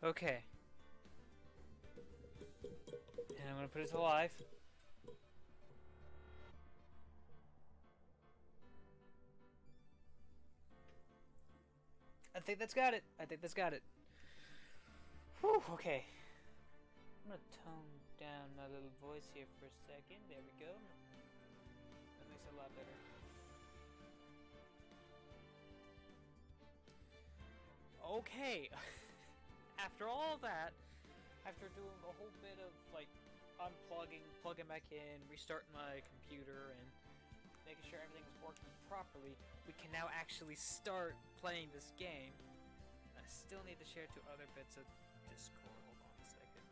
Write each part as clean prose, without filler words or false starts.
Okay. And I'm gonna put it to live. I think that's got it. I think that's got it. Whew, okay. I'm gonna tone down my little voice here for a second. There we go. That makes it a lot better. Okay. After all that, after doing a whole bit of like unplugging, plugging back in, restarting my computer, and making sure everything's working properly, we can now actually start playing this game. I still need to share to other bits of Discord. Hold on a second.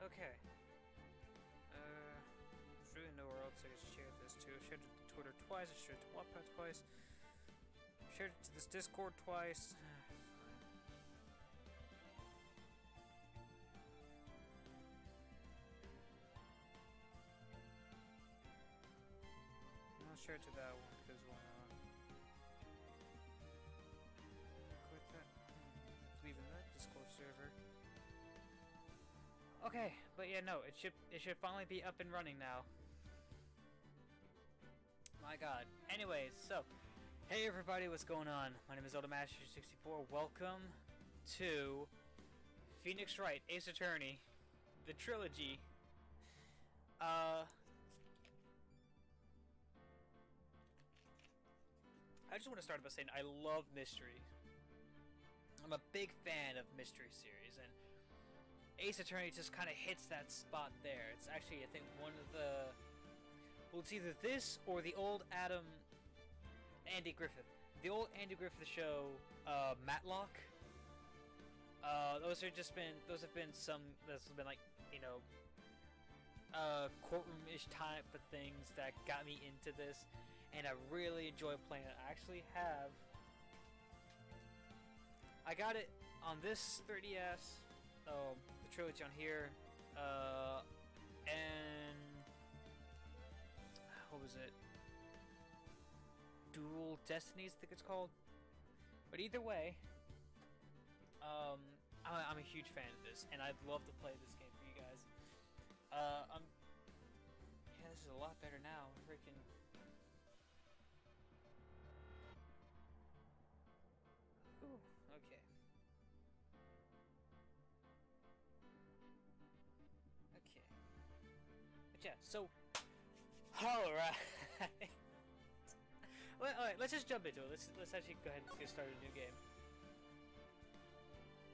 Okay. There's really nowhere else I can share this to. I shared it to Twitter twice, I shared it to Wattpad twice, I shared it to this Discord twice. I'll share it to that one, because why not? Quit that. Leaving that Discord server. Okay, but yeah, no, it should finally be up and running now. My god. Anyways, so, hey everybody, what's going on? My name is Automaster64. Welcome to Phoenix Wright, Ace Attorney, the trilogy. I just want to start by saying I love mystery. I'm a big fan of mystery series, and Ace Attorney just kind of hits that spot there. It's actually, I think, one of the... Well, it's either this or the old Andy Griffith. The old Andy Griffith show, Matlock. Those have been like, you know, courtroom-ish type of things that got me into this, and I really enjoy playing it. I got it on this 3DS. The trilogy on here, and what was it? Dual Destinies, I think it's called. But either way, I'm a huge fan of this, and I'd love to play this game for you guys. Yeah, this is a lot better now. Freaking. Ooh, okay. Okay. But yeah, so alright. Well, alright, let's just jump into it. Let's actually go ahead and get started a new game.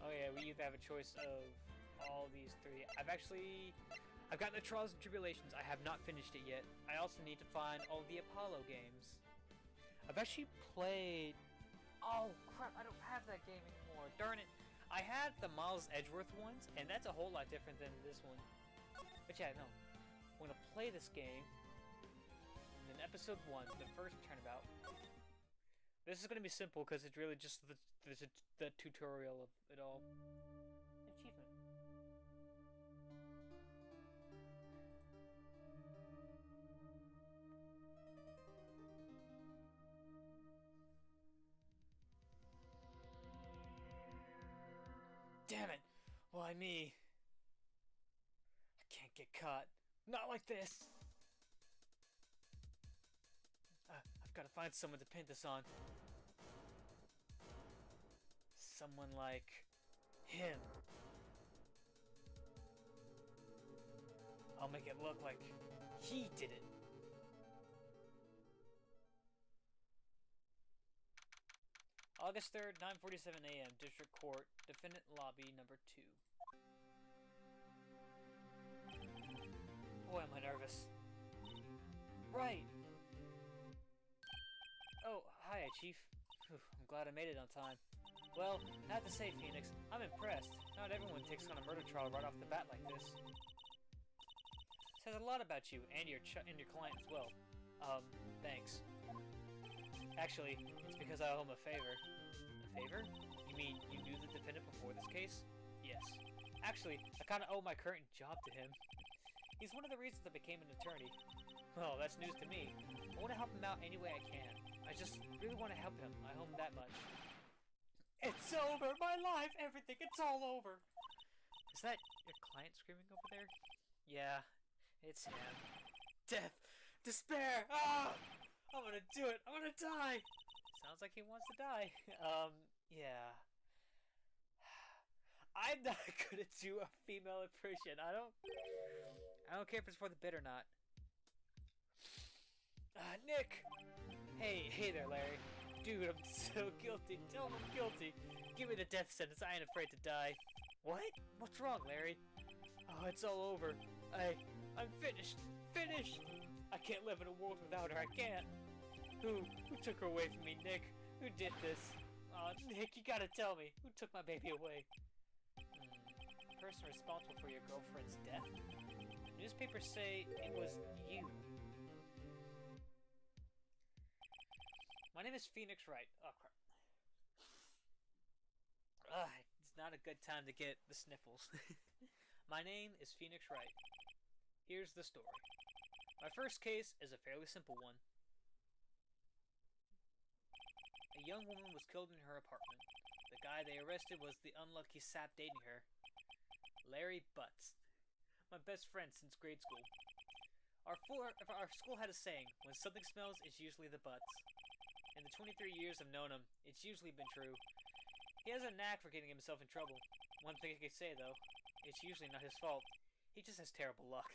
Oh yeah, we either have a choice of all these three. I've got the Trials and Tribulations. I have not finished it yet. I also need to find all the Apollo games. I've actually played... Oh crap, I don't have that game anymore. Darn it. I had the Miles Edgeworth ones, and that's a whole lot different than this one. But yeah, no. I'm gonna play this game. And then episode 1, the first turnabout. This is gonna be simple because it's really just the tutorial of it all. Achievement. Damn it! Why me? I can't get caught. Not like this! I've got to find someone to pin this on. Someone like him. I'll make it look like he did it. August 3rd, 9:47 a.m. District Court, Defendant Lobby number 2. Boy, am I nervous. Right! Oh, hi, Chief. Whew, I'm glad I made it on time. Well, I have to say, Phoenix, I'm impressed. Not everyone takes on a murder trial right off the bat like this. Says a lot about you and your client as well. Thanks. Actually, it's because I owe him a favor. A favor? You mean you knew the defendant before this case? Yes. Actually, I kinda owe my current job to him. He's one of the reasons I became an attorney. Well, that's news to me. I want to help him out any way I can. I just really want to help him. I hope that much. It's over! My life! Everything! It's all over! Is that your client screaming over there? Yeah, it's him. Death! Despair! Ah! I'm gonna do it! I'm gonna die! Sounds like he wants to die. Yeah. I'm not gonna do a female impression. I don't care if it's for the bit or not. Nick! Hey there, Larry. Dude, I'm so guilty. Tell him I'm guilty. Give me the death sentence. I ain't afraid to die. What? What's wrong, Larry? Oh, it's all over. I'm finished. Finished! I can't live in a world without her. I can't. Who took her away from me, Nick? Who did this? Oh, Nick, you gotta tell me. Who took my baby away? The person responsible for your girlfriend's death? The newspapers say it was you. My name is Phoenix Wright. Oh, crap. It's not a good time to get the sniffles. My name is Phoenix Wright. Here's the story. My first case is a fairly simple one. A young woman was killed in her apartment. The guy they arrested was the unlucky sap dating her. Larry Butts. My best friend since grade school. Our school had a saying, when something smells, it's usually the butts. In the 23 years I've known him, it's usually been true. He has a knack for getting himself in trouble. One thing I can say, though, it's usually not his fault. He just has terrible luck.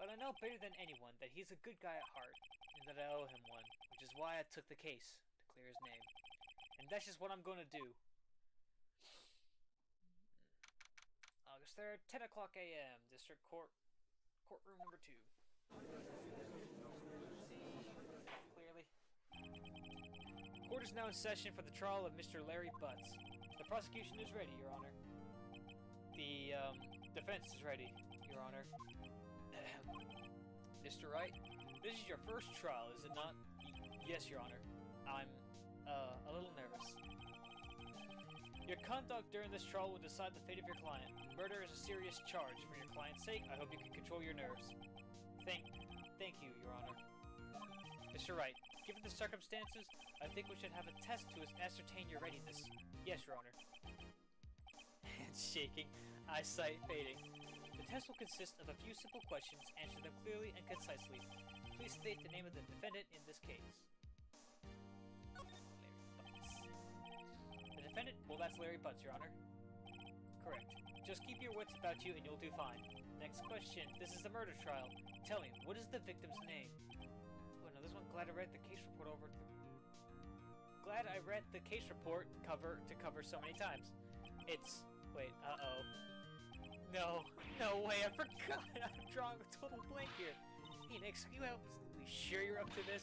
But I know better than anyone that he's a good guy at heart, and that I owe him one, which is why I took the case, to clear his name. And that's just what I'm gonna do. August 3rd, 10 o'clock a.m., District Court, Courtroom number 2. Clearly. Court is now in session for the trial of Mr. Larry Butts. The prosecution is ready, Your Honor. The, defense is ready, Your Honor. Mr. Wright, this is your first trial, is it not? Yes, Your Honor. I'm, a little nervous. Your conduct during this trial will decide the fate of your client. Murder is a serious charge. For your client's sake, I hope you can control your nerves. Thank you, Your Honor. Mr. Wright, given the circumstances, I think we should have a test to ascertain your readiness. Yes, Your Honor. Hands shaking, eyesight fading. The test will consist of a few simple questions. Answer them clearly and concisely. Please state the name of the defendant in this case. Larry Butts. The defendant? Well, that's Larry Butts, Your Honor. Correct. Just keep your wits about you and you'll do fine. Next question. This is a murder trial. Tell me, what is the victim's name? Oh, no, this one. Glad I read the case report Glad I read the case report cover to cover so many times. It's... Wait, uh-oh. No way, I forgot! I'm drawing a total blank here. Phoenix, are you absolutely sure you're up to this?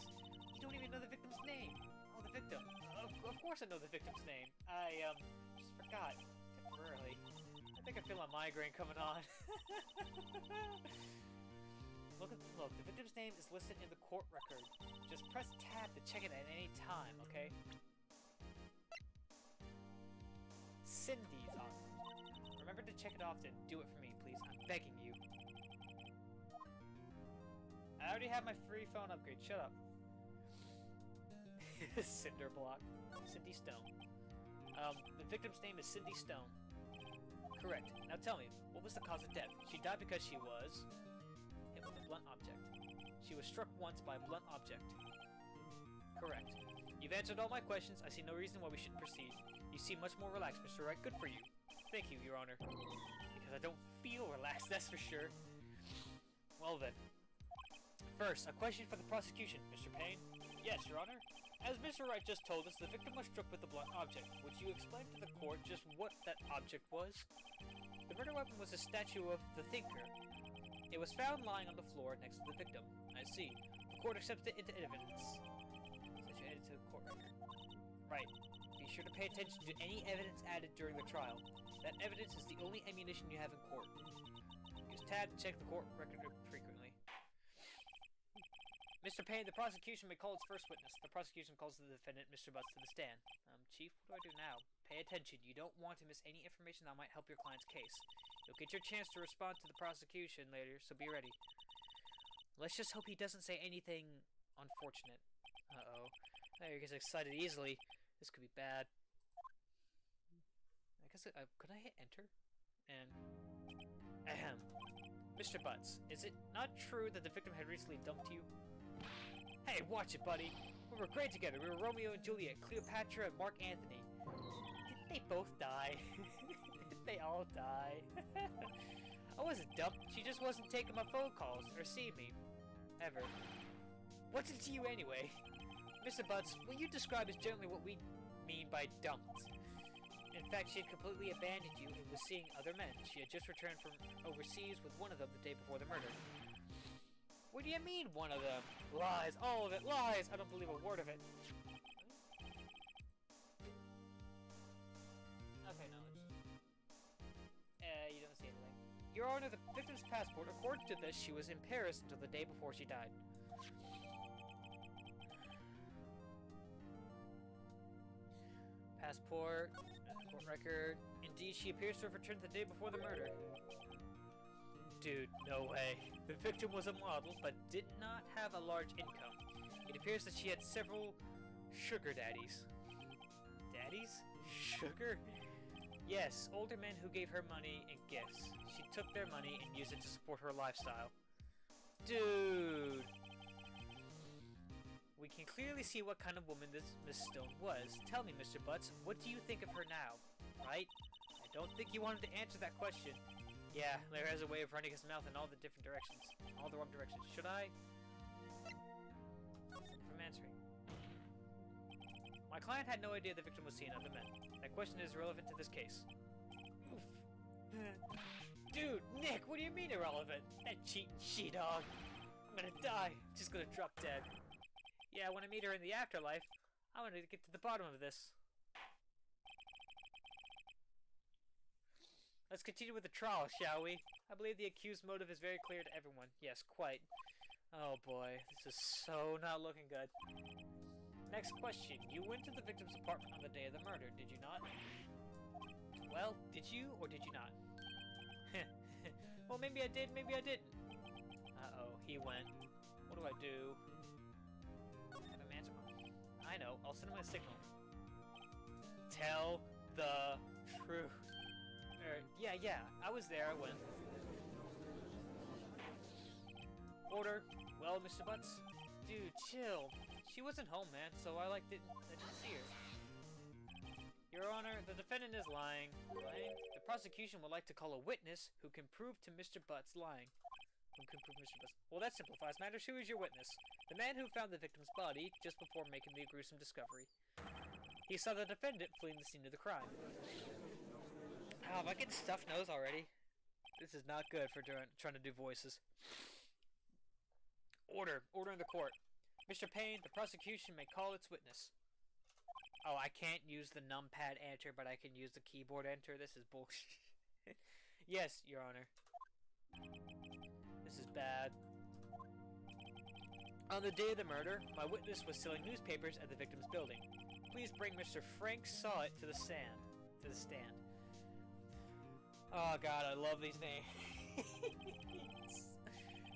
You don't even know the victim's name. Oh, the victim. Of course I know the victim's name. I, just forgot. Temporarily. I think I feel a migraine coming on. Look, the victim's name is listed in the court record. Just press tab to check it at any time, okay? Cindy's on it. Remember to check it often. Do it for me, please. I'm begging you. I already have my free phone upgrade. Shut up. Cinder block. Cindy Stone. The victim's name is Cindy Stone. Correct. Now tell me, what was the cause of death? She died because she was hit with a blunt object. She was struck once by a blunt object. Correct. You've answered all my questions. I see no reason why we shouldn't proceed. You seem much more relaxed, Mr. Wright. Good for you. Thank you, Your Honor. Because I don't feel relaxed, that's for sure. Well then. First, a question for the prosecution, Mr. Payne. Yes, Your Honor. As Mr. Wright just told us, the victim was struck with a blunt object. Would you explain to the court just what that object was? The murder weapon was a statue of the Thinker. It was found lying on the floor next to the victim. I see. The court accepts it into evidence. Such added to the court record. Right. Be sure to pay attention to any evidence added during the trial. That evidence is the only ammunition you have in court. Use tab to check the court record frequently. Mr. Payne, the prosecution may call its first witness. The prosecution calls the defendant, Mr. Butts, to the stand. Chief, what do I do now? Pay attention. You don't want to miss any information that might help your client's case. You'll get your chance to respond to the prosecution later, so be ready. Let's just hope he doesn't say anything unfortunate. Uh-oh. There, he gets excited easily. This could be bad. I guess, could I hit enter? And... ahem. Mr. Butts, is it not true that the victim had recently dumped you? Hey, watch it, buddy. We were great together. We were Romeo and Juliet, Cleopatra and Mark Antony. Didn't they both die? Didn't they all die? I wasn't dumped. She just wasn't taking my phone calls or seeing me. Ever. What's it to you anyway? Mr. Butts, what you describe is generally what we mean by dumped. In fact, she had completely abandoned you and was seeing other men. She had just returned from overseas with one of them the day before the murder. What do you mean, one of them? Lies. All of it. Lies. I don't believe a word of it. Okay, no. You don't see anything. Your Honor, the victim's passport. According to this, she was in Paris until the day before she died. Passport. Court record. Indeed, she appears to have returned the day before the murder. Dude, no way. The victim was a model, but did not have a large income. It appears that she had several sugar daddies. Daddies? Sugar? Yes, older men who gave her money and gifts. She took their money and used it to support her lifestyle. Dude! We can clearly see what kind of woman this Miss Stone was. Tell me, Mr. Butts, what do you think of her now? Right? I don't think you wanted to answer that question. Yeah, Larry has a way of running his mouth in all the different directions. All the wrong directions. Should I? From answering. My client had no idea the victim was seeing other men. That question is irrelevant to this case. Oof. Dude, Nick, what do you mean irrelevant? That cheating she-dog. I'm gonna die. Just gonna drop dead. Yeah, when I meet her in the afterlife, I want to get to the bottom of this. Let's continue with the trial, shall we? I believe the accused's motive is very clear to everyone. Yes, quite. Oh boy, this is so not looking good. Next question. You went to the victim's apartment on the day of the murder, did you not? Well, did you or did you not? Well, maybe I did, maybe I didn't. Uh-oh, he went. What do I do? Have him answer mine. I know, I'll send him a signal. Tell the truth. Yeah, I was there, I went. Order. Well, Mr. Butts? Dude, chill. She wasn't home, man, so I didn't see her. Your Honor, the defendant is lying. Lying? The prosecution would like to call a witness who can prove to Mr. Butts lying. Who can prove Mr. Butts? Well, that simplifies matters. Who is your witness? The man who found the victim's body just before making the gruesome discovery. He saw the defendant fleeing the scene of the crime. Oh, am I getting stuffed nose already? This is not good for trying to do voices. Order. Order in the court. Mr. Payne, the prosecution may call its witness. Oh, I can't use the numpad enter, but I can use the keyboard enter. This is bullshit. Yes, Your Honor. This is bad. On the day of the murder, my witness was selling newspapers at the victim's building. Please bring Mr. Frank Sawit to the stand. Oh god, I love these names.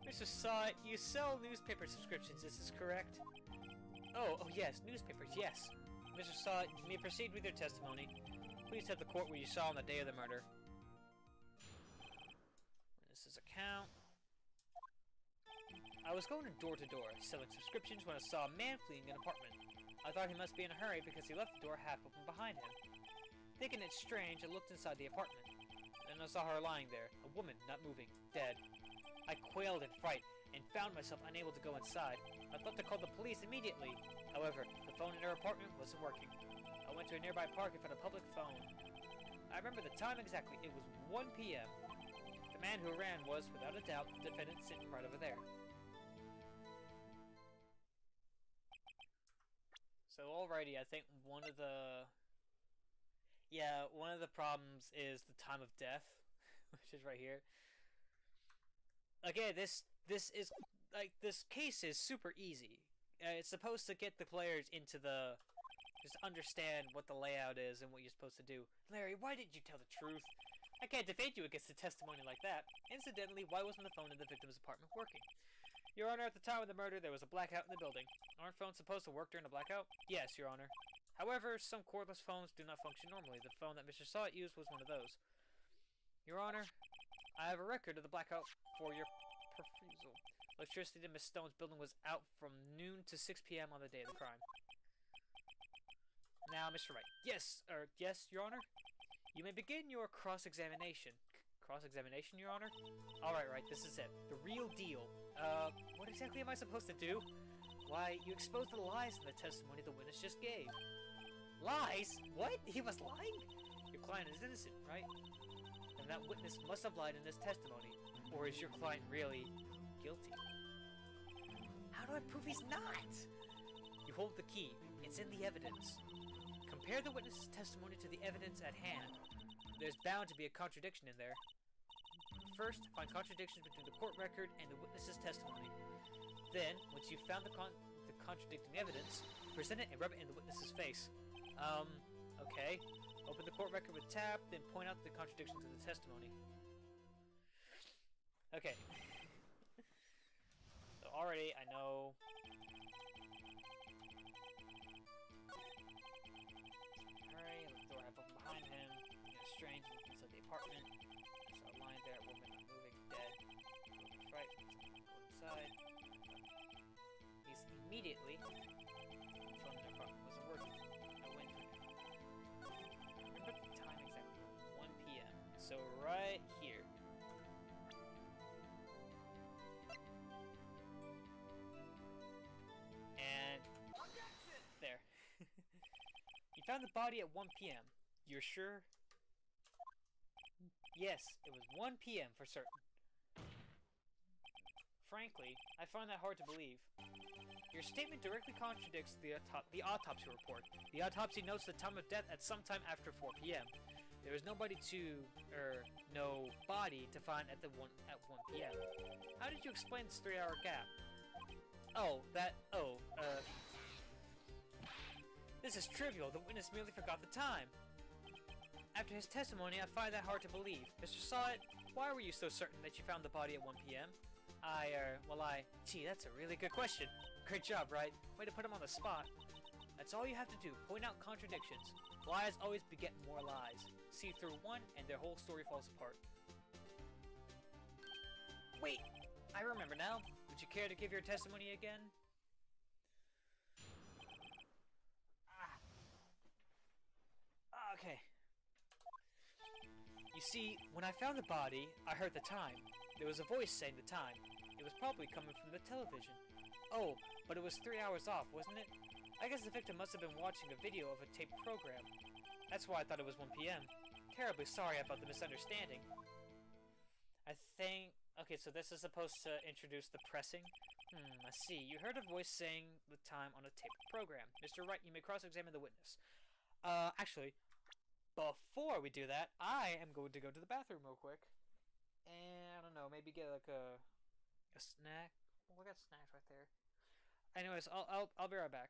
Mr. Sawit, you sell newspaper subscriptions, is this correct? Oh yes, newspapers, yes. Mr. Sawit, you may proceed with your testimony. Please tell the court what you saw on the day of the murder. Witness's account. I was going door to door, selling subscriptions when I saw a man fleeing an apartment. I thought he must be in a hurry because he left the door half open behind him. Thinking it strange, I looked inside the apartment. Then I saw her lying there, a woman, not moving, dead. I quailed in fright and found myself unable to go inside. I thought to call the police immediately. However, the phone in her apartment wasn't working. I went to a nearby park and found a public phone. I remember the time exactly. It was 1 p.m. The man who ran was, without a doubt, the defendant sitting right over there. So alrighty, I think one of the problems is the time of death, which is right here. Again, this case is super easy. It's supposed to get the players into the just understand what the layout is and what you're supposed to do. Larry, why didn't you tell the truth? I can't defend you against a testimony like that. Incidentally, why wasn't the phone in the victim's apartment working? Your Honor, at the time of the murder, there was a blackout in the building. Aren't phones supposed to work during a blackout? Yes, Your Honor. However, some cordless phones do not function normally. The phone that Mr. Sawit used was one of those. Your Honor, I have a record of the blackout for your refusal. Electricity in Miss Stone's building was out from noon to 6 p.m. on the day of the crime. Now, Mr. Wright. Yes, Your Honor? You may begin your cross-examination. Cross-examination, Your Honor? Alright, right, this is it. The real deal. What exactly am I supposed to do? Why, you exposed the lies in the testimony the witness just gave. Lies? What? He was lying? Your client is innocent, right? And that witness must have lied in his testimony. Or is your client really guilty? How do I prove he's not? You hold the key. It's in the evidence. Compare the witness's testimony to the evidence at hand. There's bound to be a contradiction in there. First, find contradictions between the court record and the witness's testimony. Then, once you've found the contradicting evidence, present it and rub it in the witness's face. Okay. Open the court record with tab, then point out the contradictions in the testimony. Okay. So already I know. Alright, the door I have open behind him. Strange inside the apartment. There's a line there, woman not moving, dead. Looking right, go inside. He's immediately. The phone in the apartment wasn't working. I went to it. Remember the time exactly, 1 p.m. So right here. And Objection! There. You found the body at 1 p.m. You're sure? Yes, it was 1 p.m. for certain. Frankly, I find that hard to believe. Your statement directly contradicts the autopsy report. The autopsy notes the time of death at some time after 4 p.m. There was no body to find at 1 p.m. How did you explain this 3-hour gap? This is trivial. The witness merely forgot the time. After his testimony, I find that hard to believe. Mr. Sawit, why were you so certain that you found the body at 1 p.m.? Gee, that's a really good question. Great job, Wright. Way to put him on the spot. That's all you have to do. Point out contradictions. Lies always beget more lies. See through one, and their whole story falls apart. Wait, I remember now. Would you care to give your testimony again? Okay. You see, when I found the body, I heard the time. There was a voice saying the time. It was probably coming from the television. Oh, but it was 3 hours off, wasn't it? I guess the victim must have been watching a video of a taped program. That's why I thought it was 1 p.m. Terribly sorry about the misunderstanding. I think... Okay, so this is supposed to introduce the pressing. I see. You heard a voice saying the time on a taped program. Mr. Wright, you may cross-examine the witness. Actually, before we do that, I am going to go to the bathroom real quick. And, I don't know, maybe get like a snack. Well, we got snacks right there. Anyways, I'll be right back.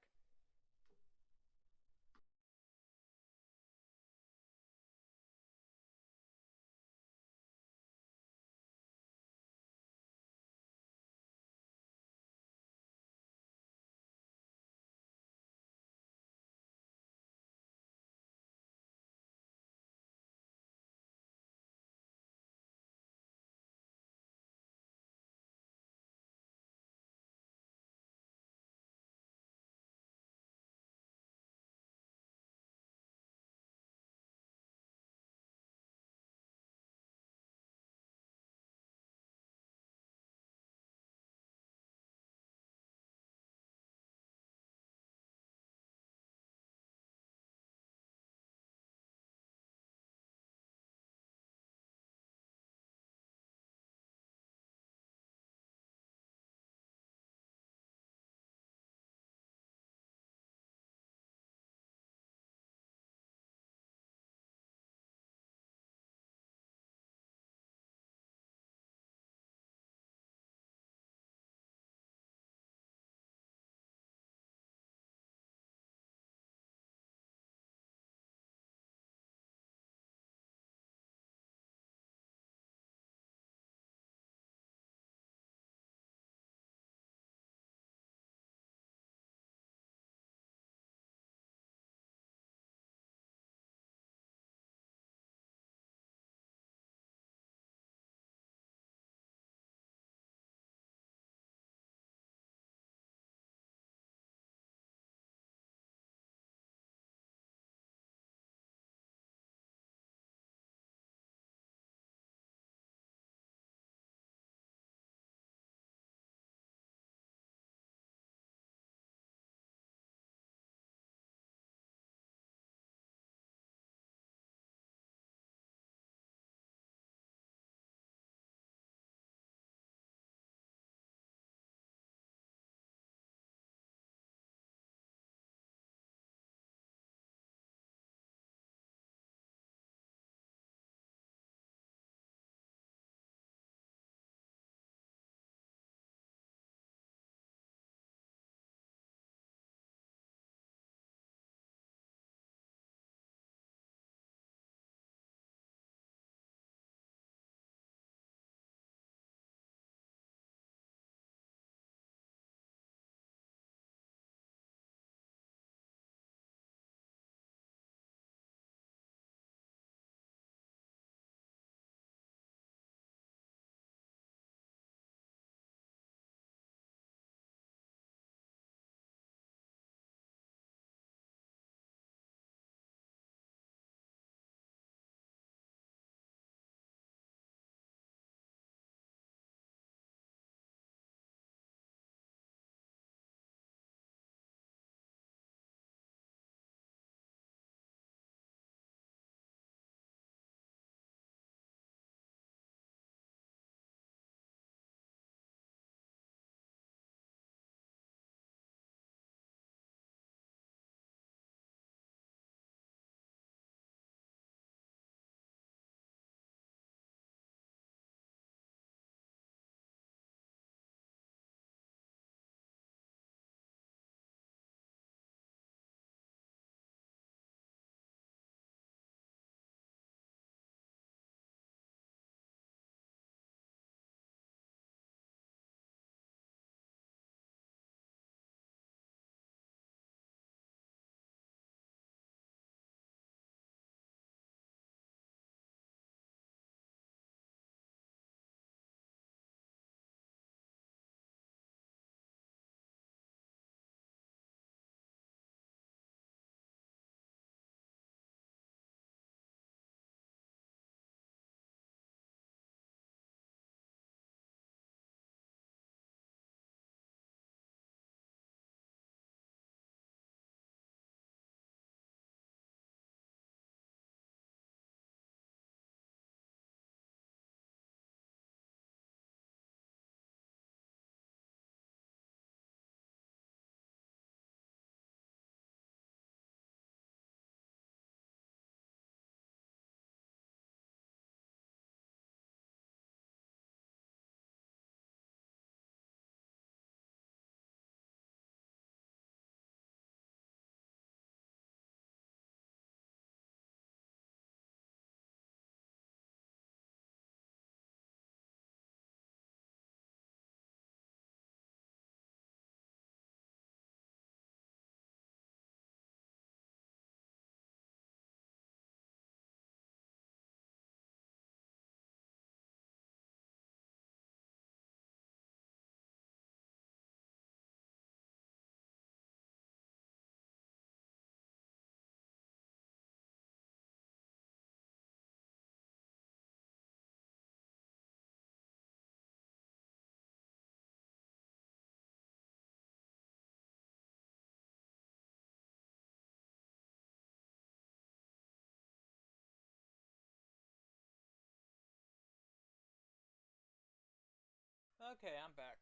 Okay, I'm back.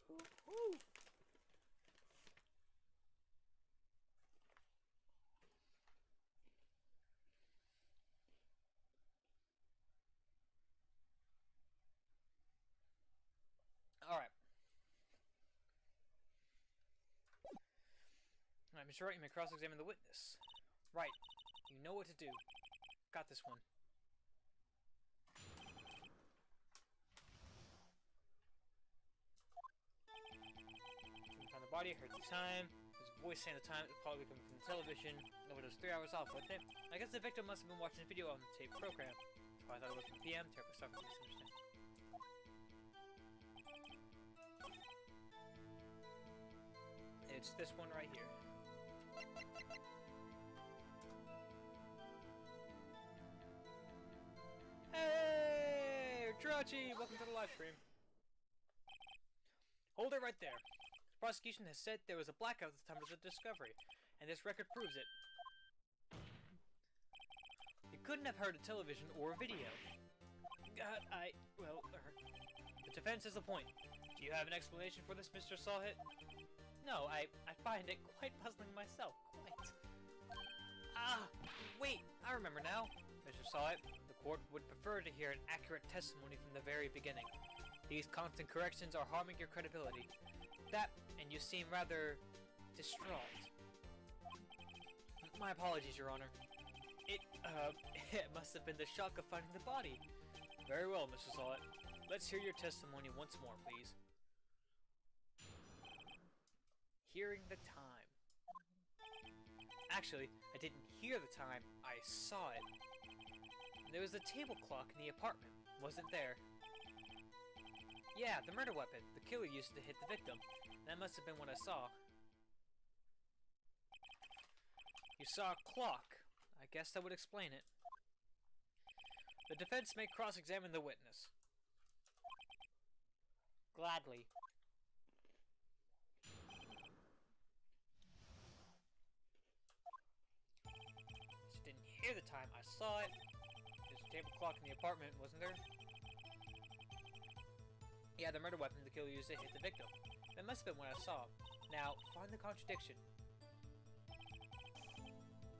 Woo. Alright. Alright, Mr. Wright, you may cross-examine the witness. Right. You know what to do. Got this one. Found the body, heard the time. His voice saying the time, it probably coming from the television. No, it was 3 hours off, wasn't it? I guess the victim must have been watching the video on the tape program. So I thought it was 1 PM. Terrible stuff for misunderstanding. It's this one right here. Hey, Drachi! Welcome to the live stream. Hold it right there. The prosecution has said there was a blackout at the time of the discovery, and this record proves it. You couldn't have heard a television or a video. God, the defense is the point. Do you have an explanation for this, Mr. Sawhit? No, I find it quite puzzling myself. Quite. Wait, I remember now. Mr. Sawhit, the court would prefer to hear an accurate testimony from the very beginning. These constant corrections are harming your credibility. That, and you seem rather distraught. My apologies, Your Honor. It must have been the shock of finding the body. Very well, Mr. Sawhit. Let's hear your testimony once more, please. Hearing the time. Actually, I didn't hear the time, I saw it. There was a table clock in the apartment, wasn't there? Yeah, the murder weapon. The killer used it to hit the victim. That must have been what I saw. You saw a clock. I guess that would explain it. The defense may cross-examine the witness. Gladly. She didn't hear the time. I saw it. There's a table clock in the apartment, wasn't there? Yeah, the murder weapon the killer used to hit the victim. That must have been what I saw. Now, find the contradiction.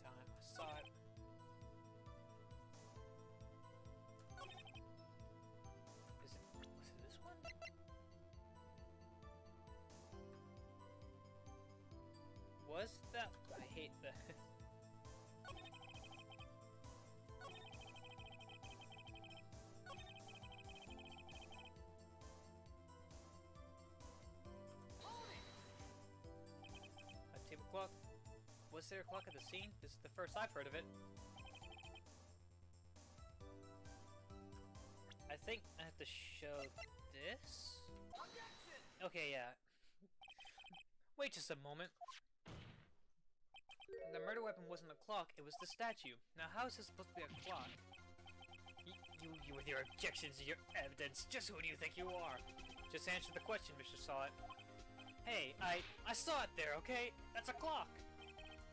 Time, I saw it. Was it this one? Was that? I hate the... Clock. Was there a clock at the scene? This is the first I've heard of it. I think I have to show this? Objection! Okay, yeah. Wait just a moment. The murder weapon wasn't a clock, it was the statue. Now how is this supposed to be a clock? You with your objections and your evidence, just who do you think you are? Just answer the question, Mr. Sawhit. Hey, I saw it there, okay? That's a clock!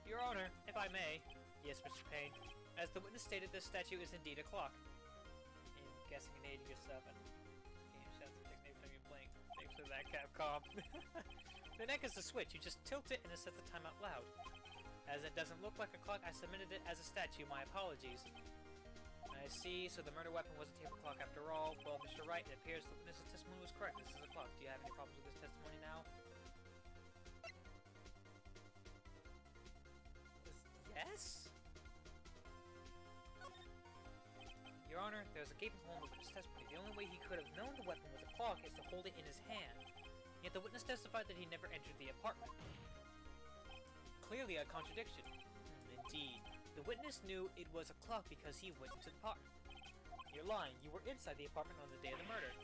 Your Honor, if I may. Yes, Mr. Payne. As the witness stated, this statue is indeed a clock. I'm guessing an 87. Game shots the next time you're playing. Thanks for that, Capcom. The neck is the switch. You just tilt it and it sets the time out loud. As it doesn't look like a clock, I submitted it as a statue. My apologies. I see, so the murder weapon was a table clock after all. Well, Mr. Wright, it appears the witness's testimony was correct. This is a clock. Do you have any problems with this testimony now? Yes? Your Honor, there's a gaping hole in the witness testimony. The only way he could have known the weapon was a clock is to hold it in his hand. Yet the witness testified that he never entered the apartment. Clearly a contradiction. Indeed. The witness knew it was a clock because he went into the apartment. You're lying. You were inside the apartment on the day of the murder.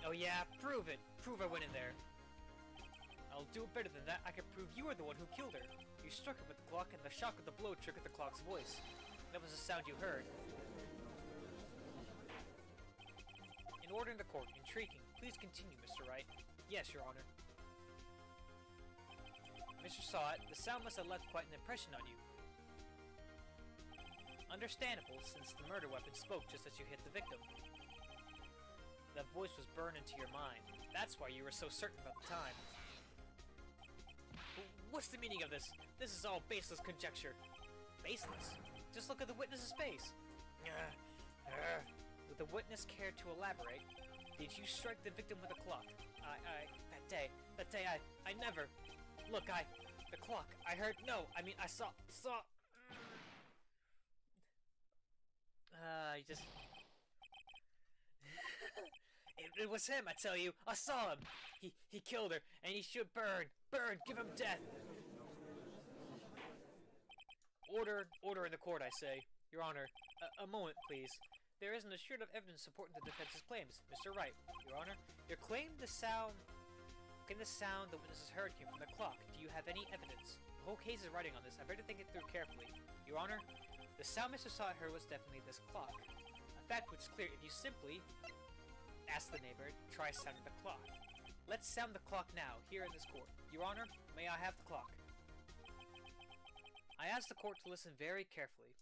Oh yeah, prove it. Prove I went in there. I'll do it better than that. I can prove you were the one who killed her. You struck her with the clock, and the shock of the blow triggered the clock's voice. That was the sound you heard. In order in the court, intriguing. Please continue, Mr. Wright. Yes, Your Honor. Mr. Sawhit, the sound must have left quite an impression on you. Understandable, since the murder weapon spoke just as you hit the victim. That voice was burned into your mind. That's why you were so certain about the time. What's the meaning of this? This is all baseless conjecture. Baseless? Just look at the witness's face. Would the witness care to elaborate? Did you strike the victim with a clock? That day, I never. Look, the clock, I heard, no, I mean, I saw. I just. It was him, I tell you. I saw him. He killed her, and he should burn. Burn, give him death. Order in the court, I say. Your Honor, a moment, please. There isn't a shred of evidence supporting the defense's claims. Mr. Wright, Your Honor, your claim the sound the witnesses heard came from the clock. Do you have any evidence? The whole case is riding on this. I better think it through carefully. Your Honor, the sound Mr. Sott heard was definitely this clock. A fact which is clear if you simply ask the neighbor, try sounding the clock. Let's sound the clock now, here in this court. Your Honor, may I have the clock? I ask the court to listen very carefully.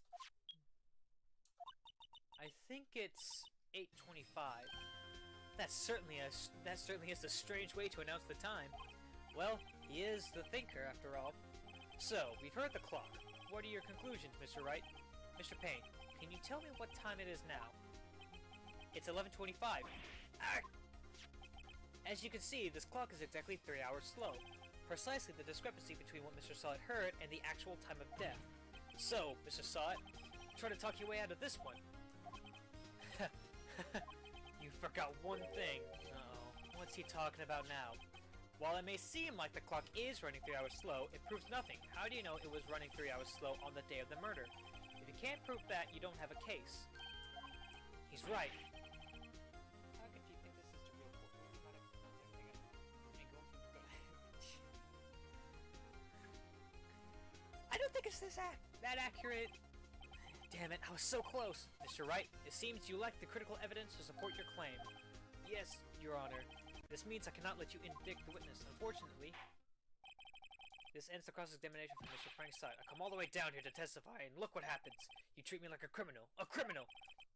I think it's 8:25. That certainly is a strange way to announce the time. Well, he is the thinker, after all. So, we've heard the clock. What are your conclusions, Mr. Wright? Mr. Payne, can you tell me what time it is now? It's 11:25. As you can see, this clock is exactly 3 hours slow. Precisely the discrepancy between what Mr. Sott heard and the actual time of death. So, Mr. Sott, try to talk your way out of this one. You forgot one thing. Uh-oh. What's he talking about now? While it may seem like the clock is running 3 hours slow, it proves nothing. How do you know it was running 3 hours slow on the day of the murder? If you can't prove that, you don't have a case. He's right. How could you think this is the real court? I don't think it's that accurate. Damn it, I was so close. Mr. Wright, it seems you lack the critical evidence to support your claim. Yes, Your Honor. This means I cannot let you interdict the witness. Unfortunately, this ends the cross-examination for Mr. Frank's side. I come all the way down here to testify, and look what happens. You treat me like a criminal. A criminal!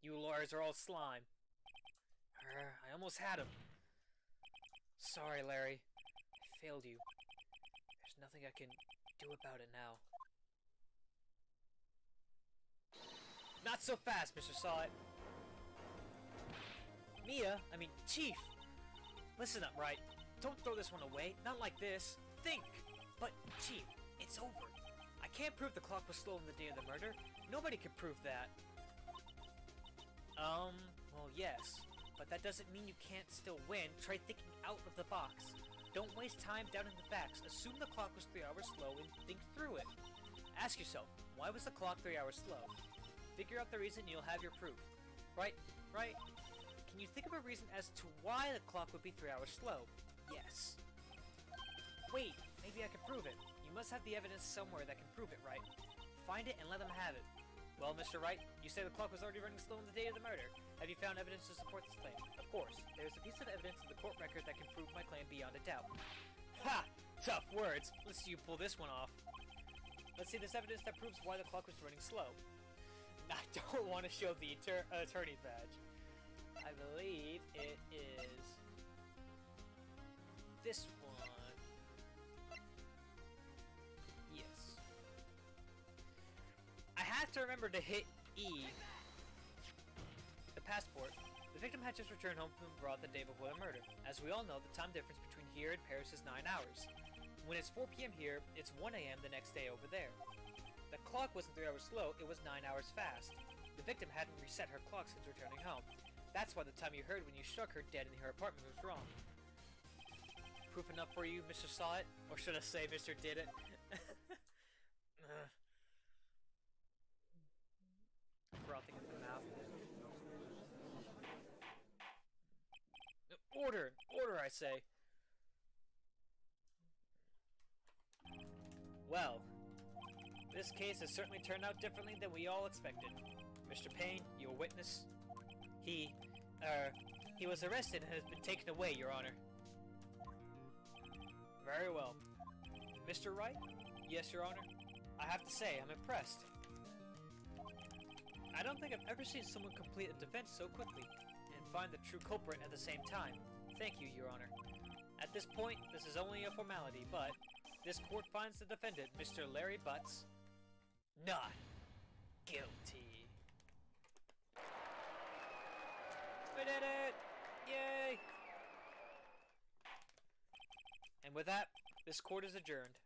You lawyers are all slime. I almost had him. Sorry, Larry. I failed you. There's nothing I can do about it now. Not so fast, Mr. Sott. Chief! Listen up, Wright. Don't throw this one away. Not like this. Think! But, Chief, it's over. I can't prove the clock was slow on the day of the murder. Nobody can prove that. Well, yes. But that doesn't mean you can't still win. Try thinking out of the box. Don't waste time doubting the facts. Assume the clock was 3 hours slow and think through it. Ask yourself, why was the clock 3 hours slow? Figure out the reason, you'll have your proof. Right? Can you think of a reason as to why the clock would be 3 hours slow? Yes. Wait, maybe I can prove it. You must have the evidence somewhere that can prove it, right? Find it and let them have it. Well, Mr. Wright, you say the clock was already running slow on the day of the murder. Have you found evidence to support this claim? Of course. There's a piece of evidence in the court record that can prove my claim beyond a doubt. Ha! Tough words. Let's see you pull this one off. Let's see this evidence that proves why the clock was running slow. I don't want to show the attorney badge. I believe it is this one. Yes. I have to remember to hit E. The passport. The victim had just returned home from abroad the day before the murder. As we all know, the time difference between here and Paris is 9 hours. When it's 4 p.m. here, it's 1 a.m. the next day over there. The clock wasn't 3 hours slow, it was 9 hours fast. The victim hadn't reset her clock since returning home. That's why the time you heard when you struck her dead in her apartment was wrong. Proof enough for you, Mr. Saw It? Or should I say Mr. Did It? Frothing at the mouth. Order! Order, I say! Well, this case has certainly turned out differently than we all expected. Mr. Payne, your witness, he was arrested and has been taken away, Your Honor. Very well. Mr. Wright? Yes, Your Honor. I have to say, I'm impressed. I don't think I've ever seen someone complete a defense so quickly. And find the true culprit at the same time. Thank you, Your Honor. At this point, this is only a formality, but this court finds the defendant, Mr. Larry Butts, not guilty. We did it! Yay! And with that, this court is adjourned.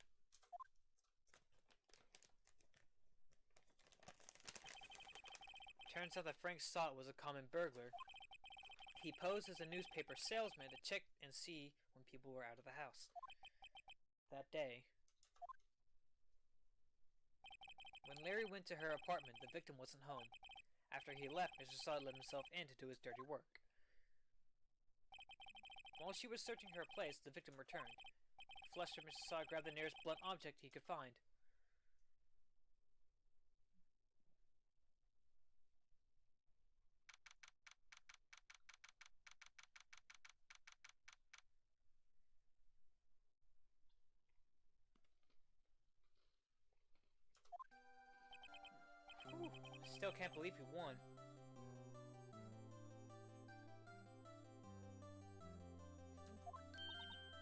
Turns out that Frank Stott was a common burglar. He posed as a newspaper salesman to check and see when people were out of the house. That day, when Larry went to her apartment, the victim wasn't home. After he left, Mr. Stott let himself in to do his dirty work. While she was searching her place, the victim returned. Flustered, Mr. Stott grabbed the nearest blunt object he could find. Whew. Still can't believe he won.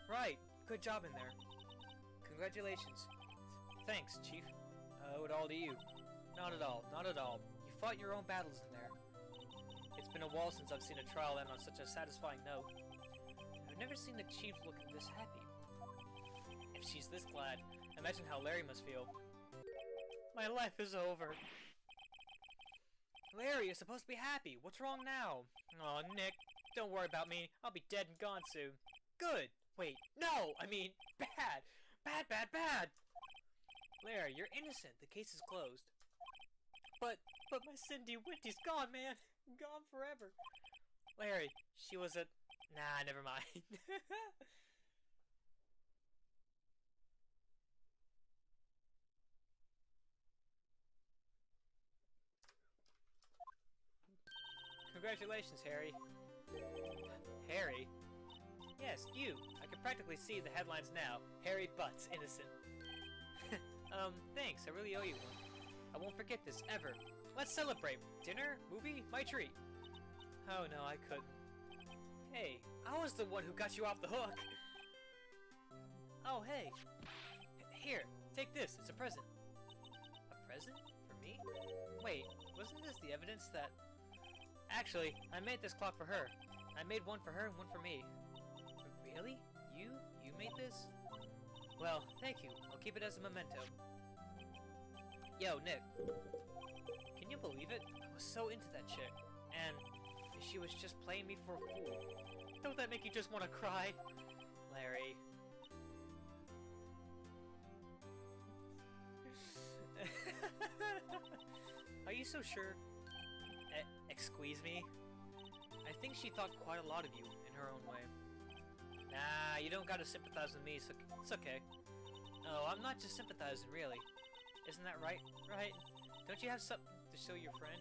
Right, good job in there. Congratulations. Thanks, Chief. I owe it all to you. Not at all, not at all. You fought your own battles in there. It's been a while since I've seen a trial end on such a satisfying note. I've never seen the Chief looking this happy. If she's this glad, imagine how Larry must feel. My life is over. Larry, you're supposed to be happy. What's wrong now? Oh, Nick, don't worry about me. I'll be dead and gone soon. Good. Wait, no! I mean, bad! Bad, bad, bad! Larry, you're innocent. The case is closed. But my Cindy Winty's gone, man. Gone forever. Larry, she was a... Nah, never mind. Congratulations, Harry. Harry? Yes, you. I can practically see the headlines now. Harry Butts, innocent. Thanks. I really owe you one. I won't forget this, ever. Let's celebrate. Dinner? Movie? My treat. Oh, no, I couldn't. Hey, I was the one who got you off the hook. Oh, hey. Here, take this. It's a present. A present? For me? Wait, wasn't this the evidence that... Actually, I made this clock for her. I made one for her and one for me. Really? You? You made this? Well, thank you. I'll keep it as a memento. Yo, Nick. Can you believe it? I was so into that chick. And she was just playing me for a fool. Don't that make you just want to cry? Larry. Are you so sure? Excuse me? I think she thought quite a lot of you in her own way. Nah, you don't gotta sympathize with me, so it's okay. Oh, I'm not just sympathizing, really. Isn't that right? Right? Don't you have something to show your friend?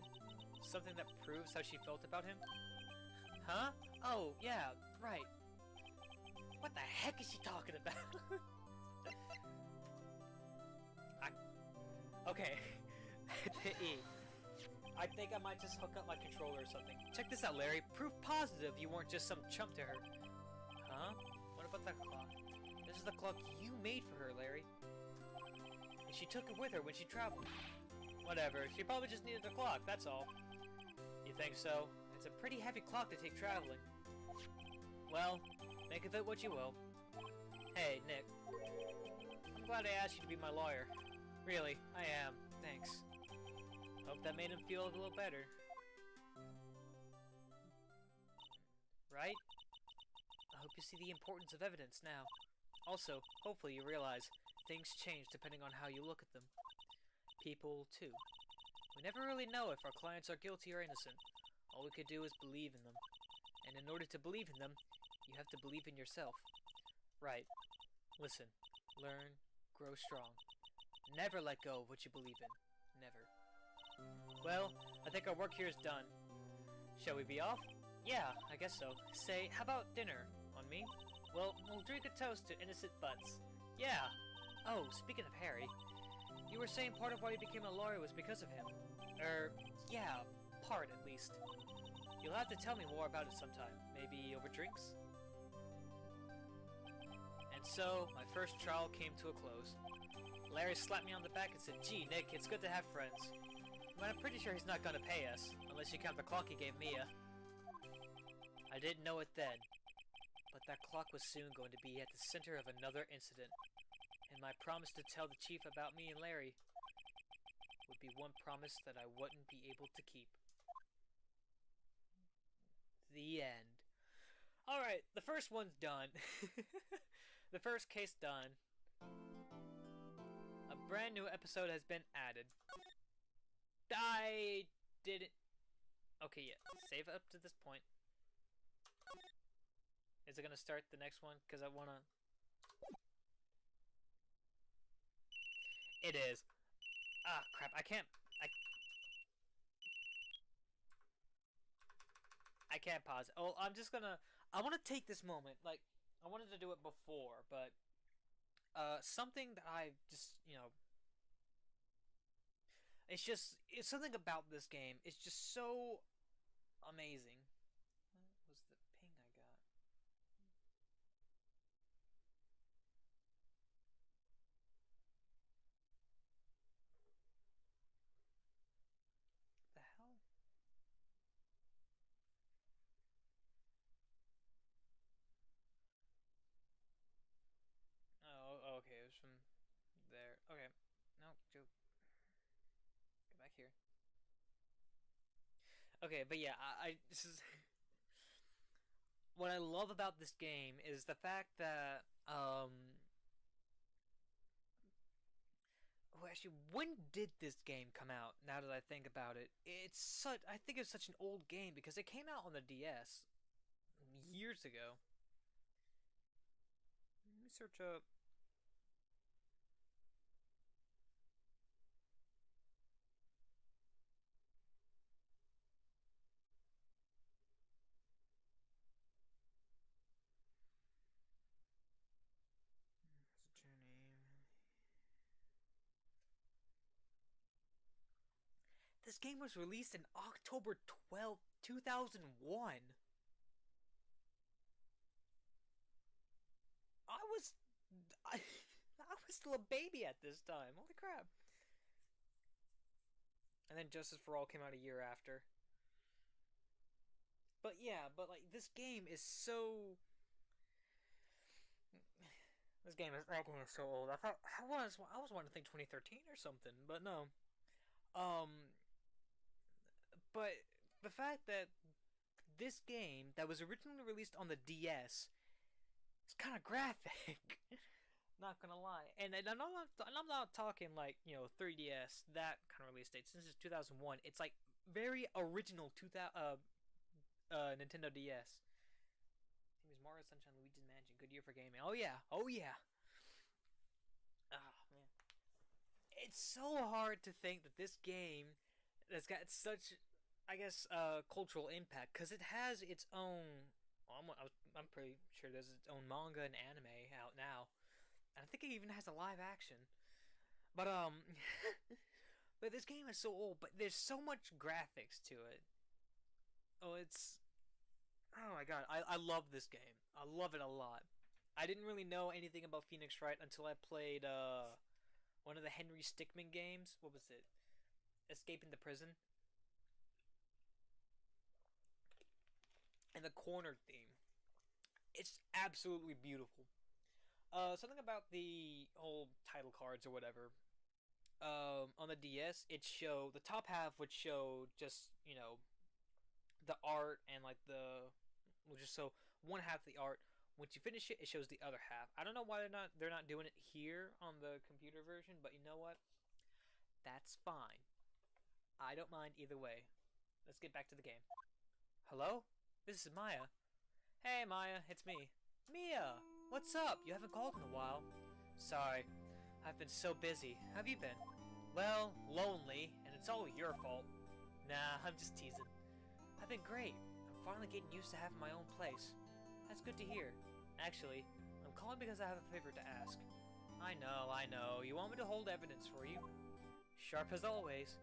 Something that proves how she felt about him? Huh? Oh, yeah, right. What the heck is she talking about? Okay. E. I think I might just hook up my controller or something. Check this out, Larry. Proof positive you weren't just some chump to her. Huh? What about that clock? This is the clock you made for her, Larry. And she took it with her when she traveled. Whatever. She probably just needed the clock, that's all. You think so? It's a pretty heavy clock to take traveling. Well, make of it what you will. Hey, Nick. I'm glad I asked you to be my lawyer. Really, I am. Thanks. Hope that made him feel a little better. Right? I hope you see the importance of evidence now. Also, hopefully you realize things change depending on how you look at them. People, too. We never really know if our clients are guilty or innocent. All we could do is believe in them. And in order to believe in them, you have to believe in yourself. Right. Listen. Learn. Grow strong. Never let go of what you believe in. Never. Well, I think our work here is done. Shall we be off? Yeah, I guess so. Say, how about dinner? On me? Well, we'll drink a toast to innocent butts. Yeah! Oh, speaking of Harry, you were saying part of why you became a lawyer was because of him. Yeah, part at least. You'll have to tell me more about it sometime. Maybe over drinks? And so, my first trial came to a close. Larry slapped me on the back and said, "Gee, Nick, it's good to have friends. But I'm pretty sure he's not gonna pay us, unless you count the clock he gave Mia." I didn't know it then, but that clock was soon going to be at the center of another incident, and my promise to tell the chief about me and Larry would be one promise that I wouldn't be able to keep. The end. Alright, the first one's done. The first case done. A brand new episode has been added. I didn't... Okay, yeah. Save up to this point. Is it gonna start the next one? Because I wanna... It is. Ah, crap. I can't pause it. Oh, I'm just gonna... I want to take this moment. Like, I wanted to do it before, but... something that I just, you know... It's something about this game. It's just so amazing. What was the ping I got? The hell? Oh, okay. It was from there. Okay. No, go back here. Okay, but yeah, this is what I love about this game is the fact that oh, actually, when did this game come out? Now that I think about it, I think it's such an old game because it came out on the DS years ago. Let me search up. This game was released in October 12th, 2001. I, I was still a baby at this time. Holy crap. And then Justice for All came out a year after. But yeah, like this game is so... This game is so old. I was wanting to think 2013 or something, but no. But the fact that this game that was originally released on the DS is kind of graphic. Not gonna lie, and I'm not talking like 3DS that kind of release date. Since it's 2001, it's like very original 2000 Nintendo DS. It was Mario Sunshine, Luigi's Mansion, good year for gaming. Oh yeah. Oh man, it's so hard to think that this game has got such, I guess, cultural impact because it has its own. Well, I'm pretty sure there's its own manga and anime out now. And I think it even has a live action. But but this game is so old, but there's so much graphics to it. Oh, my god, I love this game. I love it a lot. I didn't really know anything about Phoenix Wright until I played one of the Henry Stickmin games. What was it? Escaping the Prison. And the corner theme. It's absolutely beautiful. Something about the whole title cards or whatever. On the DS, the top half would show just the art and like we'll just show one half of the art. Once you finish it, it shows the other half. I don't know why they're not doing it here on the computer version, but you know what? That's fine. I don't mind either way. Let's get back to the game. Hello? This is Maya. Hey Maya, it's me. Mia! What's up? You haven't called in a while. Sorry, I've been so busy. How have you been? Well, lonely, and it's all your fault. Nah, I'm just teasing. I've been great. I'm finally getting used to having my own place. That's good to hear. Actually, I'm calling because I have a favor to ask. I know. You want me to hold evidence for you? Sharp as always.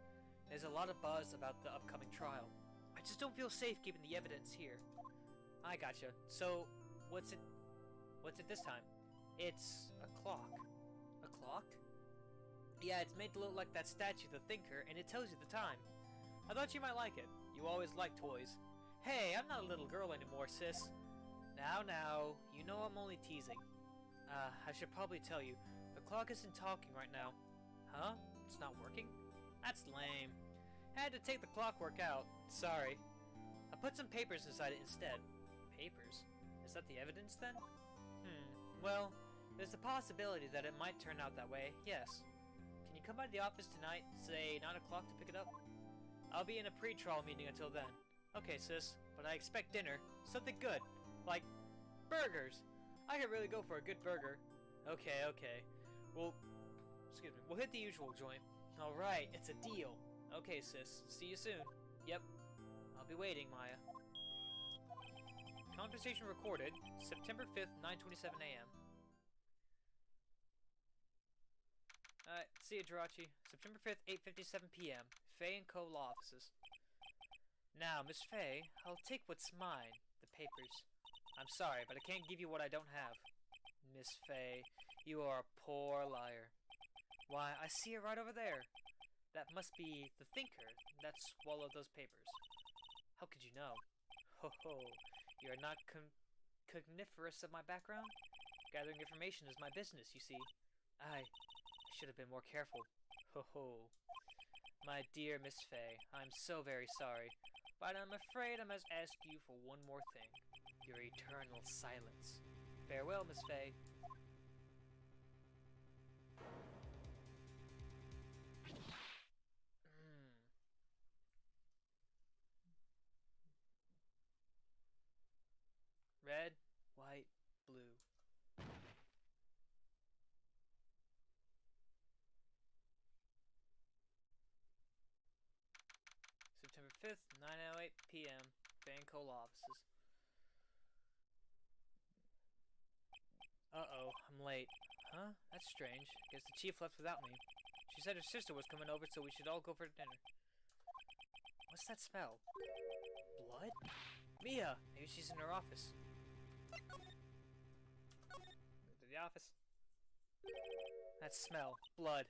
There's a lot of buzz about the upcoming trial. I just don't feel safe keeping the evidence here. I gotcha. So, what's it this time? It's a clock. A clock? Yeah, it's made to look like that statue, the Thinker, and it tells you the time. I thought you might like it. You always like toys. Hey, I'm not a little girl anymore, sis. Now, you know I'm only teasing. I should probably tell you, the clock isn't talking right now. Huh? It's not working? That's lame. Had to take the clockwork out. Sorry. I put some papers inside it instead. Papers? Is that the evidence then? Well, there's a possibility that it might turn out that way, yes. Can you come by the office tonight, say 9 o'clock to pick it up? I'll be in a pre-trial meeting until then. Okay, sis, but I expect dinner. Something good. Like, burgers. I could really go for a good burger. Okay. We'll hit the usual joint. Alright, it's a deal. Okay, sis. See you soon. Yep. I'll be waiting, Maya. Conversation recorded, September 5th, 9:27 a.m. See you, Jirachi. September 5th, 8:57 p.m. Faye & Co. Law Offices. Now, Miss Faye, I'll take what's mine, the papers. I'm sorry, but I can't give you what I don't have. Miss Faye, you are a poor liar. Why, I see it right over there. That must be the Thinker that swallowed those papers. How could you know? Ho ho, you are not cogniferous of my background? Gathering information is my business, you see. I should have been more careful. Ho ho. My dear Miss Faye, I'm so very sorry, but I'm afraid I must ask you for one more thing. Your eternal silence. Farewell, Miss Faye. Red, white, blue. September 5th, 9:08 p.m. Banco offices. Uh-oh, I'm late. Huh? That's strange. Guess the chief left without me. She said her sister was coming over, so we should all go for dinner. What's that smell? Blood? Mia! Maybe she's in her office. To the office. That smell. Blood.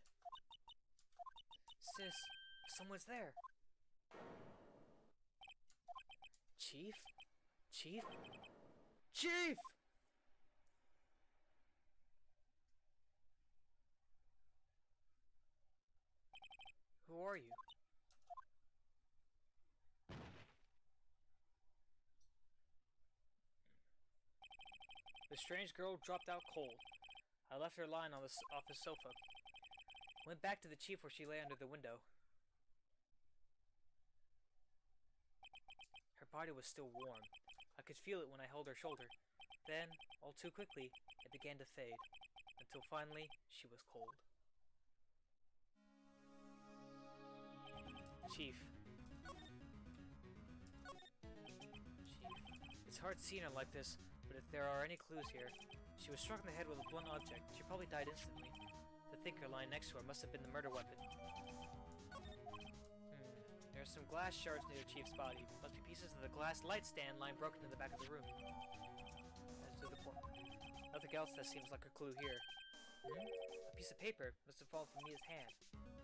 Sis, someone's there. Chief? Chief? Chief! Who are you? The strange girl dropped out cold. I left her lying on the office sofa. Went back to the chief where she lay under the window. Her body was still warm. I could feel it when I held her shoulder. Then, all too quickly, it began to fade, until finally, she was cold. Chief. It's hard seeing her like this, but if there are any clues here, she was struck in the head with a blunt object. She probably died instantly. The Thinker lying next to her must have been the murder weapon. There are some glass shards near the chief's body. Must be pieces of the glass light stand lying broken in the back of the room. As to the point. Nothing else that seems like a clue here. A piece of paper must have fallen from Mia's hand.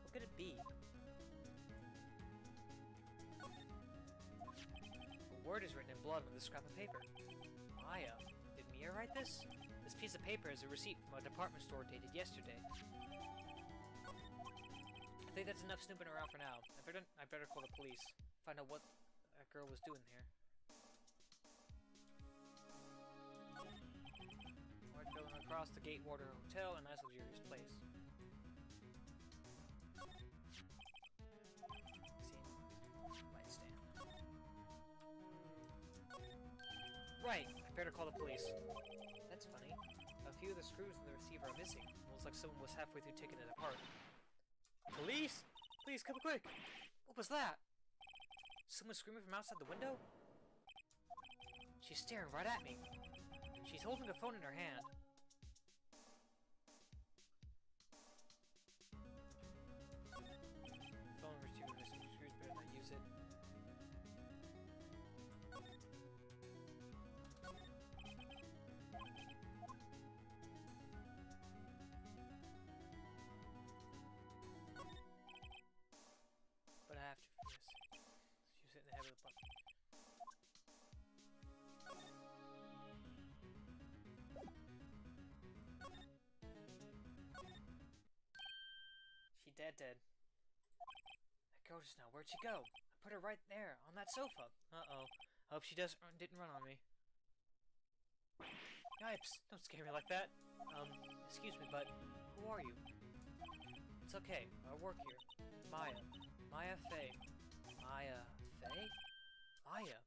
What could it be? A word is written in blood on this scrap of paper. Maya. Did Mia write this? This piece of paper is a receipt from a department store dated yesterday. I think that's enough snooping around for now. I better call the police. Find out what that girl was doing here. Large building across the Gatewater Hotel, a nice luxurious place. Light stand. Right, I better call the police. That's funny. A few of the screws in the receiver are missing. Almost like someone was halfway through taking it apart. Police! Please, come quick! What was that? Someone screaming from outside the window? She's staring right at me. She's holding a phone in her hand. Phone receiver missing screws, better not use it. Dead. That girl just now, where'd she go? I put her right there, on that sofa. Uh-oh. I hope she didn't run on me. Yipes, don't scare me like that. Excuse me, but who are you? It's okay, I work here. Maya. Maya Fey. Maya Fey? Maya.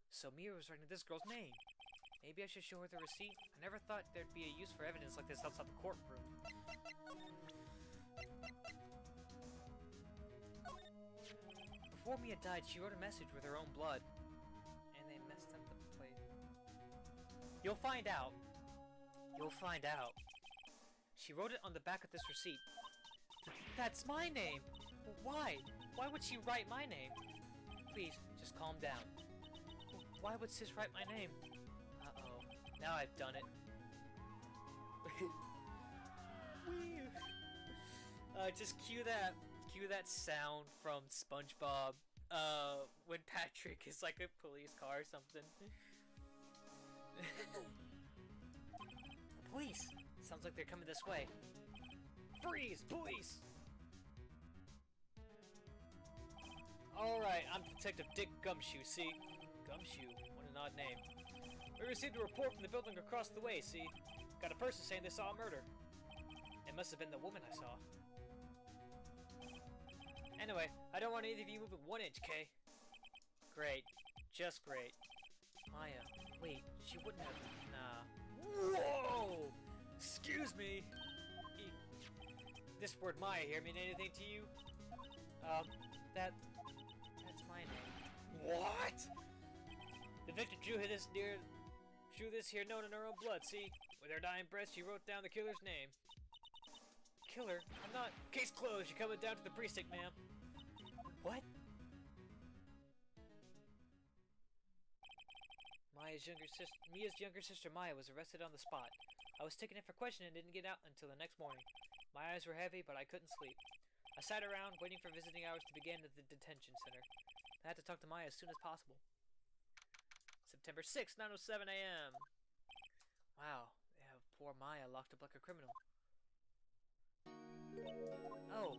So Mia was writing this girl's name. Maybe I should show her the receipt? I never thought there'd be a use for evidence like this outside the courtroom. Before Mia died, she wrote a message with her own blood. And they messed up the plate. You'll find out. You'll find out. She wrote it on the back of this receipt. That's my name! Why? Why would she write my name? Please, just calm down. Why would Sis write my name? Uh-oh. Now I've done it. Just cue that sound from SpongeBob, when Patrick is like a police car or something. The police! Sounds like they're coming this way. Freeze! Police! Alright, I'm Detective Dick Gumshoe, see? Gumshoe? What an odd name. We received a report from the building across the way, see? Got a person saying they saw a murder. It must have been the woman I saw. Anyway, I don't want either of you moving 1 inch, Kay? Great. Just great. Maya. Wait, she wouldn't have... Nah. Whoa! Excuse me! This word Maya here mean anything to you? That's my name. What? The victim drew this here known in her own blood, see? With her dying breath, she wrote down the killer's name. Killer? I'm not... Case closed, you're coming down to the precinct, ma'am. What? Mia's younger sister Maya was arrested on the spot. I was taken in for questioning and didn't get out until the next morning. My eyes were heavy, but I couldn't sleep. I sat around, waiting for visiting hours to begin at the detention center. I had to talk to Maya as soon as possible. September 6th, 9:07 a.m. Wow, they have poor Maya locked up like a criminal. Oh,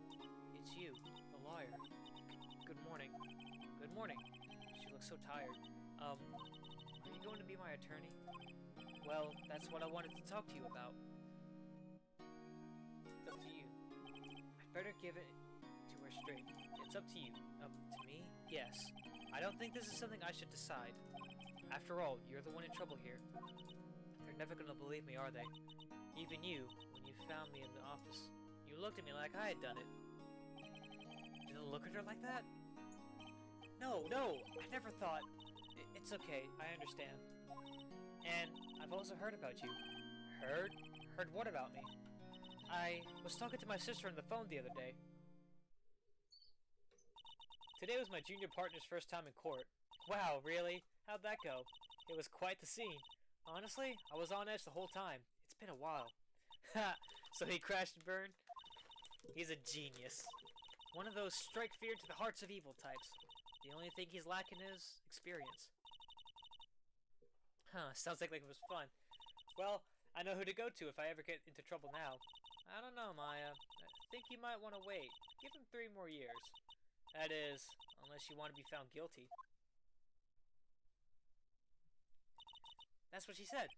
it's you, the lawyer. Good morning. Good morning. She looks so tired. Are you going to be my attorney? Well, that's what I wanted to talk to you about. It's up to you. I'd better give it to her straight. It's up to you. Up to me? Yes. I don't think this is something I should decide. After all, you're the one in trouble here. They're never gonna believe me, are they? Even you, when you found me in the office. You looked at me like I had done it. Didn't look at her like that? No, I never thought... It's okay, I understand. And I've also heard about you. Heard? Heard what about me? I was talking to my sister on the phone the other day. Today was my junior partner's first time in court. Wow, really? How'd that go? It was quite the scene. Honestly, I was on edge the whole time. It's been a while. Ha! So he crashed and burned? He's a genius. One of those strike fear to the hearts of evil types. The only thing he's lacking is experience. Huh, sounds like it was fun. Well, I know who to go to if I ever get into trouble now. I don't know, Maya. I think you might want to wait. Give him 3 more years. That is, unless you want to be found guilty. That's what she said.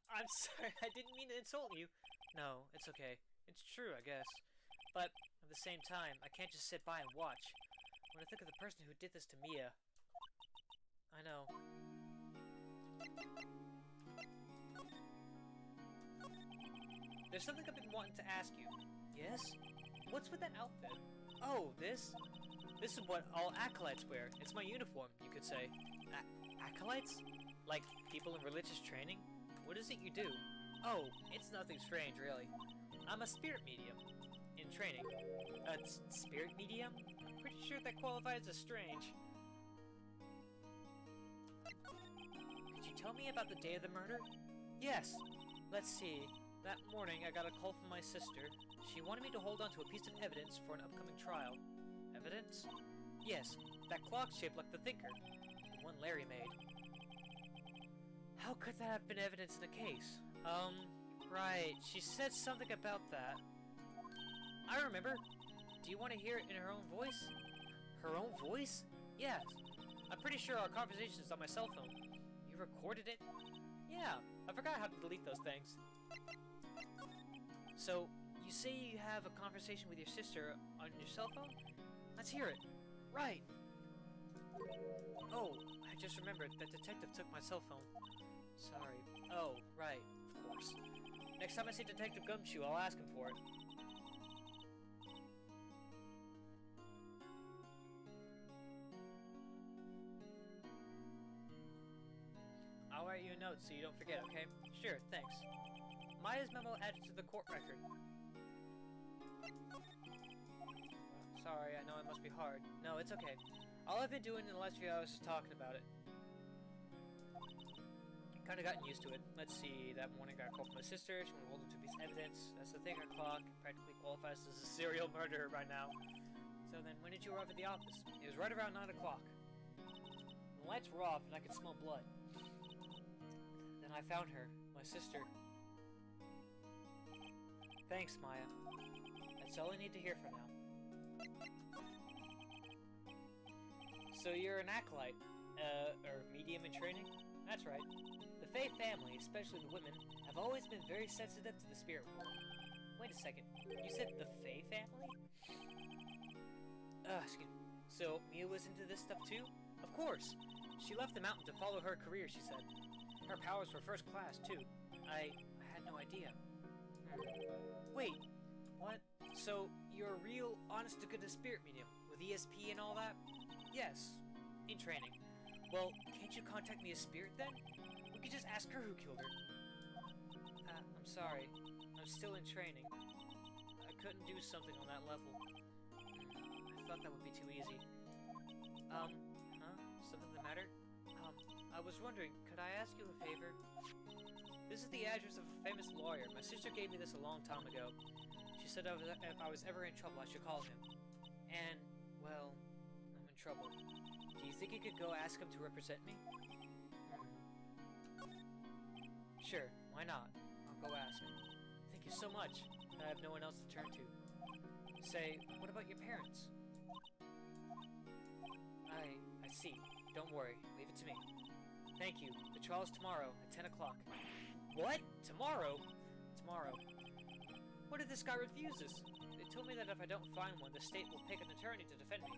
I'm sorry, I didn't mean to insult you. No, it's okay. It's true, I guess. But, at the same time, I can't just sit by and watch. When I think of the person who did this to Mia... I know. There's something I've been wanting to ask you. Yes? What's with that outfit? Oh, this? This is what all acolytes wear. It's my uniform, you could say. Acolytes? Like, people in religious training? What is it you do? Oh, it's nothing strange, really. I'm a spirit medium. In training. A spirit medium? I'm pretty sure that qualifies as strange. Could you tell me about the day of the murder? Yes. Let's see. That morning, I got a call from my sister. She wanted me to hold on to a piece of evidence for an upcoming trial. Evidence? Yes, that clock shaped like the thinker. The one Larry made. How could that have been evidence in the case? Right. She said something about that. I remember. Do you want to hear it in her own voice? Her own voice? Yes. I'm pretty sure our conversation is on my cell phone. You recorded it? Yeah. I forgot how to delete those things. So, you say you have a conversation with your sister on your cell phone? Let's hear it. Right. Oh, I just remembered that detective took my cell phone. Sorry. Oh, right. Of course. Next time I see Detective Gumshoe, I'll ask him for it. I'll write you a note so you don't forget, okay? Sure, thanks. Maya's memo added to the court record. Sorry, I know it must be hard. No, it's okay. All I've been doing in the last few hours is talking about it. Kinda gotten used to it. Let's see, that morning I got a call from my sister. She wanted to hold him to piece of evidence. That's the thing, her clock practically qualifies as a serial murderer by now. So then, when did you arrive at the office? It was right around 9 o'clock. The lights were off and I could smell blood. Then I found her, my sister. Thanks, Maya. That's all I need to hear for now. So you're an acolyte, or medium in training? That's right. The Fae family, especially the women, have always been very sensitive to the spirit world. Wait a second, you said the Fae family? Excuse me. So, Mia was into this stuff too? Of course! She left the mountain to follow her career, she said. Her powers were first class, too. I had no idea. Wait, what? So, you're a real, honest-to-goodness spirit medium, with ESP and all that? Yes, in training. Well, can't you contact me as spirit then? We could just ask her who killed her. I'm sorry. I'm still in training. I couldn't do something on that level. I thought that would be too easy. Huh? Something the matter? I was wondering, could I ask you a favor? This is the address of a famous lawyer. My sister gave me this a long time ago. She said if I was ever in trouble, I should call him. And, well, I'm in trouble. Do you think you could go ask him to represent me? Sure, why not? I'll go ask. Thank you so much. I have no one else to turn to. Say, what about your parents? I see. Don't worry. Leave it to me. Thank you. The trial's tomorrow at 10 o'clock. What? Tomorrow? Tomorrow. What if this guy refuses? They told me that if I don't find one, the state will pick an attorney to defend me.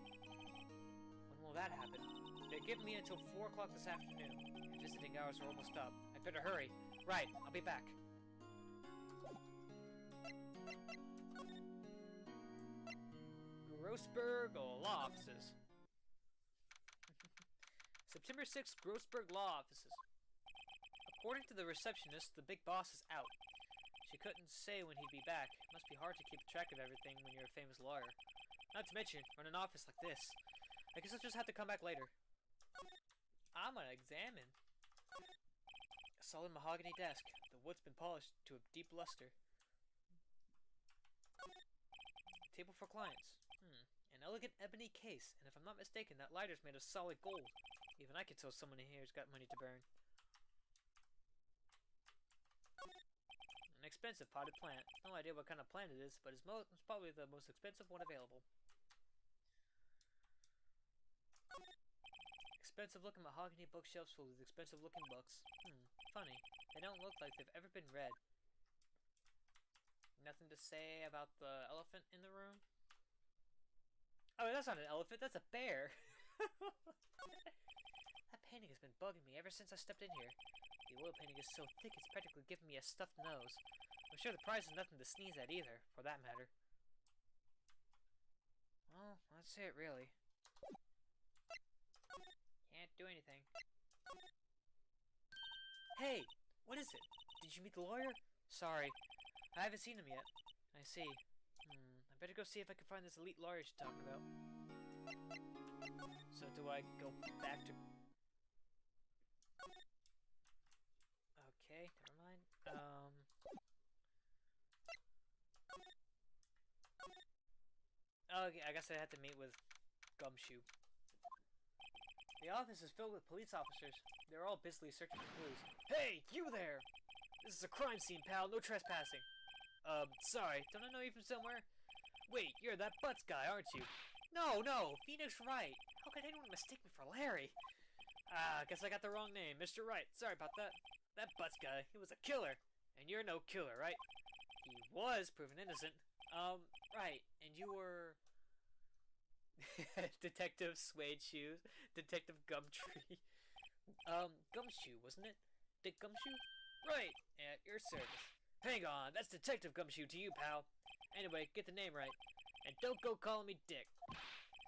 When will that happen? They're giving me until 4 o'clock this afternoon. Visiting hours are almost up. I'd better hurry. Right, I'll be back. Grossberg Law Offices. September 6th, Grossberg Law Offices. According to the receptionist, the big boss is out. She couldn't say when he'd be back. It must be hard to keep track of everything when you're a famous lawyer. Not to mention, run an office like this. I guess I'll just have to come back later. I'm gonna examine. A solid mahogany desk. The wood's been polished to a deep luster. Table for clients. An elegant ebony case, and if I'm not mistaken, that lighter's made of solid gold. Even I could tell someone in here's got money to burn. An expensive potted plant. No idea what kind of plant it is, but it's probably the most expensive one available. Expensive looking mahogany bookshelves full with expensive looking books. Funny. They don't look like they've ever been read. Nothing to say about the elephant in the room? Oh, that's not an elephant, that's a bear! That painting has been bugging me ever since I stepped in here. The oil painting is so thick it's practically giving me a stuffed nose. I'm sure the price is nothing to sneeze at either, for that matter. Well, that's it really. Can't do anything. Hey! What is it? Did you meet the lawyer? Sorry. I haven't seen him yet. I see. I better go see if I can find this elite lawyer she's talking about. So do I go back to... Okay, never mind. Okay, I guess I had to meet with Gumshoe. The office is filled with police officers. They're all busily searching for clues. Hey, you there! This is a crime scene, pal. No trespassing. Sorry. Don't I know you from somewhere? Wait, you're that Butts guy, aren't you? No, Phoenix Wright. How could anyone mistake me for Larry? Ah, guess I got the wrong name. Mr. Wright. Sorry about that. That Butts guy, he was a killer. And you're no killer, right? He was proven innocent. Right. And you were... Detective Suede Shoes. Detective Gumtree. Gumshoe, wasn't it? Dick Gumshoe? Right. At your service. Hang on, that's Detective Gumshoe to you, pal. Anyway, get the name right. And don't go calling me Dick.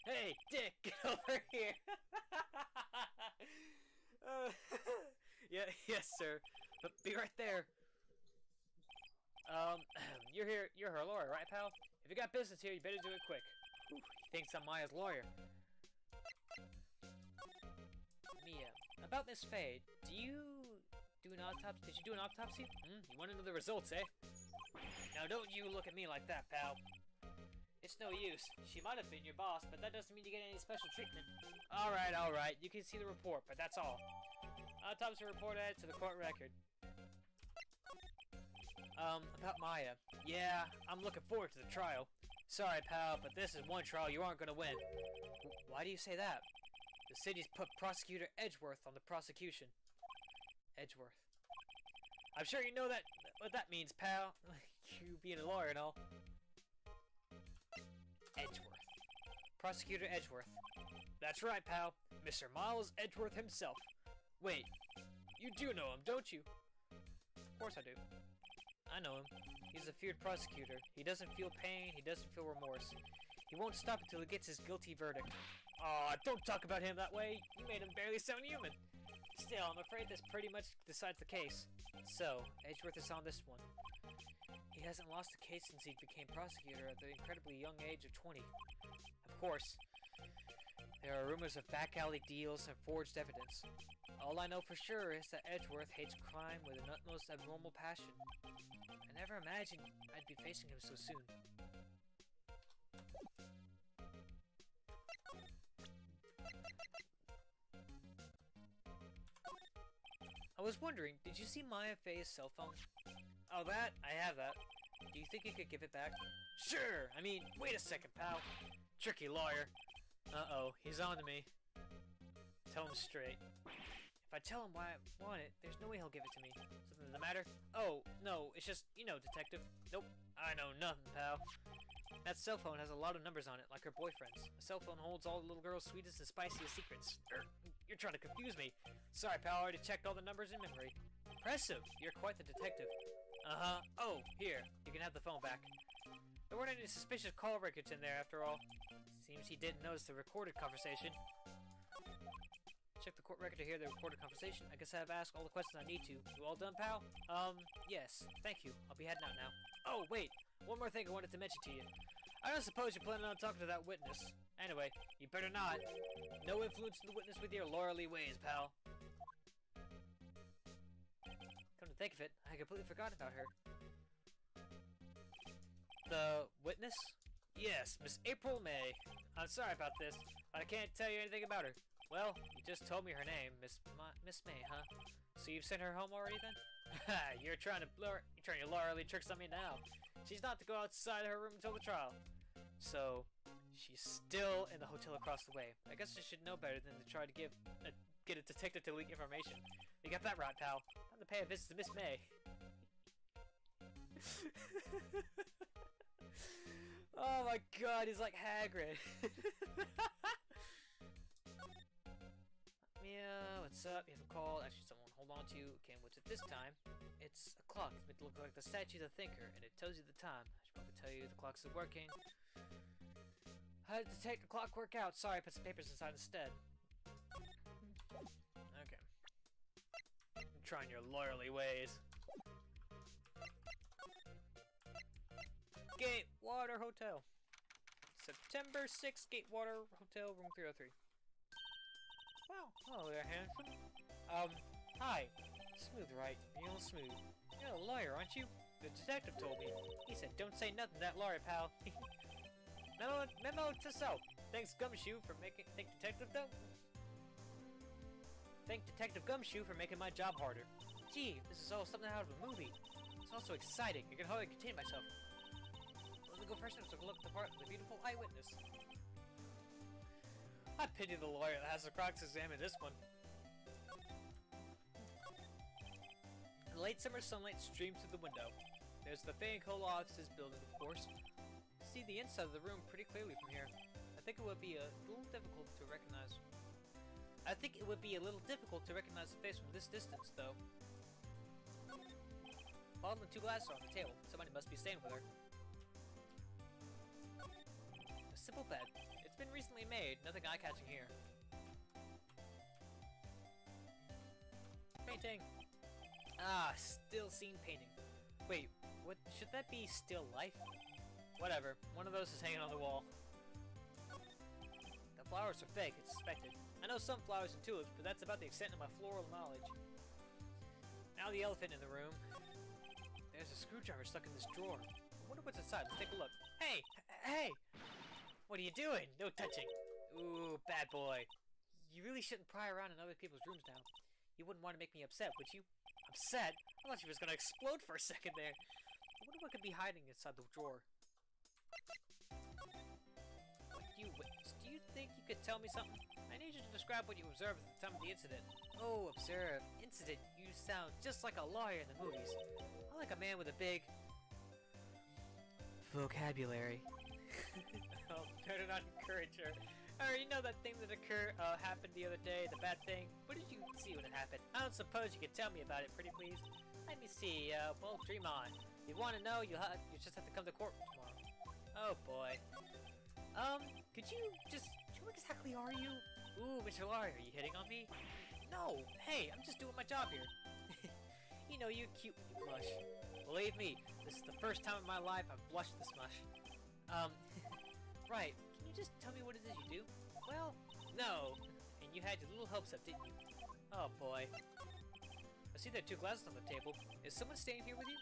Hey, Dick, get over here. Yes, sir. But be right there. You're here. You're her lawyer, right, pal? If you got business here, you better do it quick. He thinks I'm Maya's lawyer. Mia, about Miss Faye, did you do an autopsy? You want to know the results, eh? Now don't you look at me like that, pal. It's no use. She might have been your boss, but that doesn't mean you get any special treatment. Alright. You can see the report, but that's all. Autopsy report added to the court record. About Maya. Yeah, I'm looking forward to the trial. Sorry, pal, but this is one trial you aren't gonna win. Why do you say that? The city's put Prosecutor Edgeworth on the prosecution. Edgeworth. I'm sure you know what that means, pal. You being a lawyer and all. Edgeworth. Prosecutor Edgeworth. That's right, pal. Mr. Miles Edgeworth himself. Wait, you do know him, don't you? Of course I do. I know him. He's a feared prosecutor. He doesn't feel pain, he doesn't feel remorse. He won't stop until he gets his guilty verdict. Aw, don't talk about him that way. You made him barely sound human. Still, I'm afraid this pretty much decides the case. So, Edgeworth is on this one. He hasn't lost a case since he became prosecutor at the incredibly young age of 20. Of course, there are rumors of back alley deals and forged evidence. All I know for sure is that Edgeworth hates crime with an utmost abnormal passion. I never imagined I'd be facing him so soon. I was wondering, did you see Maya Faye's cell phone? Oh, that? I have that. Do you think you could give it back? Sure! I mean, wait a second, pal. Tricky lawyer. Uh-oh, he's on to me. Tell him straight. If I tell him why I want it, there's no way he'll give it to me. Something the matter? Oh, no, it's just, you know, detective. Nope, I know nothing, pal. That cell phone has a lot of numbers on it, like her boyfriend's. A cell phone holds all the little girl's sweetest and spiciest secrets. You're trying to confuse me. Sorry, pal, I already checked all the numbers in memory. Impressive, you're quite the detective. Uh-huh. Oh, here, you can have the phone back. There weren't any suspicious call records in there, after all. Seems he didn't notice the recorded conversation. Check the court record to hear the recorded conversation. I guess I've asked all the questions I need to. You all done, pal? Yes. Thank you. I'll be heading out now. Oh, wait. One more thing I wanted to mention to you. I don't suppose you're planning on talking to that witness. Anyway, you better not. No influence in the witness with your lawyerly ways, pal. Come to think of it, I completely forgot about her. The witness? Yes, Miss April May. I'm sorry about this, but I can't tell you anything about her. Well, you just told me her name, Miss May, huh? So you've sent her home already then? You're trying your lawyerly tricks on me now. She's not to go outside her room until the trial. So, she's still in the hotel across the way. I guess I should know better than to try to get a detective to leak information. You got that right, pal. Time to pay a visit to Miss May. Oh my god, he's like Hagrid. Mia, what's up? You have a call. Actually, someone hold on to. Okay, what's it this time? It's a clock. It's meant to look like the statue of the thinker, and it tells you the time. I should probably tell you the clock's still working. How did the clock work out? Sorry, I put some papers inside instead. Okay. I'm trying your lawyerly ways. Gatewater Hotel. September 6th, Gatewater Hotel, room 303. Wow, hello there, handsome. Hi. Smooth, right? Real smooth. You're a lawyer, aren't you? The detective told me. He said, don't say nothing to that lawyer, pal. Memo to self. Thanks, Gumshoe, for making... Thank Detective Gumshoe for making my job harder. Gee, this is all something out of a movie. It's also exciting. I can hardly contain myself. me go first and take a look at the part of the beautiful eyewitness. I pity the lawyer that has to cross-examine this one. The late summer sunlight streams through the window. There's the Faycole offices building, of course. See the inside of the room pretty clearly from here. I think it would be a little difficult to recognize. The face from this distance, though. Bottle and 2 glasses are on the table. Somebody must be staying with her. A simple bed. It's been recently made. Nothing eye-catching here. Painting. Ah, still scene painting. Wait, what? Should that be still life? Whatever. One of those is hanging on the wall. The flowers are fake. It's suspected. I know some flowers and tulips, but that's about the extent of my floral knowledge. Now the elephant in the room. There's a screwdriver stuck in this drawer. I wonder what's inside. Let's take a look. Hey! Hey! What are you doing? No touching. Ooh, bad boy. You really shouldn't pry around in other people's rooms now. You wouldn't want to make me upset, would you? Upset? I thought she was gonna explode for a second there. I wonder what could be hiding inside the drawer. What do you witness? Do you think you could tell me something? I need you to describe what you observed at the time of the incident. Oh, observe. Incident. You sound just like a lawyer in the movies. I like a man with a big... vocabulary. Oh, better not encourage her. I already know that thing that happened the other day, the bad thing. What did you see when it happened? I don't suppose you could tell me about it, pretty please? Let me see, well, dream on. If you want to know, you just have to come to court tomorrow. Oh, boy. Could you just... Who exactly are you? Ooh, Mr. Lawyer, are you hitting on me? No! Hey, I'm just doing my job here. You know, you're cute when you blush. Believe me, this is the first time in my life I've blushed this much. Right. Can you just tell me what it is you do? Well, no. And you had your little hopes up, didn't you? Oh, boy. I see there are 2 glasses on the table. Is someone staying here with you?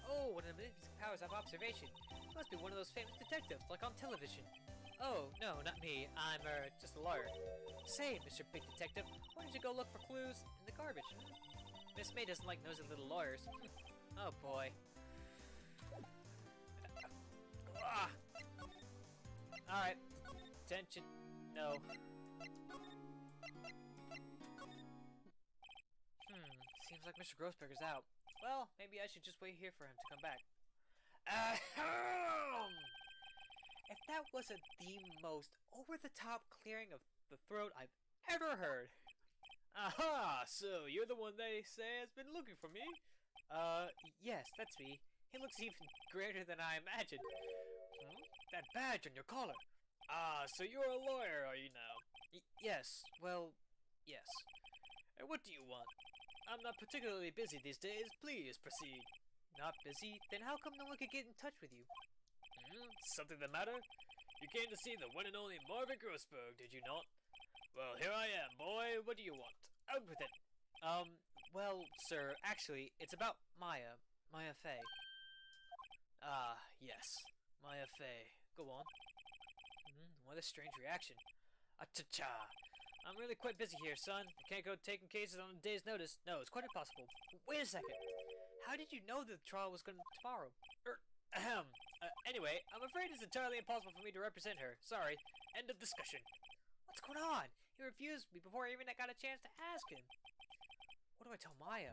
Oh, one of the magnificent powers of observation. Must be one of those famous detectives, like on television. Oh, no, not me. I'm, just a lawyer. Say, Mr. Big Detective, why don't you go look for clues in the garbage? Miss May doesn't like nosy little lawyers. Oh, boy. Alright. Attention. No. Seems like Mr. Grossberger's out. Well, maybe I should just wait here for him to come back. If that wasn't the most over-the-top clearing of the throat I've ever heard. Aha! So, you're the one they say has been looking for me? Yes, that's me. He looks even greater than I imagined. That badge on your collar. Ah, so you're a lawyer, are you now? Yes, well, yes. And what do you want? I'm not particularly busy these days. Please proceed. Not busy? Then how come no one could get in touch with you? Something the matter? You came to see the one and only Marvin Grossberg, did you not? Well, here I am, boy. What do you want? Out with it. Well, sir, actually, it's about Maya. Maya Fey. Ah, yes. Maya Fey. Go on. What a strange reaction. Cha-cha. I'm really quite busy here, son. I can't go taking cases on a day's notice. No, it's quite impossible. Wait a second. How did you know the trial was going to tomorrow? Anyway, I'm afraid it's entirely impossible for me to represent her. Sorry. End of discussion. What's going on? He refused me before I even got a chance to ask him. What do I tell Maya?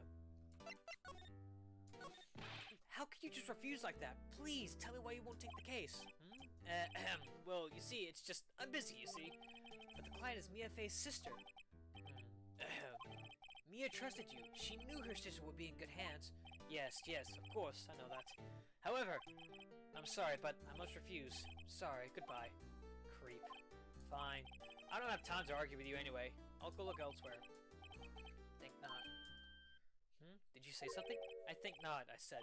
How could you just refuse like that? Please, tell me why you won't take the case. Well, you see, it's just... I'm busy, you see. But the client is Mia Fey's sister. Mia trusted you. She knew her sister would be in good hands. Yes, of course, I know that. However, I'm sorry, but I must refuse. Sorry, goodbye. Creep. Fine. I don't have time to argue with you anyway. I'll go look elsewhere. Think not. Did you say something? I think not, I said.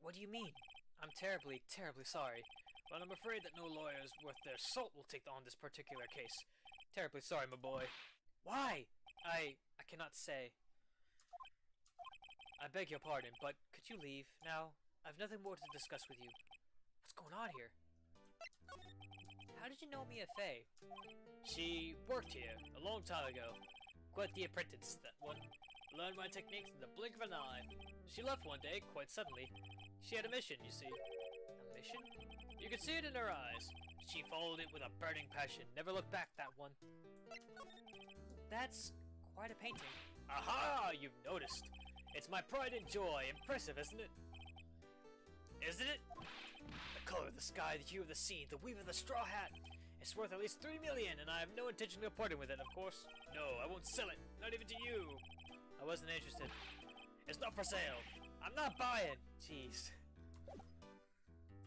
What do you mean? I'm terribly, terribly sorry. But I'm afraid that no lawyers worth their salt will take on this particular case. Terribly sorry, my boy. Why? I cannot say. I beg your pardon, but could you leave now? I've nothing more to discuss with you. What's going on here? how did you know Mia Fey? She worked here a long time ago. Quite the apprentice, that one. Learned my techniques in the blink of an eye. She left one day, quite suddenly. She had a mission, you see. A mission? You could see it in her eyes. She followed it with a burning passion. Never looked back, that one. That's quite a painting. Aha! You've noticed. It's my pride and joy. Impressive, isn't it? Isn't it? The color of the sky, the hue of the sea, the weave of the straw hat. It's worth at least 3 million, and I have no intention of parting with it, of course. No, I won't sell it. Not even to you. I wasn't interested. It's not for sale. I'm not buying. Jeez.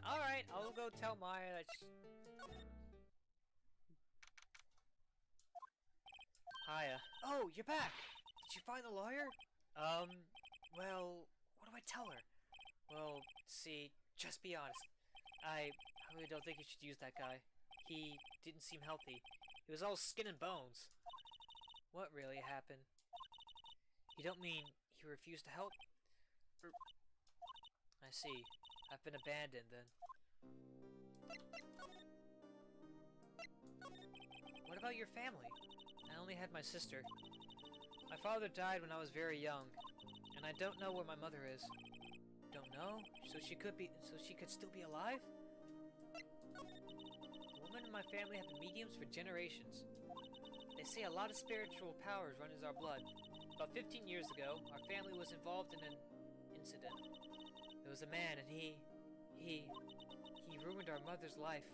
Alright, I'll go tell Maya that Hiya. Oh, you're back! Did you find the lawyer? Well, what do I tell her? Well, see, just be honest. I really don't think you should use that guy. He didn't seem healthy. He was all skin and bones. What really happened? You don't mean he refused to help? I see. I've been abandoned then. What about your family? I only had my sister. My father died when I was very young, and I don't know where my mother is. Don't know? So she could still be alive? The women in my family have been mediums for generations. They say a lot of spiritual powers run in our blood. About 15 years ago, our family was involved in an incident. There was a man, and he ruined our mother's life.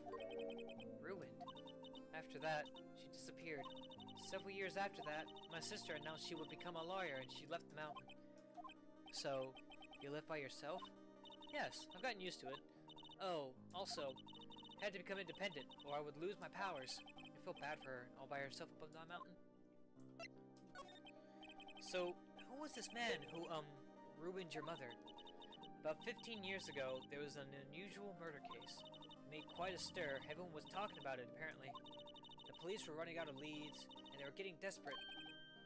Ruined? After that, she disappeared. Several years after that, my sister announced she would become a lawyer, and she left the mountain. So, you live by yourself? Yes, I've gotten used to it. Oh, also, had to become independent, or I would lose my powers. I feel bad for her, all by herself above the mountain. So, who was this man who, ruined your mother? About 15 years ago, there was an unusual murder case. It made quite a stir. Everyone was talking about it, apparently. The police were running out of leads, and they were getting desperate.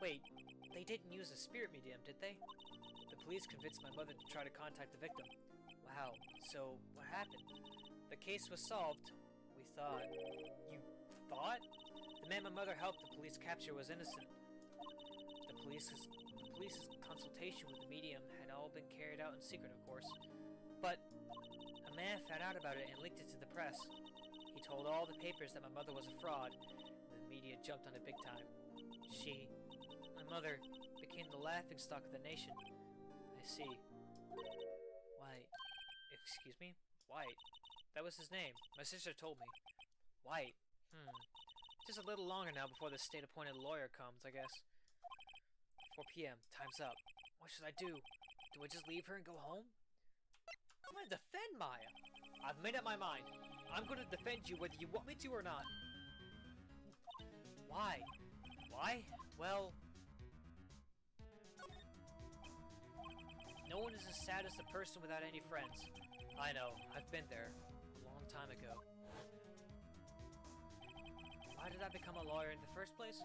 Wait, they didn't use a spirit medium, did they? The police convinced my mother to try to contact the victim. Wow, so what happened? The case was solved. We thought. You thought? The man my mother helped the police capture was innocent. The police's consultation with the medium had all been carried out in secret, of course. But a man found out about it and leaked it to the press. He told all the papers that my mother was a fraud, and the media jumped on it big time. My mother, became the laughingstock of the nation. I see. White. Excuse me? White. That was his name. My sister told me. White. Just a little longer now before the state-appointed lawyer comes, I guess. 4 p.m. Time's up. What should I do? Do I just leave her and go home? I'm gonna defend Maya. I've made up my mind. I'm gonna defend you whether you want me to or not. Why? Why? Well... no one is as sad as a person without any friends. I know. I've been there. A long time ago. Why did I become a lawyer in the first place?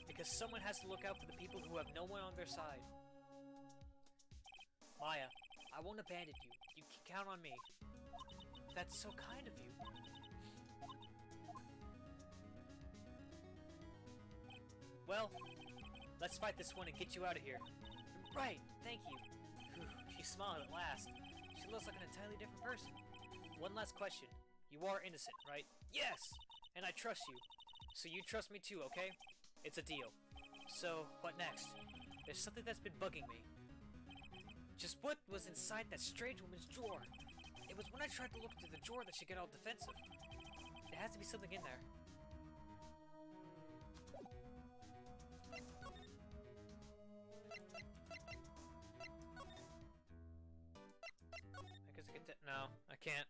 Because someone has to look out for the people who have no one on their side. Maya, I won't abandon you. You can count on me. That's so kind of you. Well, let's fight this one and get you out of here. Right, thank you. Whew, she smiled at last. She looks like an entirely different person. One last question. You are innocent, right? Yes! And I trust you. So you trust me too, okay? It's a deal. So, what next? There's something that's been bugging me. Just what was inside that strange woman's drawer? It was when I tried to look into the drawer that she got all defensive. There has to be something in there. I guess I can no, I can't.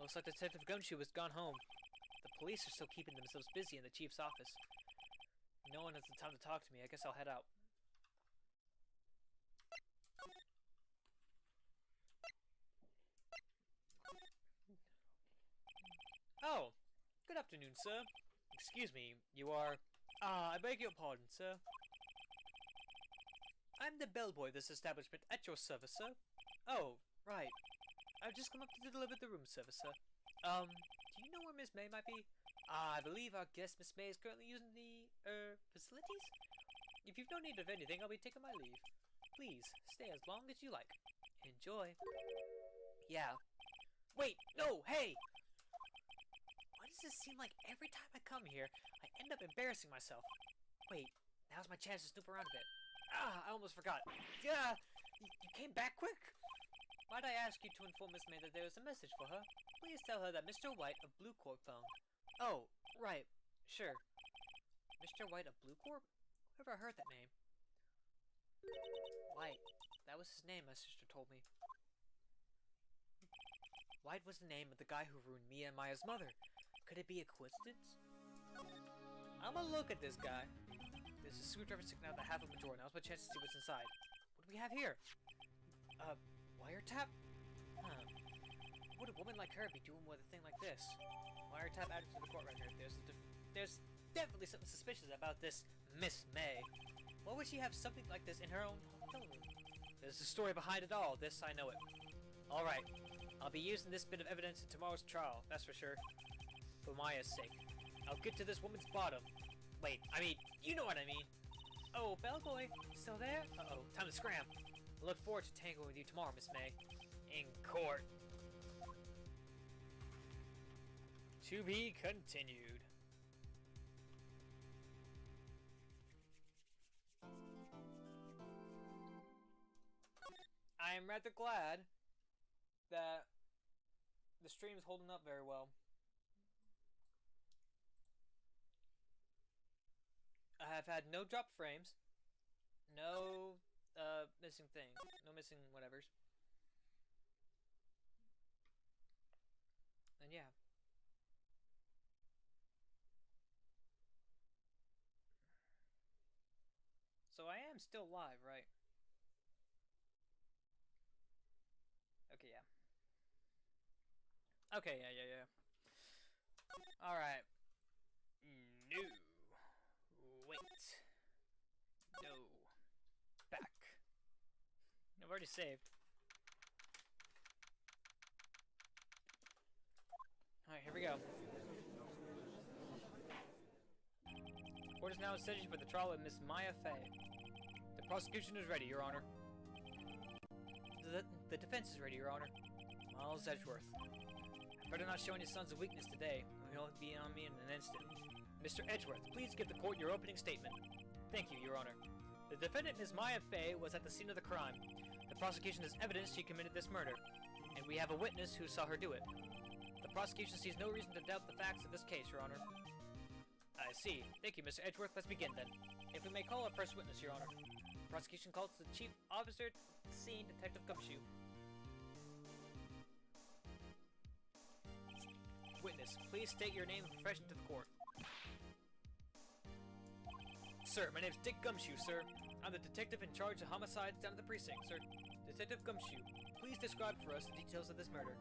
Looks like Detective Gumshoe has gone home. The police are still keeping themselves busy in the chief's office. No one has the time to talk to me. I guess I'll head out. Oh, good afternoon, sir. Excuse me, you are... I beg your pardon, sir. I'm the bellboy of this establishment at your service, sir. Oh, right. I've just come up to deliver the room service, sir. Do you know where Miss May might be? I believe our guest, Miss May, is currently using the, facilities? If you've no need of anything, I'll be taking my leave. Please, stay as long as you like. Enjoy. Yeah. Wait, no, hey! Why does this seem like every time I come here, I end up embarrassing myself? Wait, now's my chance to snoop around a bit. I almost forgot. Yeah, you came back quick? Might I ask you to inform Miss May that there is a message for her? Please tell her that Mr. White of Blue Corp phoned. Oh, right. Sure. Mr. White of Blue Corp? Whoever heard that name? White. That was his name, my sister told me. White was the name of the guy who ruined Mia and Maya's mother. Could it be a coincidence? I'm gonna look at this guy. There's a screwdriver sticking out the half of a drawer. Now's my chance to see what's inside. What do we have here? Wiretap? Huh. What would a woman like her be doing with a thing like this? Wiretap added to the court record. There's definitely something suspicious about this Miss May. Why would she have something like this in her own hotel room? There's a story behind it all. This, I know it. Alright. I'll be using this bit of evidence in tomorrow's trial, that's for sure. For Maya's sake. I'll get to this woman's bottom. Wait, I mean, you know what I mean. Oh, bellboy, still there? Uh-oh, time to scram. I look forward to tangling with you tomorrow, Miss May. In court. To be continued. I am rather glad that the stream's holding up very well. I have had no drop frames, no missing thing, no missing whatevers. And yeah. So I am still live, right? Okay, yeah. Okay, yeah. Alright. No. Wait. No. Back. I've already saved. Alright, here we go. Court is now in session for the trial of Miss Maya Fey. The prosecution is ready, Your Honor. The defense is ready, Your Honor. Miles Edgeworth. I better not show any signs of weakness today. He'll be on me in an instant. Mr. Edgeworth, please give the court your opening statement. Thank you, Your Honor. The defendant, Ms. Maya Fey, was at the scene of the crime. The prosecution has evidence she committed this murder, and we have a witness who saw her do it. The prosecution sees no reason to doubt the facts of this case, Your Honor. I see. Thank you, Mr. Edgeworth. Let's begin, then. If we may call our first witness, Your Honor. The prosecution calls the chief officer to the scene, Detective Gumshoe. Witness, please state your name and profession to the court. Sir, my name's Dick Gumshoe, sir. I'm the detective in charge of homicides down at the precinct, sir. Detective Gumshoe, please describe for us the details of this murder.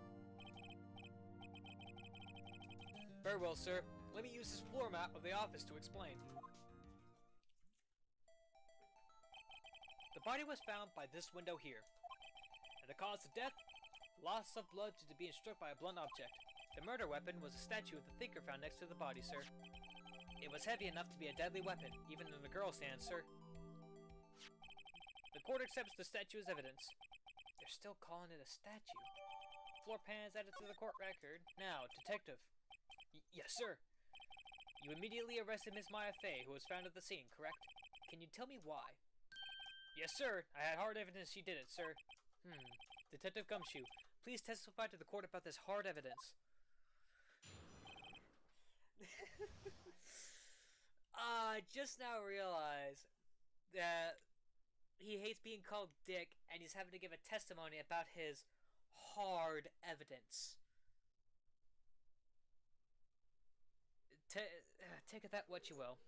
Very well, sir. Let me use this floor map of the office to explain. The body was found by this window here. And the cause of death? Loss of blood due to being struck by a blunt object. The murder weapon was a statue of the thinker found next to the body, sir. It was heavy enough to be a deadly weapon, even in the girl's hands, sir. The court accepts the statue as evidence. They're still calling it a statue. Floor plans added to the court record. Now, detective. Yes, sir. You immediately arrested Miss Maya Fey, who was found at the scene, correct? Can you tell me why? Yes, sir. I had hard evidence she did it, sir. Detective Gumshoe, please testify to the court about this hard evidence. I just now realized that he hates being called Dick, and he's having to give a testimony about his hard evidence. Take of that what you will.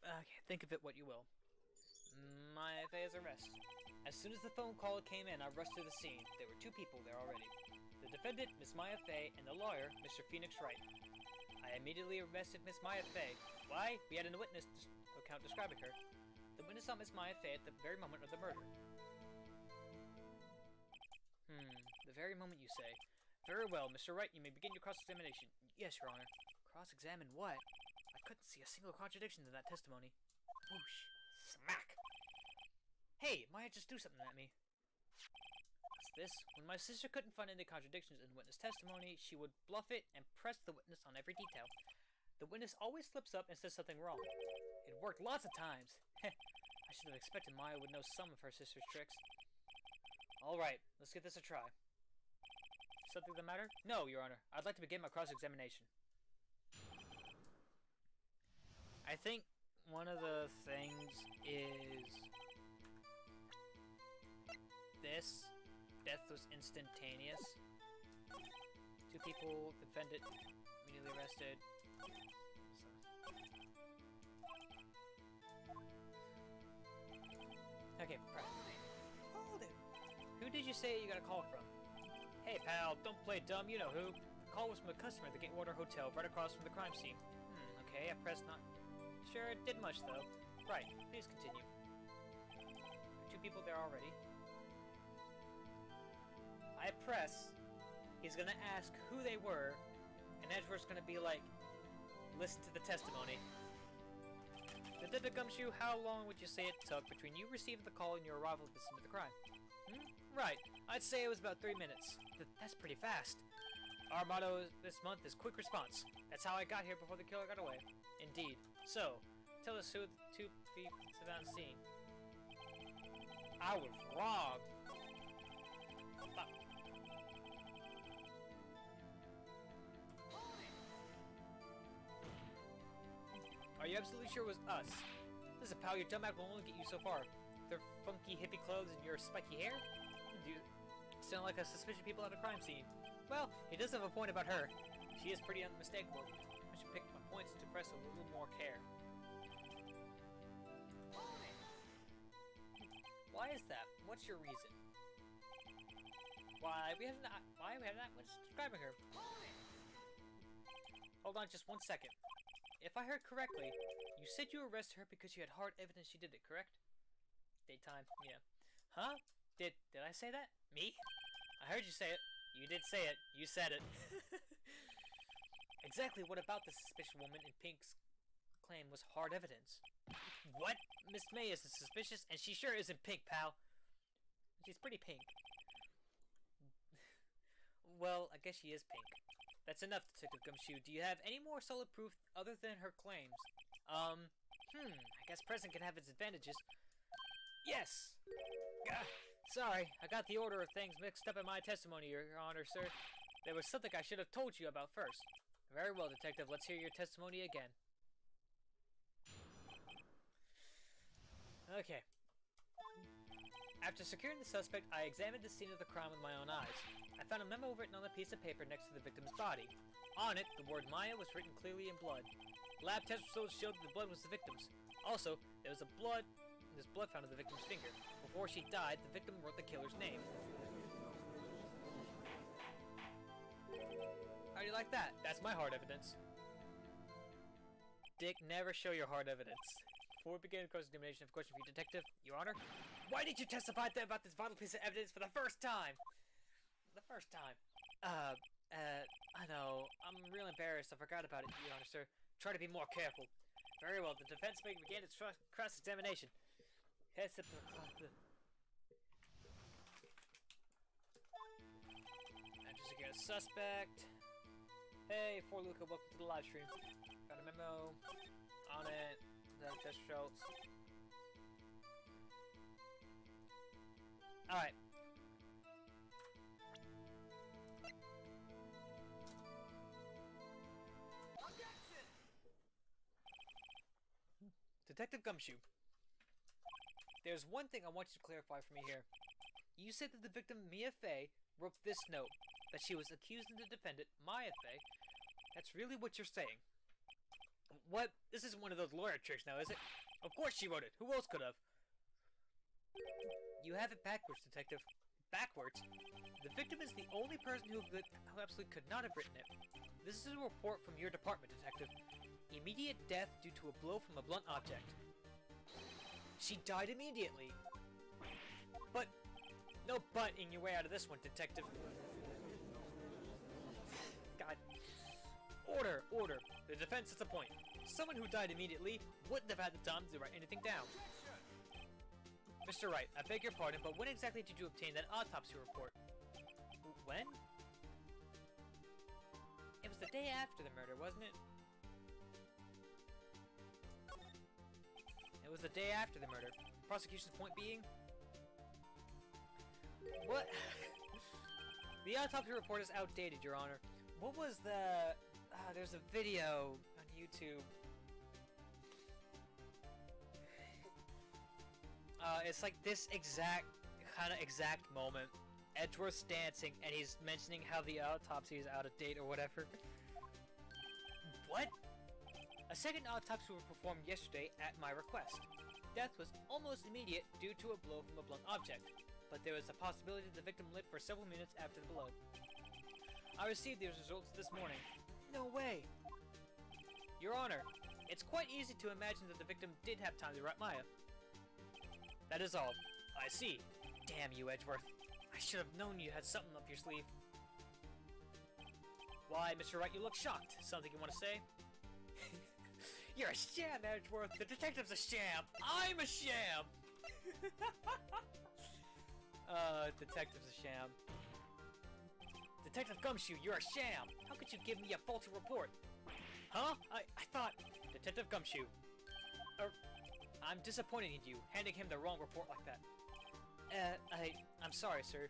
Okay, think of it what you will. Maya Fey's arrest. As soon as the phone call came in, I rushed to the scene. There were two people there already. The defendant, Miss Maya Fey, and the lawyer, Mr. Phoenix Wright. I immediately arrested Miss Maya Fey. Why? We had a witness account describing her. The witness saw Miss Maya Fey at the very moment of the murder. The very moment you say. Very well, Mr. Wright, you may begin your cross-examination. Yes, Your Honor. Cross-examine what? I couldn't see a single contradiction in that testimony. Whoosh. Smack! Hey, Maya just do something at me. What's this? When my sister couldn't find any contradictions in witness testimony, she would bluff it and press the witness on every detail. The witness always slips up and says something wrong. It worked lots of times. I should have expected Maya would know some of her sister's tricks. Alright, let's give this a try. Something the matter? No, Your Honor. I'd like to begin my cross-examination. I think one of the things is... this. Death was instantaneous. 2 people, defendant, immediately arrested. Okay, right. Hold it. Who did you say you got a call from? Hey pal, don't play dumb, you know who. The call was from a customer at the Gatewater Hotel right across from the crime scene. Okay, I pressed not... Sure, it did much though. Right, please continue. There are 2 people there already. I press, he's gonna ask who they were, and Edgeworth's gonna be like, listen to the testimony. Detective Gumshoe, how long would you say it took between you receiving the call and your arrival at the scene of the crime? Right, I'd say it was about 3 minutes. That's pretty fast. Our motto this month is quick response. That's how I got here before the killer got away. Indeed. So, tell us who the 2 people on scene. I was wrong. Are you absolutely sure it was us? Listen, pal, your dumb act will only get you so far. Their funky hippie clothes and your spiky hair? You sound like a suspicious people at a crime scene. Well, he does have a point about her. She is pretty unmistakable. I should pick my points to press a little more care. Why is that? What's your reason? Why we have not what's describing her? Hold on just 1 second. If I heard correctly, you said you arrested her because you had hard evidence she did it, correct? Daytime, yeah. Huh? Did I say that? Me? I heard you say it. You did say it. You said it. Exactly what about the suspicious woman in Pink's claim was hard evidence? What? Miss May isn't suspicious, and she sure isn't pink, pal. She's pretty pink. Well, I guess she is pink. That's enough, Detective Gumshoe. Do you have any more solid proof other than her claims? I guess present can have its advantages. Yes! Sorry, I got the order of things mixed up in my testimony, Your Honor, sir. There was something I should have told you about first. Very well, Detective. Let's hear your testimony again. Okay. After securing the suspect, I examined the scene of the crime with my own eyes. I found a memo written on a piece of paper next to the victim's body. On it, the word Maya was written clearly in blood. Lab test results showed that the blood was the victim's. Also, there's blood found on the victim's finger. Before she died, the victim wrote the killer's name. How do you like that? That's my hard evidence. Dick, never show your hard evidence. Before we begin cross-examination, I have a question for you, Detective. Your Honor, why did you testify about this vital piece of evidence for the first time? I know. I'm real embarrassed. I forgot about it, Your Honor, sir. Try to be more careful. Very well. The defense may begin its cross-examination. Heads up. I'm just a suspect. Hey, For Luca, welcome to the live stream. Got a memo on it. The test results. Alright. Objection! Detective Gumshoe. There's one thing I want you to clarify for me here. You said that the victim, Mia Fey, wrote this note, that she was accusing the defendant, Maya Fey. That's really what you're saying. What? This isn't one of those lawyer tricks now, is it? Of course she wrote it. Who else could have? You have it backwards, Detective. Backwards? The victim is the only person who absolutely could not have written it. This is a report from your department, Detective. Immediate death due to a blow from a blunt object. She died immediately. But... No fighting your way out of this one, detective. God. Order, order. The defense is the point. Someone who died immediately wouldn't have had the time to write anything down. Mr. Wright, I beg your pardon, but when exactly did you obtain that autopsy report? When? It was the day after the murder, wasn't it? It was the day after the murder. Prosecution's point being? What? The autopsy report is outdated, Your Honor. What was the... there's a video on YouTube. It's like this kind of exact moment. Edgeworth's dancing, and he's mentioning how the autopsy is out of date or whatever. What? A second autopsy was performed yesterday at my request. Death was almost immediate due to a blow from a blunt object, but there was a possibility that the victim lived for several minutes after the blow. I received these results this morning. No way! Your Honor, it's quite easy to imagine that the victim did have time to write Maya. That is all. I see. Damn you, Edgeworth. I should have known you had something up your sleeve. Why, Mr. Wright, you look shocked. Something you want to say? You're a sham, Edgeworth. The detective's a sham. I'm a sham. Detective's a sham. Detective Gumshoe, you're a sham. How could you give me a faulty report? Huh? I thought... Detective Gumshoe. I'm disappointed in you, handing him the wrong report like that. I'm sorry, sir.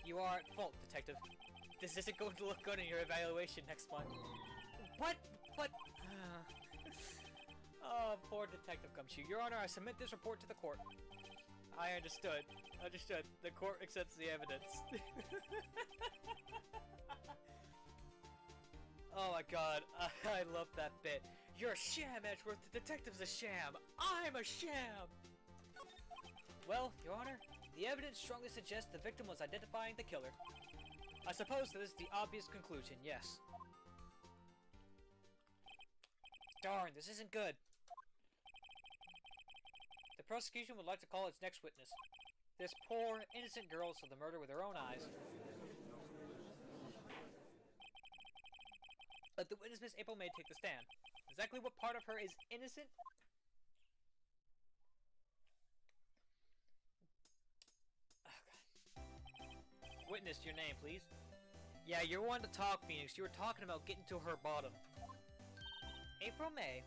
You are at fault, Detective. This isn't going to look good in your evaluation next month. What? Oh, poor Detective Gumshoe. Your Honor, I submit this report to the court. I understood. Understood. The court accepts the evidence. Oh my god, I love that bit. You're a sham, Edgeworth. The detective's a sham. I'm a sham! Well, Your Honor, the evidence strongly suggests the victim was identifying the killer. I suppose that is the obvious conclusion, yes. Darn, this isn't good. The prosecution would like to call its next witness. This poor, innocent girl saw the murder with her own eyes. Let the witness, Miss April May, take the stand. Exactly what part of her is innocent? Oh, God. Witness, your name, please. Yeah, you're one to talk, Phoenix. You were talking about getting to her bottom. April May,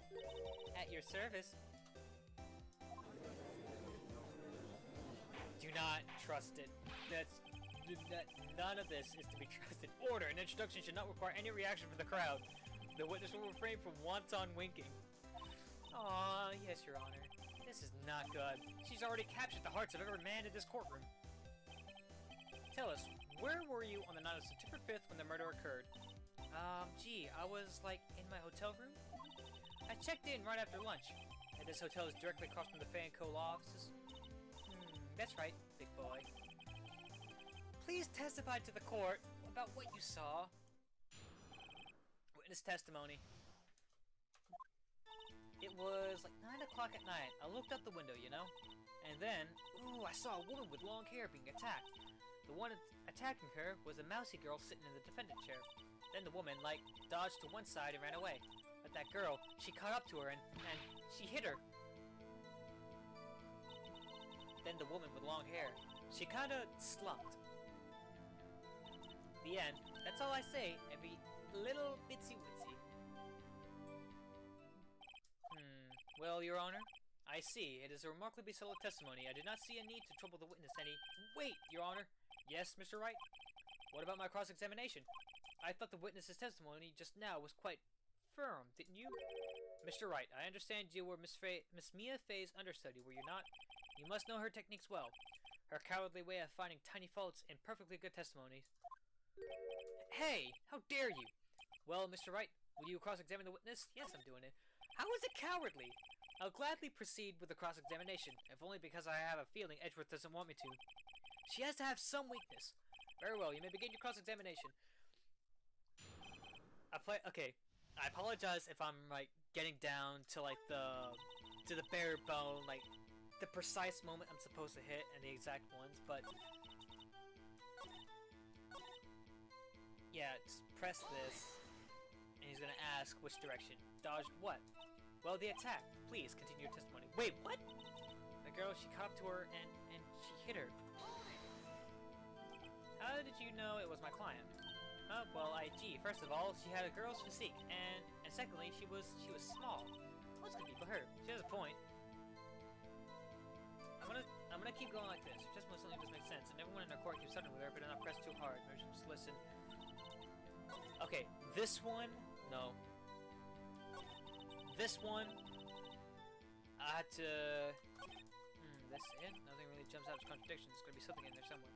at your service. Do not trust it. None of this is to be trusted. Order! An introduction should not require any reaction from the crowd. The witness will refrain from wanton winking. Aw, yes, Your Honor. This is not good. She's already captured the hearts of every man in this courtroom. Tell us, where were you on the night of September 5th when the murder occurred? Gee, I was, like, in my hotel room? I checked in right after lunch. And this hotel is directly across from the Fanco law offices. That's right, big boy. Please testify to the court about what you saw. Witness testimony. It was like 9 o'clock at night. I looked out the window, you know? And then, ooh, I saw a woman with long hair being attacked. The one attacking her was a mousy girl sitting in the defendant chair. Then the woman, like, dodged to one side and ran away. But that girl, she caught up to her and she hit her. Then the woman with long hair, she kinda slumped. The end. That's all I say. Every little bitsy witsy. Well, Your Honor, I see. It is a remarkably solid testimony. I do not see a need to trouble the witness any... Wait, Your Honor. Yes, Mr. Wright? What about my cross-examination? I thought the witness's testimony just now was quite firm, didn't you? Mr. Wright, I understand you were Miss Mia Fey's understudy, were you not? You must know her techniques well. Her cowardly way of finding tiny faults in perfectly good testimonies. Hey! How dare you! Well, Mr. Wright, will you cross-examine the witness? Yes, I'm doing it. How is it cowardly? I'll gladly proceed with the cross-examination, if only because I have a feeling Edgeworth doesn't want me to. She has to have some weakness. Very well, you may begin your cross-examination. Okay, I apologize if I'm, like, getting down to, like, the bare bone, like, the precise moment I'm supposed to hit and the exact ones, but yeah, just press this, and he's gonna ask which direction. Dodged what? Well, the attack. Please continue your testimony. Wait, what? The girl, she caught up to her and she hit her. How did you know it was my client? Well, gee, first of all, she had a girl's physique, and secondly, she was small. What's gonna be for her? She has a point. I'm gonna keep going like this. Just when something doesn't make sense, and everyone in the court keeps studying with her, but not press too hard. Maybe just listen. Okay, this one, no. This one, I had to. That's it. Nothing really jumps out as contradiction. There's gonna be something in there somewhere.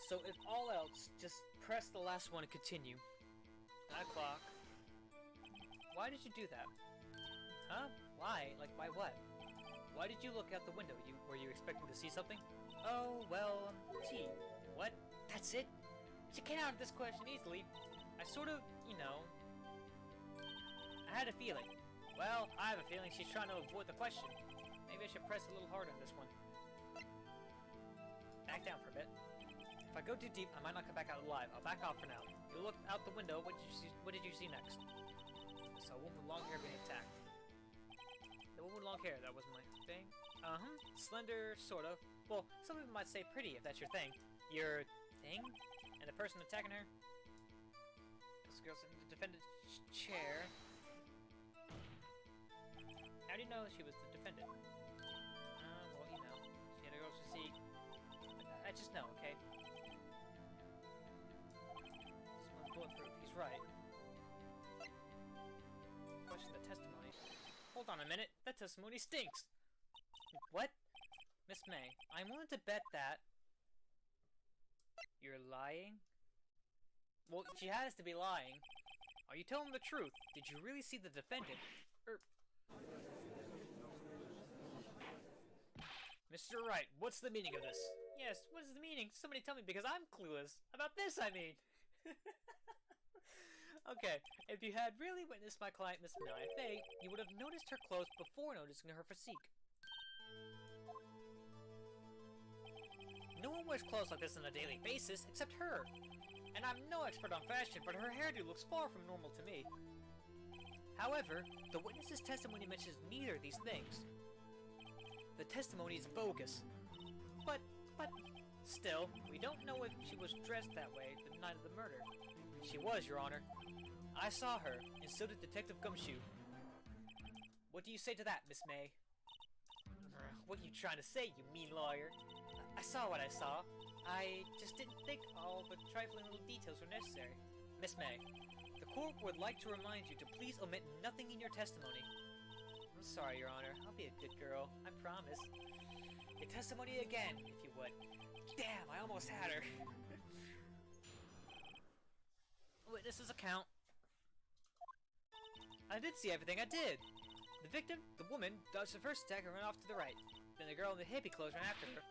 So if all else, just press the last one and continue. 9 o'clock. Why did you do that? Huh? Why? Like, why what? Why did you look out the window? Were you expecting to see something? Oh, well, gee. What? That's it? She came out of this question easily. I sort of, you know... I had a feeling. Well, I have a feeling she's trying to avoid the question. Maybe I should press a little harder on this one. Back down for a bit. If I go too deep, I might not come back out alive. I'll back off for now. You looked out the window. What did you see next? So a woman with long hair being attacked. The woman with long hair, that was my thing? Slender, sort of. Well, some people might say pretty, if that's your thing. Your thing? And the person attacking her? This girl's in the defendant's chair. How do you know she was the defendant? Well, you know. She had a girl's physique. I just know, okay? Bulletproof. He's right. Question the testimony. Hold on a minute. That testimony stinks. What? Miss May, I'm willing to bet that... You're lying? Well, she has to be lying. Are you telling the truth? Did you really see the defendant? Mr. Wright, what's the meaning of this? Yes, what is the meaning? Somebody tell me, because I'm clueless. About this, I mean. Okay, if you had really witnessed my client, Miss May, you would have noticed her clothes before noticing her physique. No one wears clothes like this on a daily basis, except her. And I'm no expert on fashion, but her hairdo looks far from normal to me. However, the witness's testimony mentions neither of these things. The testimony is bogus. But, still, we don't know if she was dressed that way the night of the murder. She was, Your Honor. I saw her, and so did Detective Gumshoe. What do you say to that, Miss May? What are you trying to say, you mean lawyer? I saw what I saw. I just didn't think all the trifling little details were necessary. Miss May, the court would like to remind you to please omit nothing in your testimony. I'm sorry, Your Honor. I'll be a good girl. I promise. Your testimony again, if you would. Damn, I almost had her. Witness's account. I did see everything, I did. The victim, the woman, dodged the first attack and ran off to the right. Then the girl in the hippie clothes ran after her.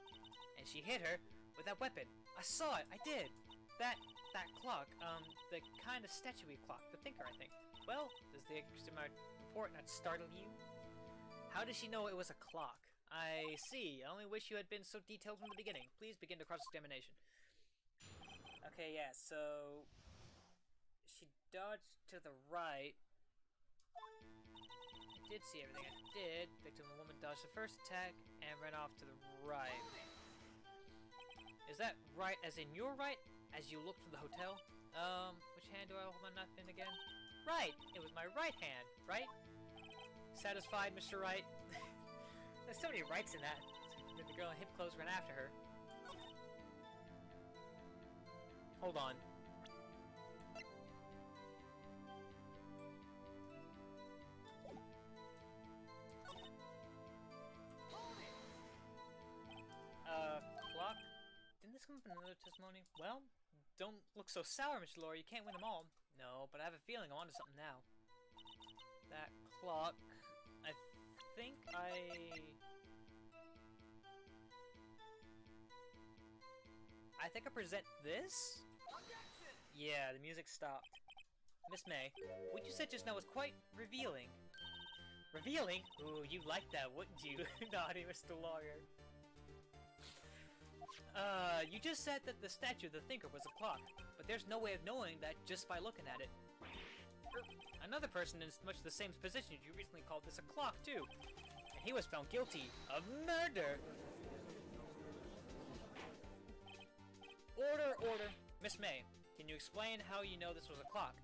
And she hit her with that weapon. I saw it, I did. That clock, the kind of statuey clock, the thinker, I think. Well, does the extra report not startle you? How does she know it was a clock? I see. I only wish you had been so detailed from the beginning. Please begin the cross-examination. Okay, yeah, so... She dodged to the right. I did see everything I did. Victim of the woman dodged the first attack and ran off to the right. Is that right as in your right? As you look from the hotel? Which hand do I hold my knife in again? Right! It was my right hand, right? Satisfied, Mr. Wright? There's so many rights in that. The girl in hip clothes ran after her. Hold on. Clock? Didn't this come from another testimony? Well, don't look so sour, Mr. Lawyer. You can't win them all. No, but I have a feeling I'm onto something now. That clock... I think I present this? Objection! Yeah, the music stopped. Miss May, what you said just now was quite revealing. Revealing? Ooh, you like that, wouldn't you? Naughty Mr. Lawyer. You just said that the statue of the thinker was a clock, but there's no way of knowing that just by looking at it. Another person in much the same position you recently called this a clock, too. And he was found guilty of murder! Order, order. Miss May, can you explain how you know this was a clock?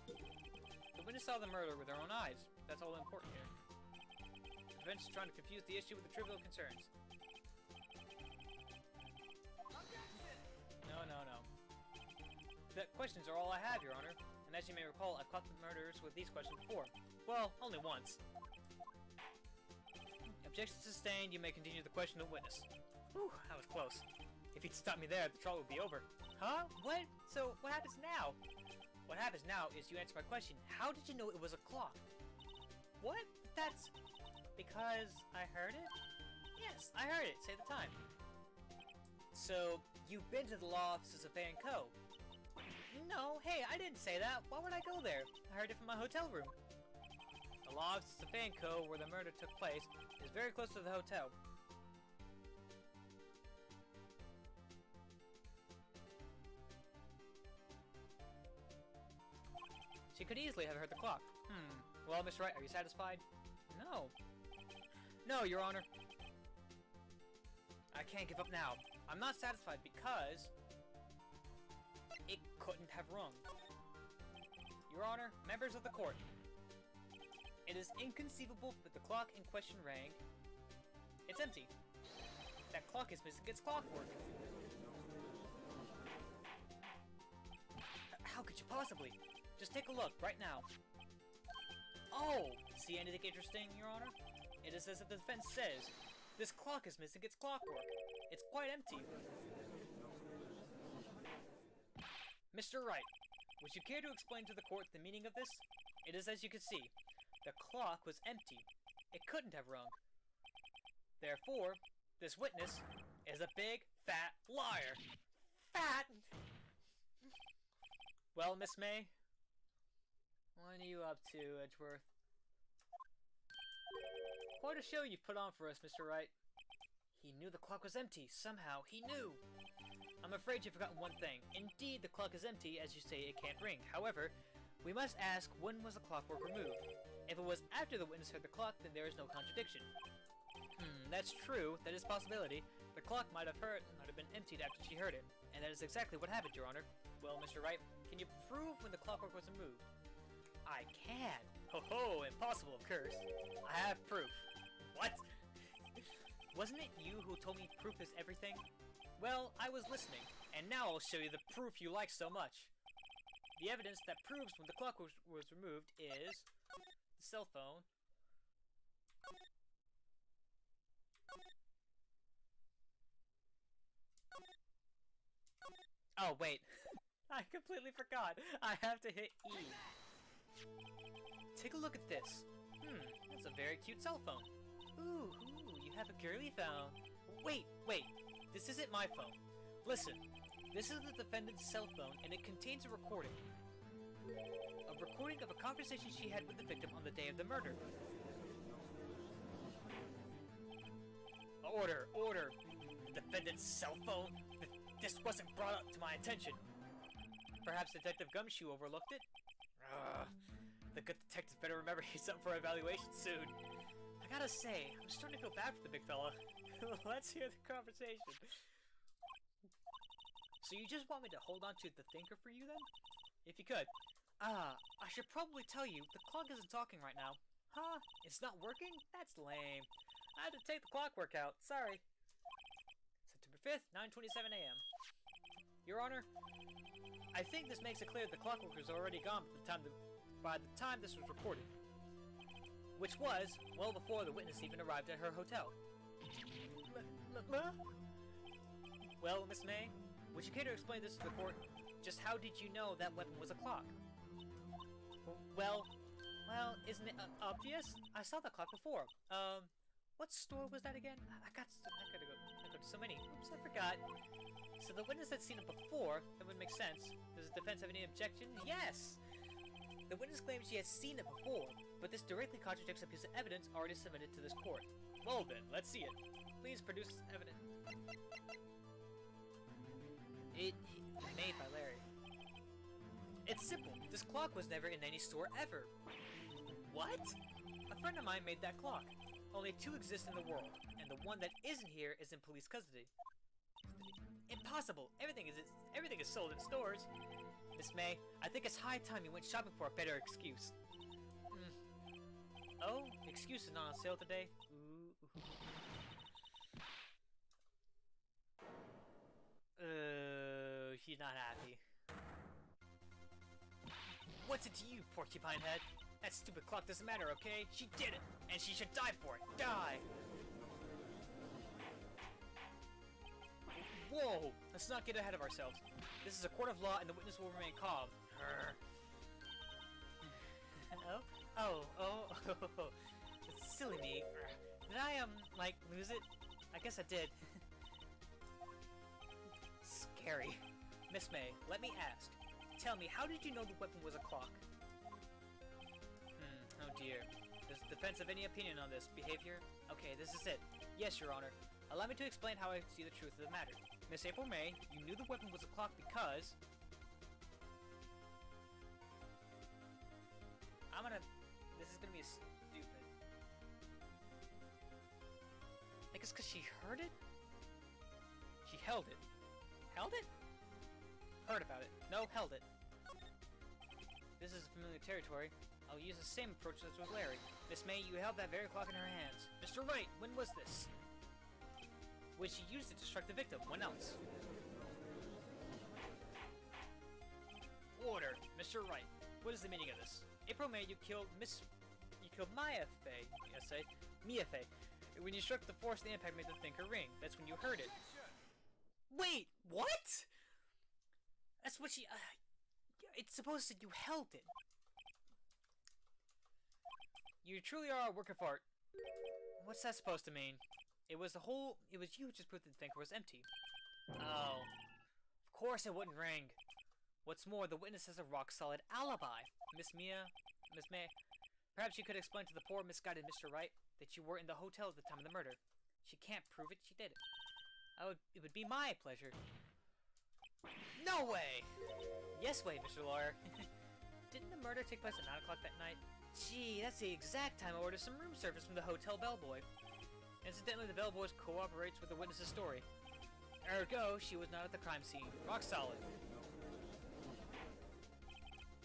The witness saw the murder with her own eyes. That's all important here. The defense is trying to confuse the issue with the trivial concerns. No. The questions are all I have, Your Honor. And as you may recall, I've caught the murderers with these questions before. Well, only once. Objection sustained, you may continue the question of the witness. Whew, that was close. If he'd stopped me there, the trial would be over. Huh? What? So, what happens now? What happens now is you answer my question. How did you know it was a clock? What? That's... because I heard it? Yes, I heard it. Say the time. So, you've been to the law offices of Van Co. No, hey, I didn't say that. Why would I go there? I heard it from my hotel room. The law offices of Van Co, where the murder took place, is very close to the hotel. She could easily have heard the clock. Well, Mr. Wright, are you satisfied? No. No, Your Honor. I can't give up now. I'm not satisfied because... it couldn't have rung. Your Honor, members of the court. It is inconceivable that the clock in question rang. It's empty. That clock is missing its clockwork. How could you possibly? Just take a look, right now. Oh! See anything interesting, Your Honor? It is as the defense says. This clock is missing its clockwork. It's quite empty. Mr. Wright, would you care to explain to the court the meaning of this? It is as you can see. The clock was empty. It couldn't have rung. Therefore, this witness is a big, fat liar. Fat! Well, Miss May, what are you up to, Edgeworth? Quite a show you've put on for us, Mr. Wright. He knew the clock was empty. Somehow, he knew. I'm afraid you've forgotten one thing. Indeed, the clock is empty, as you say, it can't ring. However, we must ask, when was the clockwork removed? If it was after the witness heard the clock, then there is no contradiction. That's true. That is a possibility. The clock might have been emptied after she heard it. And that is exactly what happened, Your Honor. Well, Mr. Wright, can you prove when the clockwork was removed? I can. Ho-ho, impossible, of course. I have proof. What? Wasn't it you who told me proof is everything? Well, I was listening, and now I'll show you the proof you like so much. The evidence that proves when the clock was removed is the cell phone. Oh, wait. I completely forgot. I have to hit E. Take a look at this. That's a very cute cell phone. Ooh, you have a girly phone. Wait. This isn't my phone. Listen, this is the defendant's cell phone, and it contains a recording. A recording of a conversation she had with the victim on the day of the murder. Order. The defendant's cell phone? This wasn't brought up to my attention. Perhaps Detective Gumshoe overlooked it? The good detective better remember he's up for evaluation soon. I gotta say, I'm starting to feel bad for the big fella. Let's hear the conversation. So you just want me to hold on to the thinker for you then? If you could. I should probably tell you, the clock isn't talking right now. Huh? It's not working? That's lame. I had to take the clockwork out. Sorry. September 5th, 9:27 a.m. Your Honor, I think this makes it clear the clockwork was already gone by the time this was recorded. Which was well before the witness even arrived at her hotel. Well, Miss May, would you care to explain this to the court? Just how did you know that weapon was a clock? Well, isn't it obvious? I saw the clock before. What store was that again? I gotta go to so many. Oops, I forgot. So the witness had seen it before. That would make sense. Does the defense have any objection? Yes! The witness claims she has seen it before, but this directly contradicts a piece of evidence already submitted to this court. Well then, let's see it. Please produce evidence. Made by Larry. It's simple. This clock was never in any store ever. What? A friend of mine made that clock. Only 2 exist in the world, and the one that isn't here is in police custody. Impossible! Everything is sold in stores. Miss May, I think it's high time you went shopping for a better excuse. Oh, excuse is not on sale today? Ooh. She's not happy. What's it to you, porcupine head? That stupid clock doesn't matter, okay? She did it, and she should die for it. Die! Whoa! Let's not get ahead of ourselves. This is a court of law, and the witness will remain calm. Oh. It's silly me. Did I, like, lose it? I guess I did. Scary. Miss May, let me ask. Tell me, how did you know the weapon was a clock? Oh dear. Does the defense have any opinion on this behavior? Okay, this is it. Yes, Your Honor. Allow me to explain how I see the truth of the matter. Miss April May, you knew the weapon was a clock because... This is gonna be stupid. I think it's because she heard it? She held it. Held it? Heard about it. No, held it. This is familiar territory. I'll use the same approach as with Larry. Miss May, you held that very clock in her hands. Mr. Wright, when was this? When she used it to strike the victim. When else? Order. Mr. Wright, what is the meaning of this? April May, you killed Mia Fey. Mia Fey. When you struck, the force of the impact made the thinker ring. That's when you heard it. Wait, what? That's what she... it's supposed to... You held it. You truly are a work of art. What's that supposed to mean? It was you who just proved that the thinker was empty. Oh. Of course it wouldn't ring. What's more, the witness has a rock-solid alibi. Miss May, perhaps you could explain to the poor, misguided Mr. Wright that you were in the hotel at the time of the murder. She can't prove it, she did it. It would be my pleasure. No way! Yes way, Mr. Lawyer. Didn't the murder take place at 9 o'clock that night? Gee, that's the exact time I ordered some room service from the hotel bellboy. Incidentally, the bellboy cooperates with the witness's story. Ergo, she was not at the crime scene. Rock solid.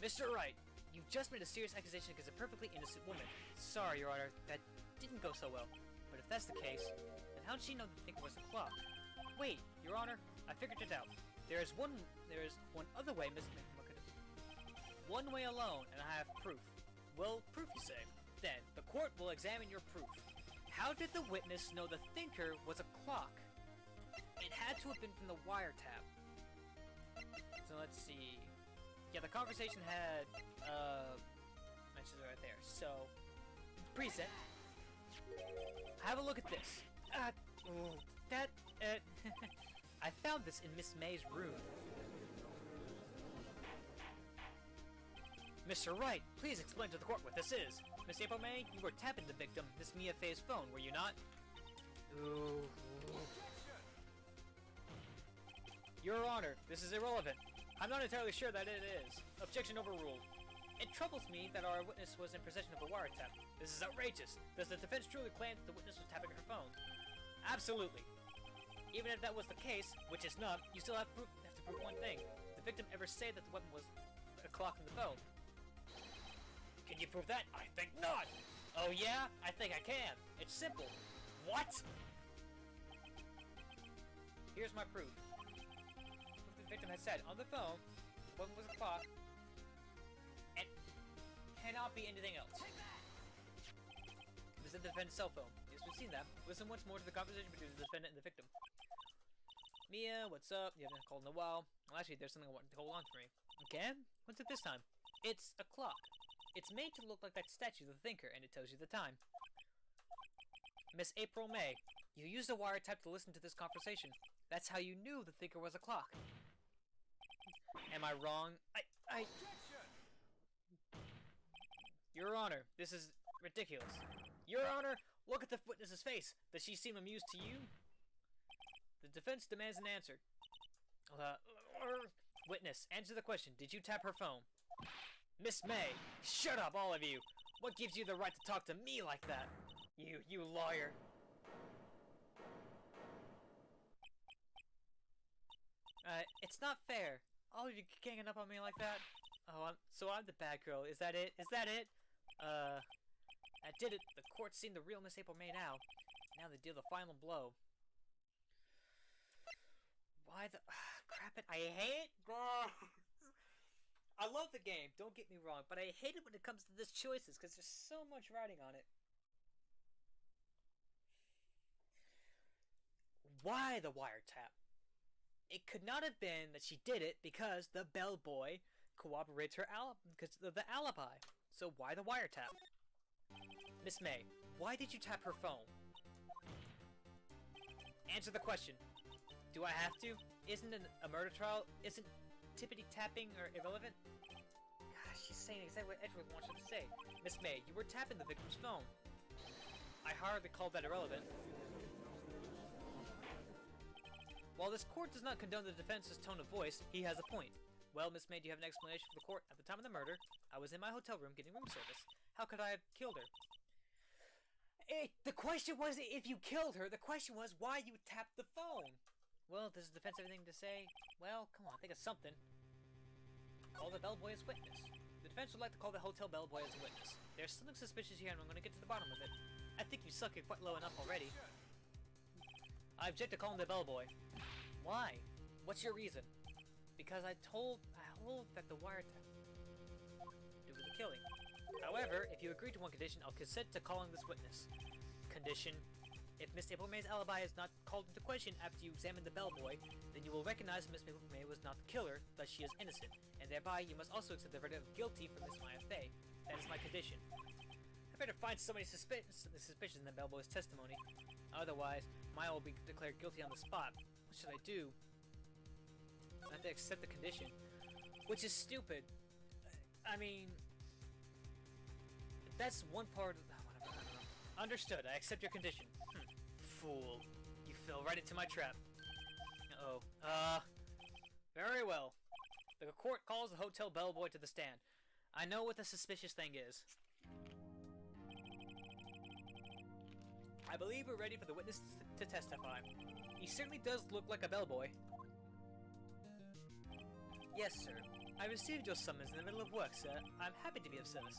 Mr. Wright, you've just made a serious accusation against a perfectly innocent woman. Sorry, Your Honor, that didn't go so well. But if that's the case, then how did she know the thinker was a clock? Wait, Your Honor, I figured it out. There is one other way Miss May could have... One way alone, and I have proof. Well, proof you say. Then, the court will examine your proof. How did the witness know the thinker was a clock? It had to have been from the wiretap. So let's see... Yeah, the conversation had, mentions right there. So, preset. Have a look at this. I found this in Miss May's room. Mr. Wright, please explain to the court what this is. Miss April May, you were tapping the victim, Miss Mia Fey's phone, were you not? Ooh. Your Honor, this is irrelevant. I'm not entirely sure that it is. Objection overruled. It troubles me that our witness was in possession of a wiretap. This is outrageous. Does the defense truly claim that the witness was tapping her phone? Absolutely. Even if that was the case, which is not, you still have to prove one thing. Did the victim ever say that the weapon was a clock in the phone? Can you prove that? I think not! Oh yeah? I think I can. It's simple. What? Here's my proof. The victim has said on the phone, the weapon was a clock, and cannot be anything else. This is the defendant's cell phone. Yes, we've seen that. Listen once more to the conversation between the defendant and the victim. Mia, what's up? You haven't called in a while. Well, actually, there's something I want to hold on for me. Okay? What's it this time? It's a clock. It's made to look like that statue of the thinker, and it tells you the time. Miss April May, you used a wiretap to listen to this conversation. That's how you knew the thinker was a clock. Am I wrong? Your Honor, this is ridiculous. Your Honor, look at the witness's face. Does she seem amused to you? The defense demands an answer. Witness, answer the question. Did you tap her phone? Miss May, shut up, all of you. What gives you the right to talk to me like that? You lawyer. It's not fair. All of you ganging up on me like that? Oh, I'm the bad girl. Is that it? Is that it? I did it. The court's seen the real Miss April May now. Now they deal the final blow. Why the... crap it. I hate... I love the game, don't get me wrong, but I hate it when it comes to this choices, because there's so much writing on it. Why the wiretap? It could not have been that she did it because the bellboy corroborates her because of the alibi. So why the wiretap? Miss May, why did you tap her phone? Answer the question. Do I have to? Isn't a murder trial? Isn't tippity tapping or irrelevant? Gosh, she's saying exactly what Edgeworth wants her to say. Miss May, you were tapping the victim's phone. I hardly call that irrelevant. While this court does not condone the defense's tone of voice, he has a point. Well, Miss May, do you have an explanation for the court? At the time of the murder, I was in my hotel room getting room service. How could I have killed her? The question wasn't if you killed her, the question was why you tapped the phone. Well, does the defense have anything to say? Well, come on, think of something. Call the bellboy as witness. The defense would like to call the hotel bellboy as a witness. There's something suspicious here and I'm going to get to the bottom of it. I think you suck it quite low enough already. I object to calling the bellboy. Why? What's your reason? Because I hold that the wiretap due to the killing. However, if you agree to one condition, I'll consent to calling this witness. Condition: if Miss April May's alibi is not called into question after you examine the bellboy, then you will recognize Miss April May was not the killer, thus she is innocent, and thereby you must also accept the verdict of guilty for Miss Maya Fey. That is my condition. I better find so many suspicions in the bellboy's testimony. Otherwise, Maya will be declared guilty on the spot. What should I do? I have to accept the condition, which is stupid. I mean, that's one part of... Understood, I accept your condition. Fool. You fell right into my trap. Uh-oh. Very well. The court calls the hotel bellboy to the stand. I know what the suspicious thing is. I believe we're ready for the witness to testify. He certainly does look like a bellboy. Yes, sir. I received your summons in the middle of work, sir. I'm happy to be of service.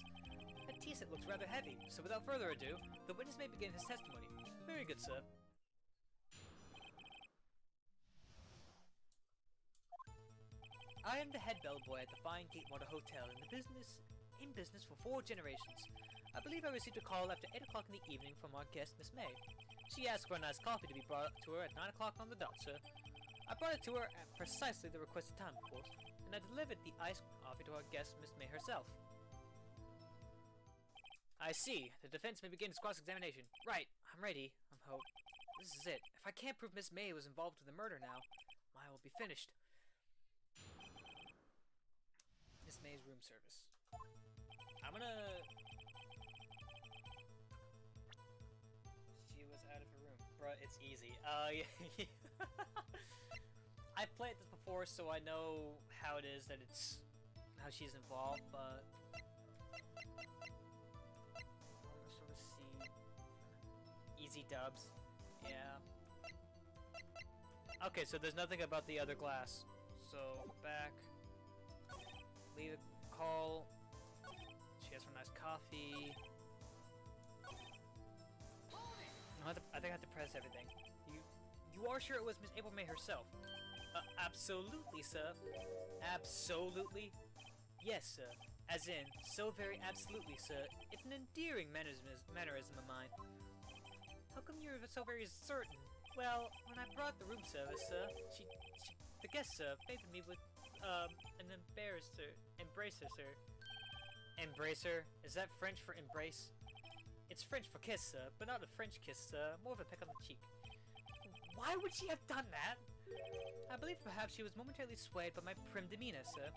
That tea set looks rather heavy, so without further ado, the witness may begin his testimony. Very good, sir. I am the head bellboy at the fine Gatewater Hotel in business for 4 generations. I believe I received a call after 8 o'clock in the evening from our guest, Miss May. She asked for a nice coffee to be brought to her at 9 o'clock on the dot, sir. I brought it to her at precisely the requested time, of course, and I delivered the iced coffee to our guest, Miss May herself. I see. The defense may begin its cross-examination. Right. I'm ready. I hope. This is it. If I can't prove Miss May was involved with the murder now, Maya will be finished. Miss May's room service. I'm gonna... She was out of her room. Bruh, it's easy. Yeah. I've played this before, so I know how it is that it's... how she's involved, but... sort of see... Easy dubs. Yeah. Okay, so there's nothing about the other glass. So, back... leave a call... She has some nice coffee... I think I have to press everything. You are sure it was Miss April May herself? Absolutely, sir. Absolutely? Yes, sir. As in, so very absolutely, sir. It's an endearing mannerism of mine. How come you're so very certain? Well, when I brought the room service, sir, the guest, sir, favored me with, an embracer, sir. Embracer? Is that French for embrace? It's French for kiss, sir, but not a French kiss, sir. More of a peck on the cheek. Why would she have done that? I believe perhaps she was momentarily swayed by my prim demeanor, sir.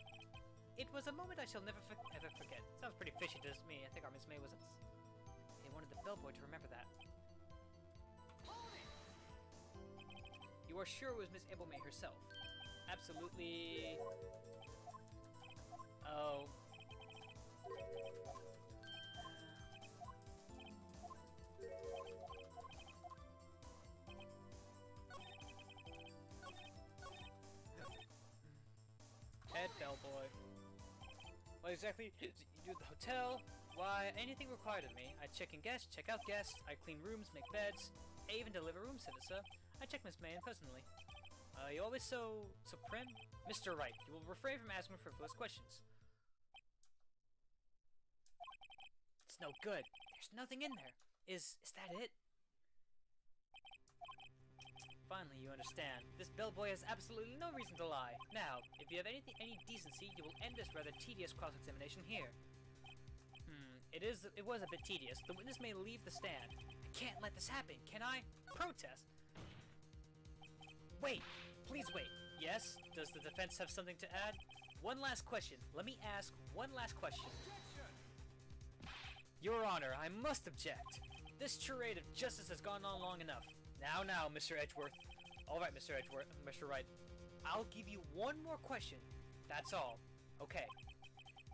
It was a moment I shall never ever forget. Sounds pretty fishy to me. I think our Miss May was... They wanted the bellboy to remember that. You are sure it was Miss Abel May herself? Absolutely... Oh... Head bellboy. What exactly do you do at the hotel? Why, anything required of me. I check in guests, check out guests, I clean rooms, make beds, I even deliver room service, sir. I check Miss May in personally. You always so prim? Mr. Wright, you will refrain from asking frivolous questions. It's no good. There's nothing in there. Is that it? Finally, you understand. This bellboy has absolutely no reason to lie. Now, if you have any decency, you will end this rather tedious cross-examination here. It was a bit tedious. The witness may leave the stand. I can't let this happen, can I? Protest! Wait! Please wait. Yes? Does the defense have something to add? One last question. Let me ask one last question. Your Honor, I must object. This charade of justice has gone on long enough. Now, Mr. Edgeworth. Alright, Mr. Edgeworth, Mr. Wright. I'll give you one more question. That's all. Okay.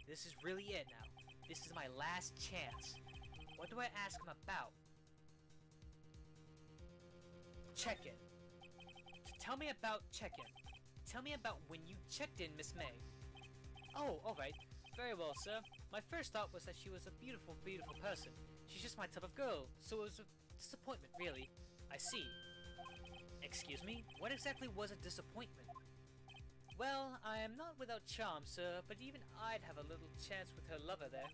This is really it now. This is my last chance. What do I ask him about? Check-in. Tell me about check-in. Tell me about when you checked in Miss May. Oh, alright. Very well, sir. My first thought was that she was a beautiful, beautiful person. She's just my type of girl, so it was a disappointment, really. I see. Excuse me? What exactly was a disappointment? Well, I am not without charm, sir, but even I'd have a little chance with her lover there.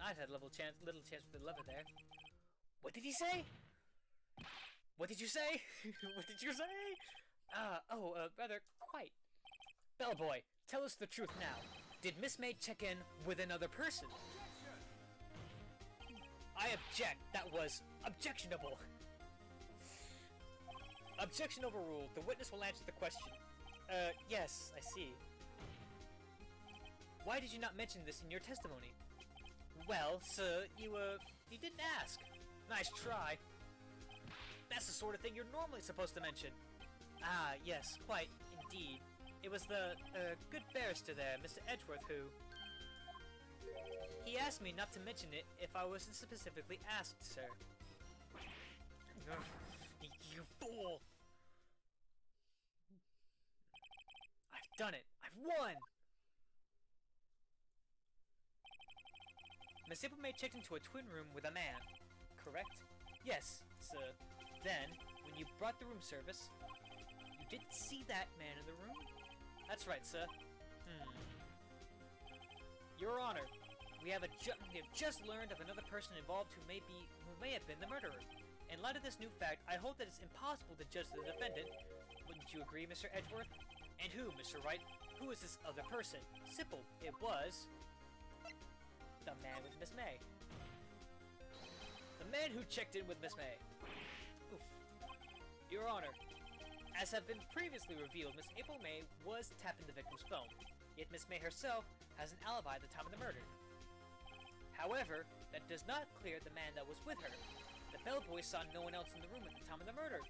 I'd had a little chance with the lover there. What did he say? What did you say? What did you say? Rather quite. Bellboy, tell us the truth now. Did Miss May check in with another person? I object. That was objectionable. Objection overruled. The witness will answer the question. Yes, I see. Why did you not mention this in your testimony? Well, sir, you didn't ask. Nice try. That's the sort of thing you're normally supposed to mention. Ah, yes, quite, indeed. It was the, good barrister there, Mr. Edgeworth, who... He asked me not to mention it if I wasn't specifically asked, sir. You fool! I've done it! I've won! Miss Abel May checked into a twin room with a man, correct? Yes, sir. Then, when you brought the room service, you didn't see that man in the room? That's right, sir. Your Honor, we have just learned of another person involved who may have been the murderer. In light of this new fact, I hold that it's impossible to judge the defendant. Wouldn't you agree, Mr. Edgeworth? And who, Mr. Wright? Who is this other person? Simple. It was... the man with Miss May. The man who checked in with Miss May. Oof. Your Honor, as have been previously revealed, Miss Abel May was tapping the victim's phone, yet Miss May herself has an alibi at the time of the murder. However, that does not clear the man that was with her. The bellboy saw no one else in the room at the time of the murder.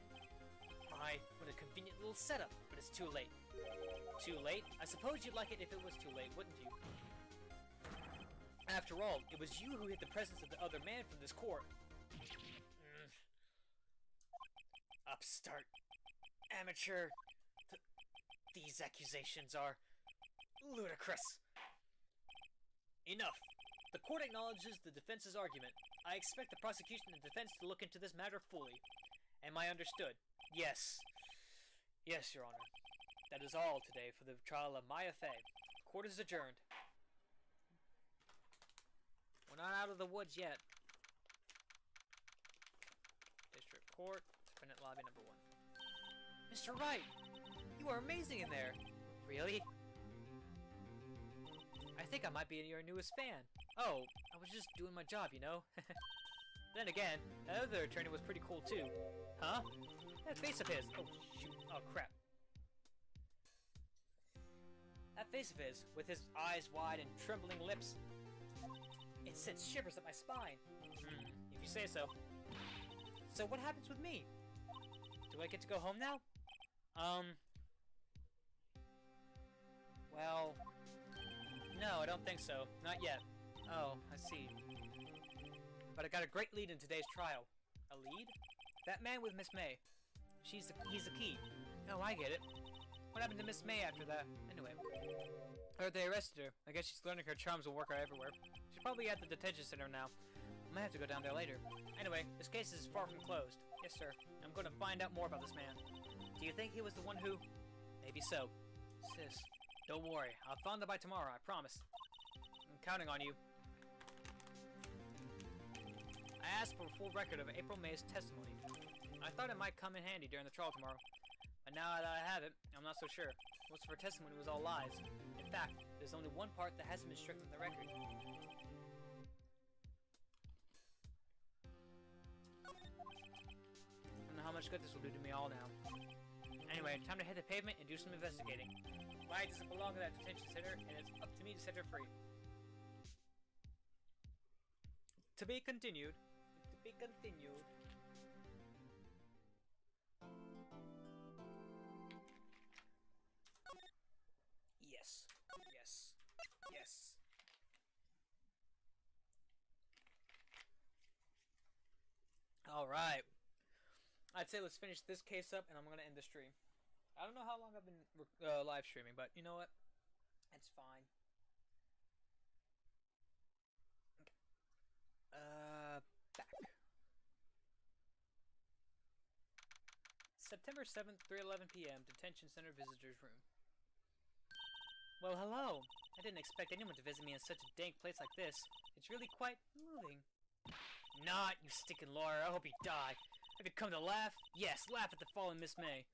My, what a convenient little setup, but it's too late. Too late? I suppose you'd like it if it was too late, wouldn't you? After all, it was you who hid the presence of the other man from this court. Upstart. Amateur. These accusations are ludicrous. Enough. The court acknowledges the defense's argument. I expect the prosecution and defense to look into this matter fully. Am I understood? Yes. Yes, Your Honor. That is all today for the trial of Maya Fey. Court is adjourned. We're not out of the woods yet. District Court, Defendant Lobby number 1. Mr. Wright! You are amazing in there! Really? I think I might be your newest fan. Oh, I was just doing my job, you know? Then again, that other attorney was pretty cool too. Huh? That face of his! Oh, shoot. Oh, crap. That face of his, with his eyes wide and trembling lips, it sends shivers up my spine. If you say so. So what happens with me? Do I get to go home now? Well, no, I don't think so. Not yet. Oh, I see. But I got a great lead in today's trial. A lead? That man with Miss May. He's the key. Oh, I get it. What happened to Miss May after that? Anyway. Or they arrested her. I guess she's learning her charms will work out everywhere. She's probably at the detention center now. I might have to go down there later. Anyway, this case is far from closed. Yes, sir. I'm going to find out more about this man. Do you think he was the one who... Maybe so. Sis, don't worry. I'll find out by tomorrow, I promise. I'm counting on you. I asked for a full record of April May's testimony. I thought it might come in handy during the trial tomorrow. But now that I have it, I'm not so sure. Most of her testimony was all lies. In fact, there's only one part that hasn't been stricken from the record. I don't know how much good this will do to me all now. Anyway, time to hit the pavement and do some investigating. Wright doesn't belong in that detention center, and it's up to me to set her free. To be continued. To be continued. Yes. Yes. Yes. Alright. I'd say let's finish this case up and I'm gonna end the stream. I don't know how long I've been live streaming, but you know what? It's fine. Okay. Back. September 7th, 3:11 p.m. Detention Center Visitors Room. Well, hello. I didn't expect anyone to visit me in such a dank place like this. It's really quite moving. Not, you stinking lawyer. I hope you die. Have you come to laugh? Yes, laugh at the fallen Miss May.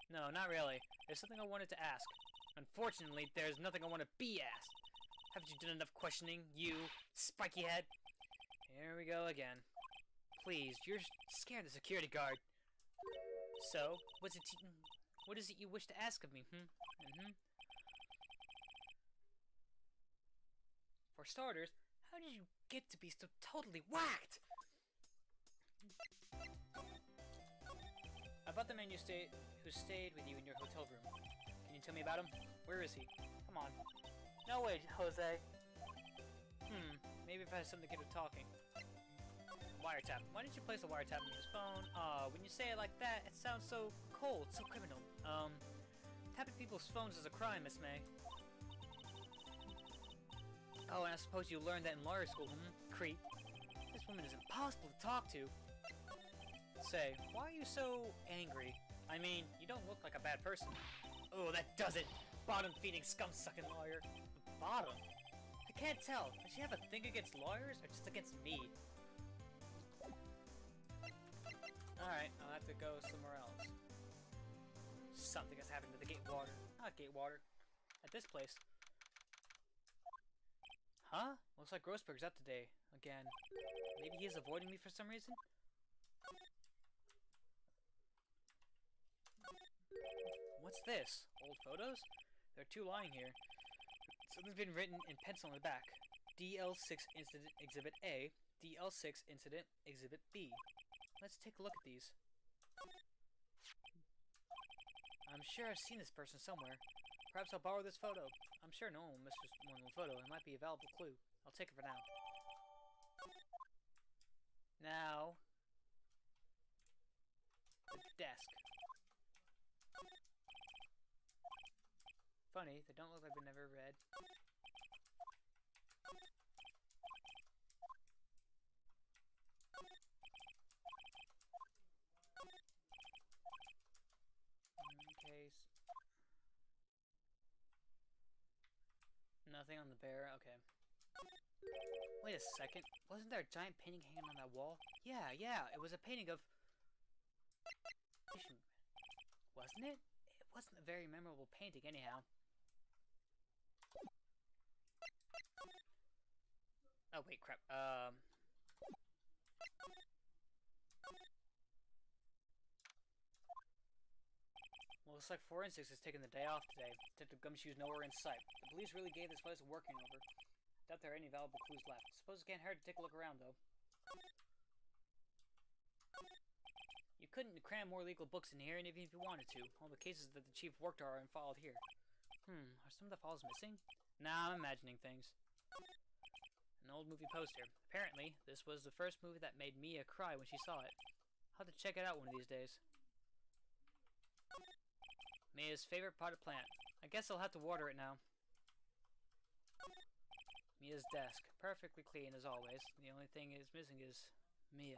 No, not really. There's something I wanted to ask. Unfortunately, there's nothing I want to be asked. Haven't you done enough questioning, you spiky head? Here we go again. Please, you're scaring the security guard. So, what is it you wish to ask of me, For starters, how did you get to be so totally whacked? About the man who stayed with you in your hotel room. Can you tell me about him? Where is he? Come on. No way, Jose. Maybe if I had something to get him talking. Wiretap. Why didn't you place a wiretap on his phone? When you say it like that, it sounds so cold, so criminal. Tapping people's phones is a crime, Miss May. Oh, and I suppose you learned that in lawyer school, creep. This woman is impossible to talk to. Say, why are you so angry? I mean, you don't look like a bad person. Oh, that does it! Bottom-feeding, scum-sucking lawyer. Bottom? I can't tell. Does she have a thing against lawyers, or just against me? Alright, I'll have to go somewhere else. Something has happened to the Gatewater. Not Gatewater. At this place. Huh? Looks like Grossberg's out today. Again. Maybe he is avoiding me for some reason? What's this? Old photos? There are two lying here. Something's been written in pencil on the back. DL6 Incident Exhibit A, DL6 Incident Exhibit B. Let's take a look at these. I'm sure I've seen this person somewhere. Perhaps I'll borrow this photo. I'm sure no one will miss this one little photo. It might be a valuable clue. I'll take it for now. Now... the desk. Funny, they don't look like they've never read. Case. Nothing on the bear, okay. Wait a second, wasn't there a giant painting hanging on that wall? Yeah, it was a painting of... Wasn't it? It wasn't a very memorable painting anyhow. Oh wait, crap, Well, Looks like forensics has taken the day off today. Detective Gumshoe's nowhere in sight. The police really gave this place a working over. Doubt there are any valuable clues left. Suppose it can't hurt to take a look around, though. You couldn't cram more legal books in here, even if you wanted to. All the cases that the chief worked on are filed here. Are some of the files missing? Nah, I'm imagining things. An old movie poster. Apparently, this was the first movie that made Mia cry when she saw it. I'll have to check it out one of these days. Mia's favorite potted plant. I guess I'll have to water it now. Mia's desk. Perfectly clean as always. The only thing is missing is Mia.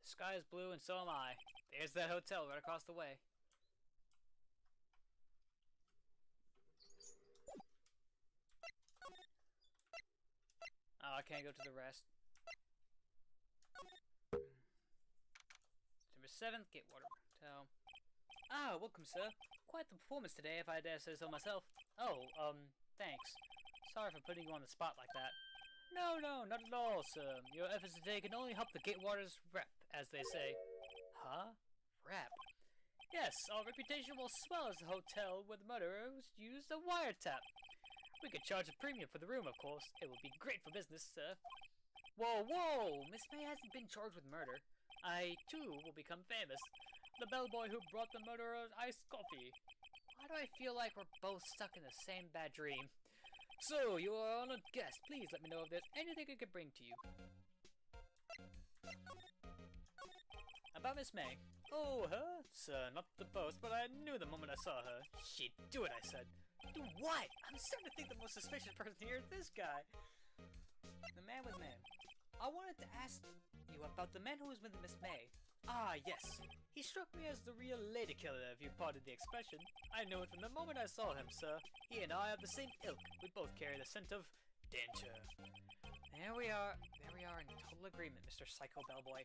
The sky is blue and so am I. There's that hotel right across the way. Oh, I can't go to the rest. September 7th, Gatewater Hotel. Ah, welcome, sir. Quite the performance today, if I dare say so myself. Oh, thanks. Sorry for putting you on the spot like that. No, not at all, sir. Your efforts today can only help the Gatewater's rep, as they say. Huh? Rep? Yes, our reputation will swell as the hotel where the murderer was used a wiretap. We could charge a premium for the room, of course. It would be great for business, sir. Whoa! Miss May hasn't been charged with murder. I, too, will become famous. The bellboy who brought the murderer iced coffee. Why do I feel like we're both stuck in the same bad dream? So, you are an honored guest. Please let me know if there's anything I could bring to you. About Miss May. Oh, her? Sir, not to boast, but I knew the moment I saw her. She'd do it, I said. Do what? I'm starting to think the most suspicious person here is this guy. The man with May. I wanted to ask you about the man who was with Miss May. Ah, yes. He struck me as the real lady killer, if you pardon the expression. I knew it from the moment I saw him, sir. He and I are the same ilk. We both carry the scent of danger. There we are in total agreement, Mr. Psycho Bellboy.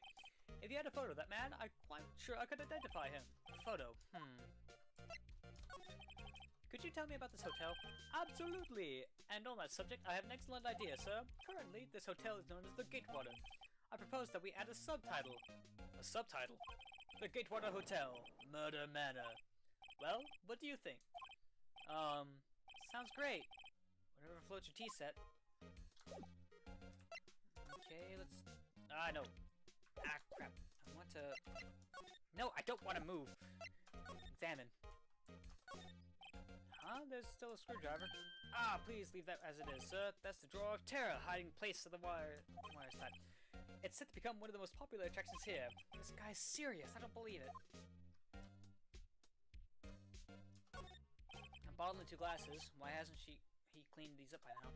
If you had a photo of that man, I'm quite sure I could identify him. Photo. Could you tell me about this hotel? Absolutely! And on that subject, I have an excellent idea, sir. Currently, this hotel is known as the Gatewater. I propose that we add a subtitle. A subtitle? The Gatewater Hotel, Murder Manor. Well, what do you think? Sounds great. Whatever floats your tea set. Okay, let's... no. Ah, crap. I want to... No, I don't want to move. Examine. Huh? There's still a screwdriver. Ah, please leave that as it is, sir. That's the drawer of terror hiding place of the wire side. It's set to become one of the most popular attractions here. This guy's serious. I don't believe it. A bottle and 2 glasses. Why hasn't he cleaned these up by now?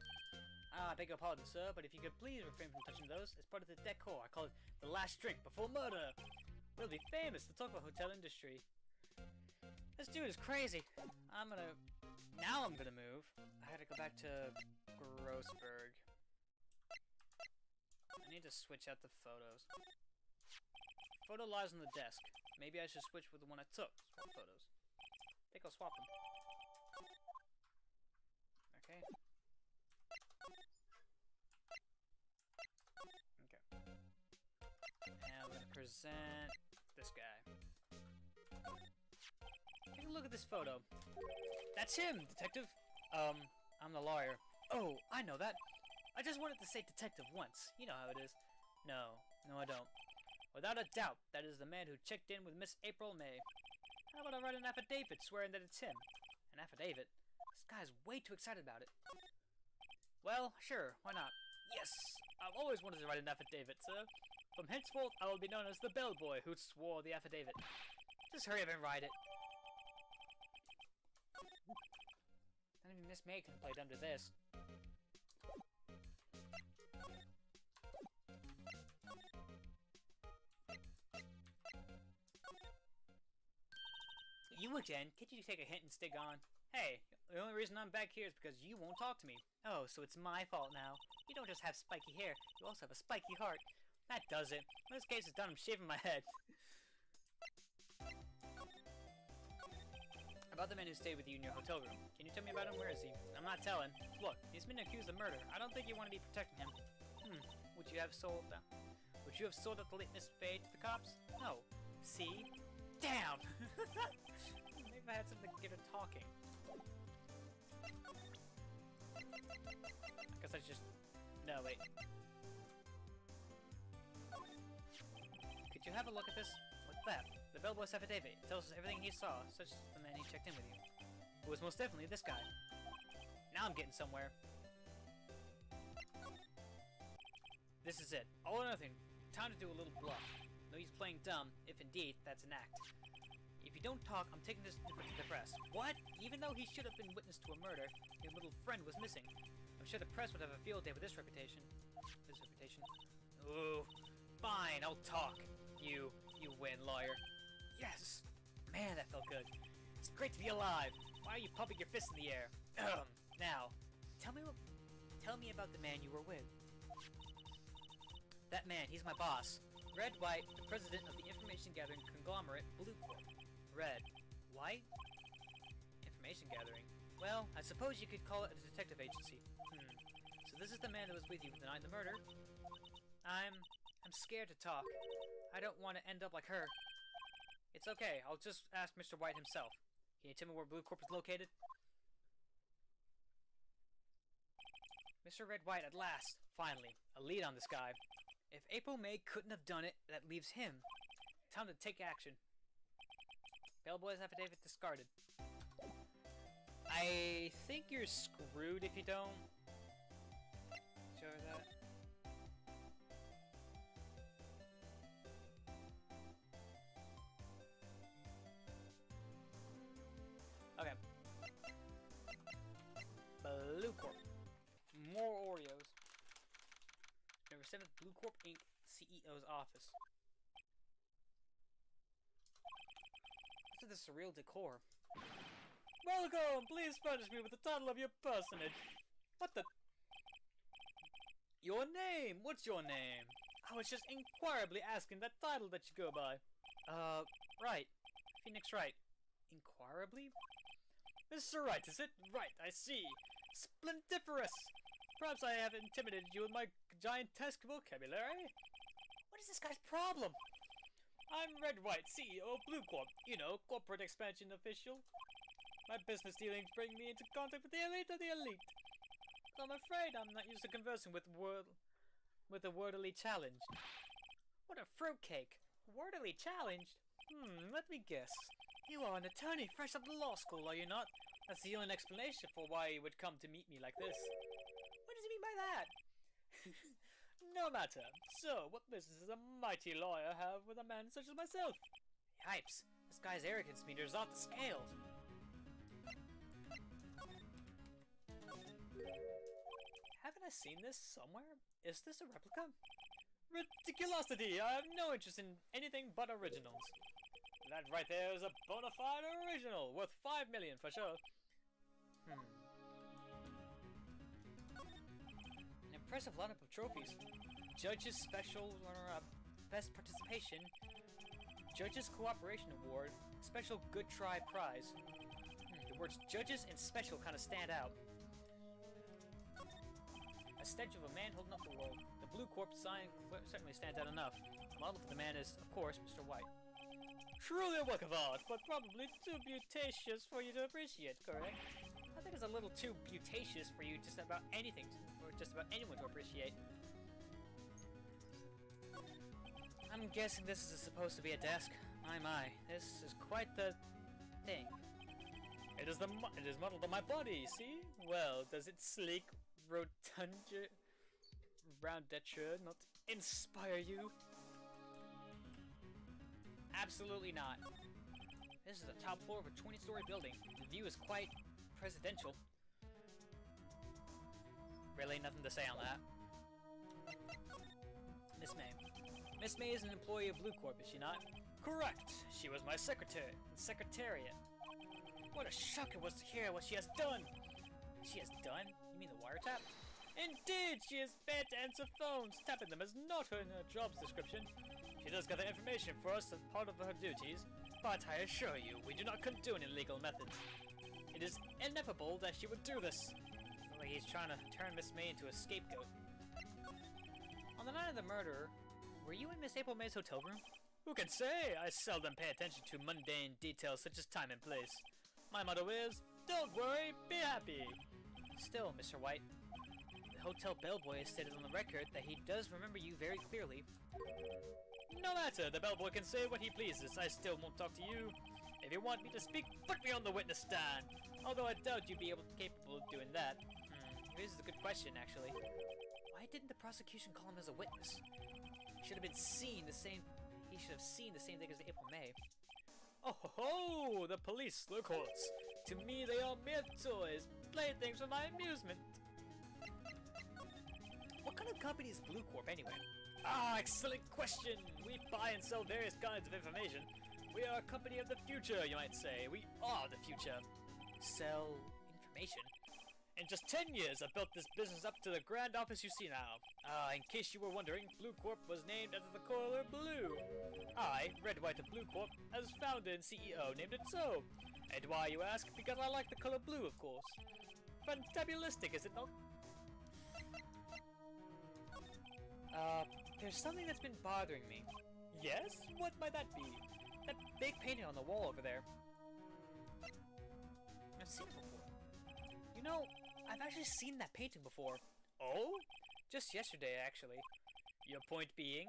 Ah, I beg your pardon, sir, but if you could please refrain from touching those, it's part of the decor. I call it the last drink before murder. We'll be famous to talk about hotel industry. This dude is crazy. Now I'm gonna move. I had to go back to Grossberg. I need to switch out the photos. Photo lies on the desk. Maybe I should switch with the one I took. Swap photos. I think I'll swap them. Okay. And I'm gonna present this guy. Take a look at this photo. That's him, detective. I'm the lawyer. Oh, I know that. I just wanted to say detective once. You know how it is. No, I don't. Without a doubt, that is the man who checked in with Miss April May. How about I write an affidavit swearing that it's him? An affidavit? This guy's way too excited about it. Well, sure, why not? Yes! I've always wanted to write an affidavit, sir. From henceforth, I will be known as the bellboy who swore the affidavit. Just hurry up and write it. Not even Miss May can have played under this. You again? Can't you take a hint and stick on? Hey, the only reason I'm back here is because you won't talk to me. Oh, so it's my fault now. You don't just have spiky hair, you also have a spiky heart. That does it. When this case is done, I'm shaving my head. About the man who stayed with you in your hotel room. Can you tell me about him? Where is he? I'm not telling. Look, he's been accused of murder. I don't think you want to be protecting him. Would you have sold out the late Miss Faye to the cops? No. See? Damn! Maybe if I had something to get her talking. I guess I just... No, wait. Could you have a look at this? What's that? The bellboy's affidavit. It tells us everything he saw, such as the man he checked in with you. It was most definitely this guy. Now I'm getting somewhere. This is it. All or nothing. Time to do a little bluff. No use playing dumb, if indeed that's an act. If you don't talk, I'm taking this to the press. What? Even though he should have been witness to a murder, your little friend was missing. I'm sure the press would have a field day with this reputation. This reputation. Ooh. Fine, I'll talk. You win, lawyer. Yes! Man, that felt good. It's great to be alive. Why are you pumping your fists in the air? Now, tell me about the man you were with. That man, he's my boss. Red White, the president of the information gathering conglomerate Blue Corp. Red White? Information gathering? Well, I suppose you could call it a detective agency. So this is the man that was with you the night of the murder? I'm scared to talk. I don't want to end up like her. It's okay, I'll just ask Mr. White himself. Can you tell me where Blue Corp is located? Mr. Red White, at last. Finally, a lead on this guy. If April May couldn't have done it, that leaves him. Time to take action. Bellboy's affidavit discarded. I think you're screwed if you don't. Show her that. Okay. Blue Corp. More Oreos. Number 7, Blue Corp Inc. CEO's office. This is the surreal decor. Welcome! Please furnish me with the title of your personage. What the... Your name! What's your name? I was just inquirably asking that title that you go by. Wright. Phoenix Wright. Inquirably? Mr. Wright, is it? Right, I see. Splendiferous! Perhaps I have intimidated you with my giantesque vocabulary? What is this guy's problem? I'm Red White, CEO of Blue Corp. You know, corporate expansion official. My business dealings bring me into contact with the elite of the elite. But I'm afraid I'm not used to conversing with the wordily challenged. What a fruitcake. Wordily challenged? Let me guess. You are an attorney fresh out of law school, are you not? That's the only explanation for why you would come to meet me like this. What does he mean by that? No matter. So, what business does a mighty lawyer have with a man such as myself? Yipes. This guy's arrogance meter is off the scales. Haven't I seen this somewhere? Is this a replica? Ridiculosity! I have no interest in anything but originals. That right there is a bona fide original, worth 5 million for sure. An impressive lineup of trophies. Judges Special Runner-Up, Best Participation, Judges Cooperation Award, Special Good Try Prize. The words Judges and Special kind of stand out. A statue of a man holding up the world. The Blue Corp sign certainly stands out enough. The model for the man is, of course, Mr. White. Truly a work of art, but probably too beauticious for you to appreciate, correct? I think it's a little too beauticious for you just about anything, or just about anyone to appreciate. I'm guessing this is supposed to be a desk. My, this is quite the thing. It is modeled on my body, see? Well, does it sleek, rotundish, roundature not inspire you? Absolutely not. This is the top floor of a 20-story building. The view is quite presidential. Really nothing to say on that. Miss May. Miss May is an employee of Blue Corp, is she not? Correct. She was my secretary. Secretariat. What a shock it was to hear what she has done. She has done? You mean the wiretap? Indeed, she is bad to answer phones. Tapping them is not in her job's description. She does gather information for us as part of her duties, but I assure you, we do not condone illegal methods. It is inevitable that she would do this. It's like he's trying to turn Miss May into a scapegoat. On the night of the murder, were you in Miss April May's hotel room? Who can say? I seldom pay attention to mundane details such as time and place. My motto is, don't worry, be happy. Still, Mr. White, the hotel bellboy has stated on the record that he does remember you very clearly. No matter, the bellboy can say what he pleases. I still won't talk to you. If you want me to speak, put me on the witness stand. Although I doubt you'd be capable of doing that. This is a good question, actually. Why didn't the prosecution call him as a witness? He should have seen the same thing as the April May. Oh ho ho! The police look courts. To me, they are mere toys, playthings for my amusement. What kind of company is Blue Corp anyway? Ah, excellent question. We buy and sell various kinds of information. We are a company of the future, you might say. We are the future. Sell information? In just 10 years, I built this business up to the grand office you see now. In case you were wondering, Blue Corp was named after the color blue. I, Red, White, and Blue Corp, as founder and CEO, named it so. And why, you ask? Because I like the color blue, of course. Fantabulistic, is it not? There's something that's been bothering me. Yes? What might that be? That big painting on the wall over there. I've seen it before. You know, I've actually seen that painting before. Oh? Just yesterday, actually. Your point being?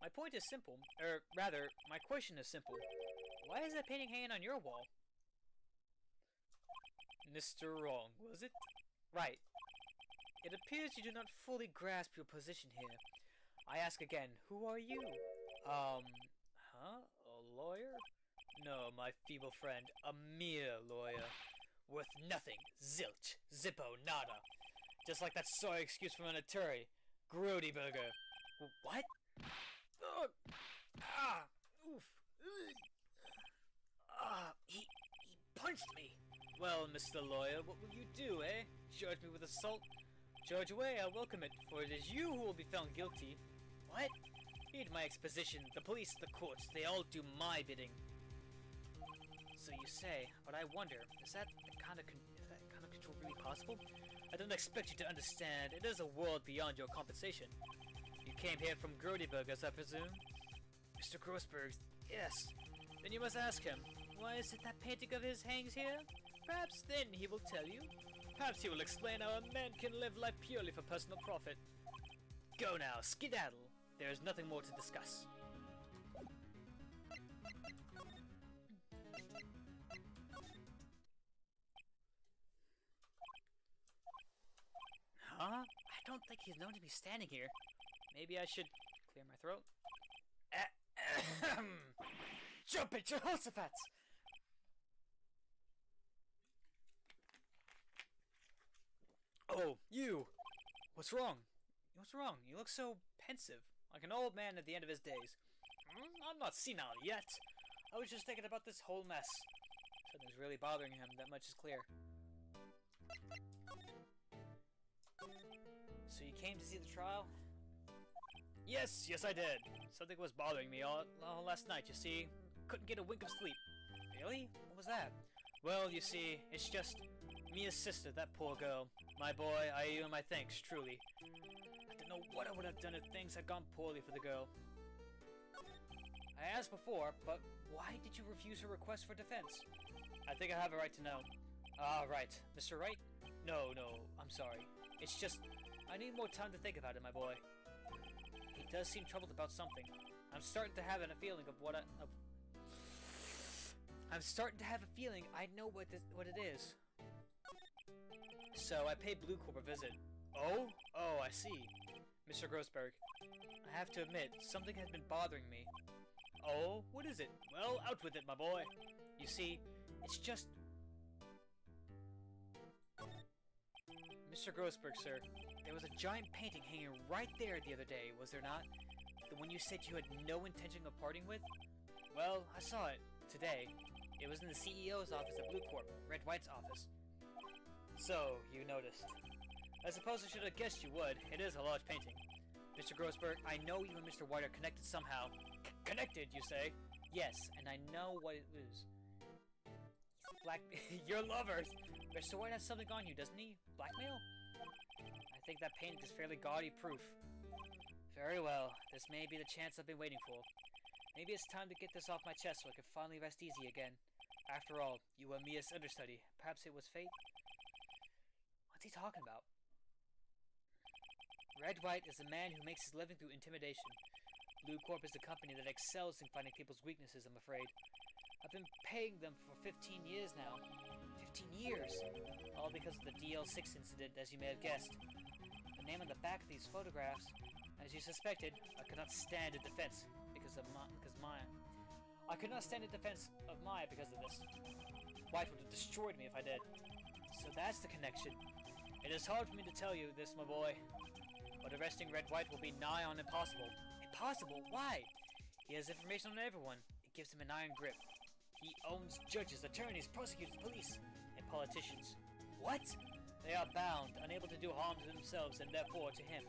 My point is simple. Or, rather, my question is simple. Why is that painting hanging on your wall? Mr. Wrong, was it? Right. It appears you do not fully grasp your position here. I ask again, who are you? A lawyer? No, my feeble friend, a mere lawyer. Worth nothing. Zilch. Zippo. Nada. Just like that sorry excuse from an attorney. Grody burger. What? Ugh. Oof. He punched me. Well, Mr. Lawyer, what will you do, eh? Charge me with assault? Charge away, I welcome it, for it is you who will be found guilty. What? Heed my exposition. The police, the courts, they all do my bidding. So you say, but I wonder, is that kind of control really possible? I don't expect you to understand. It is a world beyond your compensation. You came here from Grodyburgers, I presume? Mr. Grossberg, yes. Then you must ask him, why is it that painting of his hangs here? Perhaps then he will tell you. Perhaps he will explain how a man can live life purely for personal profit. Go now, skedaddle. There is nothing more to discuss. Huh? I don't think he's known to be standing here. Maybe I should clear my throat. Jump it, Jehoshaphat's! Oh, you! What's wrong? What's wrong? You look so pensive, like an old man at the end of his days. I'm not senile yet. I was just thinking about this whole mess. Something's really bothering him, that much is clear. So you came to see the trial? Yes, I did. Something was bothering me all last night, you see. Couldn't get a wink of sleep. Really? What was that? Well, you see, it's just Mia's sister, that poor girl. My boy, I owe you my thanks, truly. I don't know what I would have done if things had gone poorly for the girl. I asked before, but why did you refuse her request for defense? I think I have a right to know. Right. Mr. Wright? No, I'm sorry. It's just, I need more time to think about it, my boy. He does seem troubled about something. I'm starting to have a feeling I know what it is. So I paid Blue Corp a visit. Oh, I see. Mr. Grossberg, I have to admit, something has been bothering me. Oh, what is it? Well, out with it, my boy. You see, it's just... Mr. Grossberg, sir, there was a giant painting hanging right there the other day, was there not? The one you said you had no intention of parting with? Well, I saw it. Today. It was in the CEO's office at Blue Corp, Red White's office. So, you noticed. I suppose I should have guessed you would. It is a large painting. Mr. Grossberg, I know you and Mr. White are connected somehow. Connected, you say? Yes, and I know what it is. Your lovers! Mr. White has something on you, doesn't he? Blackmail? I think that painting is fairly gaudy proof. Very well. This may be the chance I've been waiting for. Maybe it's time to get this off my chest so I can finally rest easy again. After all, you were Mia's understudy. Perhaps it was fate? What's he talking about? Red Wright is a man who makes his living through intimidation. Blue Corp is a company that excels in finding people's weaknesses, I'm afraid. I've been paying them for 15 years now. 15 years! All because of the DL6 incident, as you may have guessed. The name on the back of these photographs, as you suspected, I could not stand a defense I could not stand a defense of Maya because of this. White would have destroyed me if I did. So that's the connection. It is hard for me to tell you this, my boy, but arresting Red White will be nigh on impossible. Impossible? Why? He has information on everyone. It gives him an iron grip. He owns judges, attorneys, prosecutors, police, and politicians. What? They are bound, unable to do harm to themselves and therefore to him.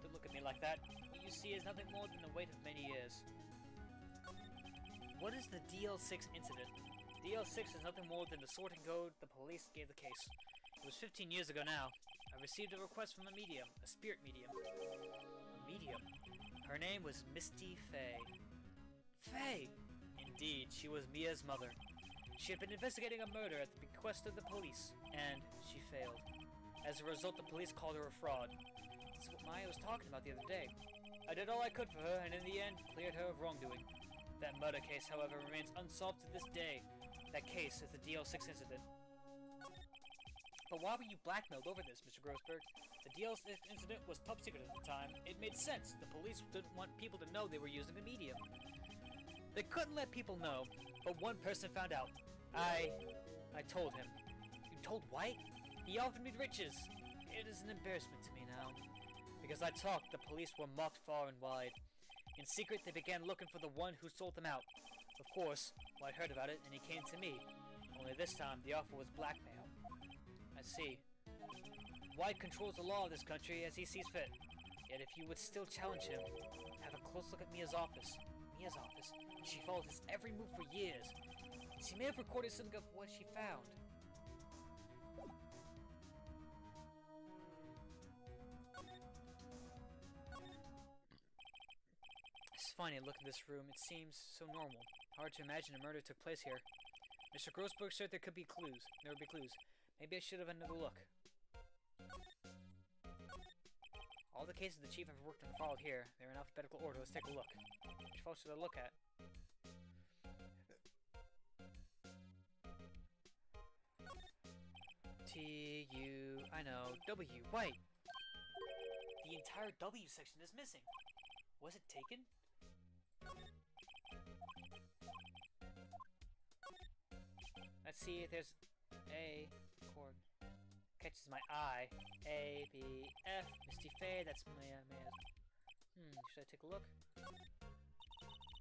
Don't look at me like that. What you see is nothing more than the weight of many years. What is the DL6 incident? DL6 is nothing more than the sorting code the police gave the case. It was 15 years ago now. I received a request from a medium, a spirit medium. A medium? Her name was Misty Faye. Faye! Indeed, she was Mia's mother. She had been investigating a murder at the bequest of the police, and she failed. As a result, the police called her a fraud. This is what Maya was talking about the other day. I did all I could for her, and in the end, cleared her of wrongdoing. That murder case, however, remains unsolved to this day. That case is the DL6 incident. But why were you blackmailed over this, Mr. Grossberg? The DL6 incident was top secret at the time. It made sense. The police didn't want people to know they were using a medium. They couldn't let people know, but one person found out. I told him. You told White? He offered me riches. It is an embarrassment to me now. Because I talked, the police were mocked far and wide. In secret, they began looking for the one who sold them out. Of course, White heard about it, and he came to me. Only this time, the offer was blackmail. I see. White controls the law of this country as he sees fit. Yet if you would still challenge him, have a close look at Mia's office. Mia's office? She followed his every move for years. She may have recorded something of what she found. It's funny, look at this room. It seems so normal. Hard to imagine a murder took place here. Mr. Grossberg said there could be clues. There would be clues. Maybe I should have another look. All the cases the chief have worked on followed here. They're in alphabetical order. Let's take a look. Which files should I look at? T-U... I know. W. White. The entire W section is missing. Was it taken? Let's see if there's A chord. Catches my eye. A, B, F. Misty Faye, that's Maya. Should I take a look?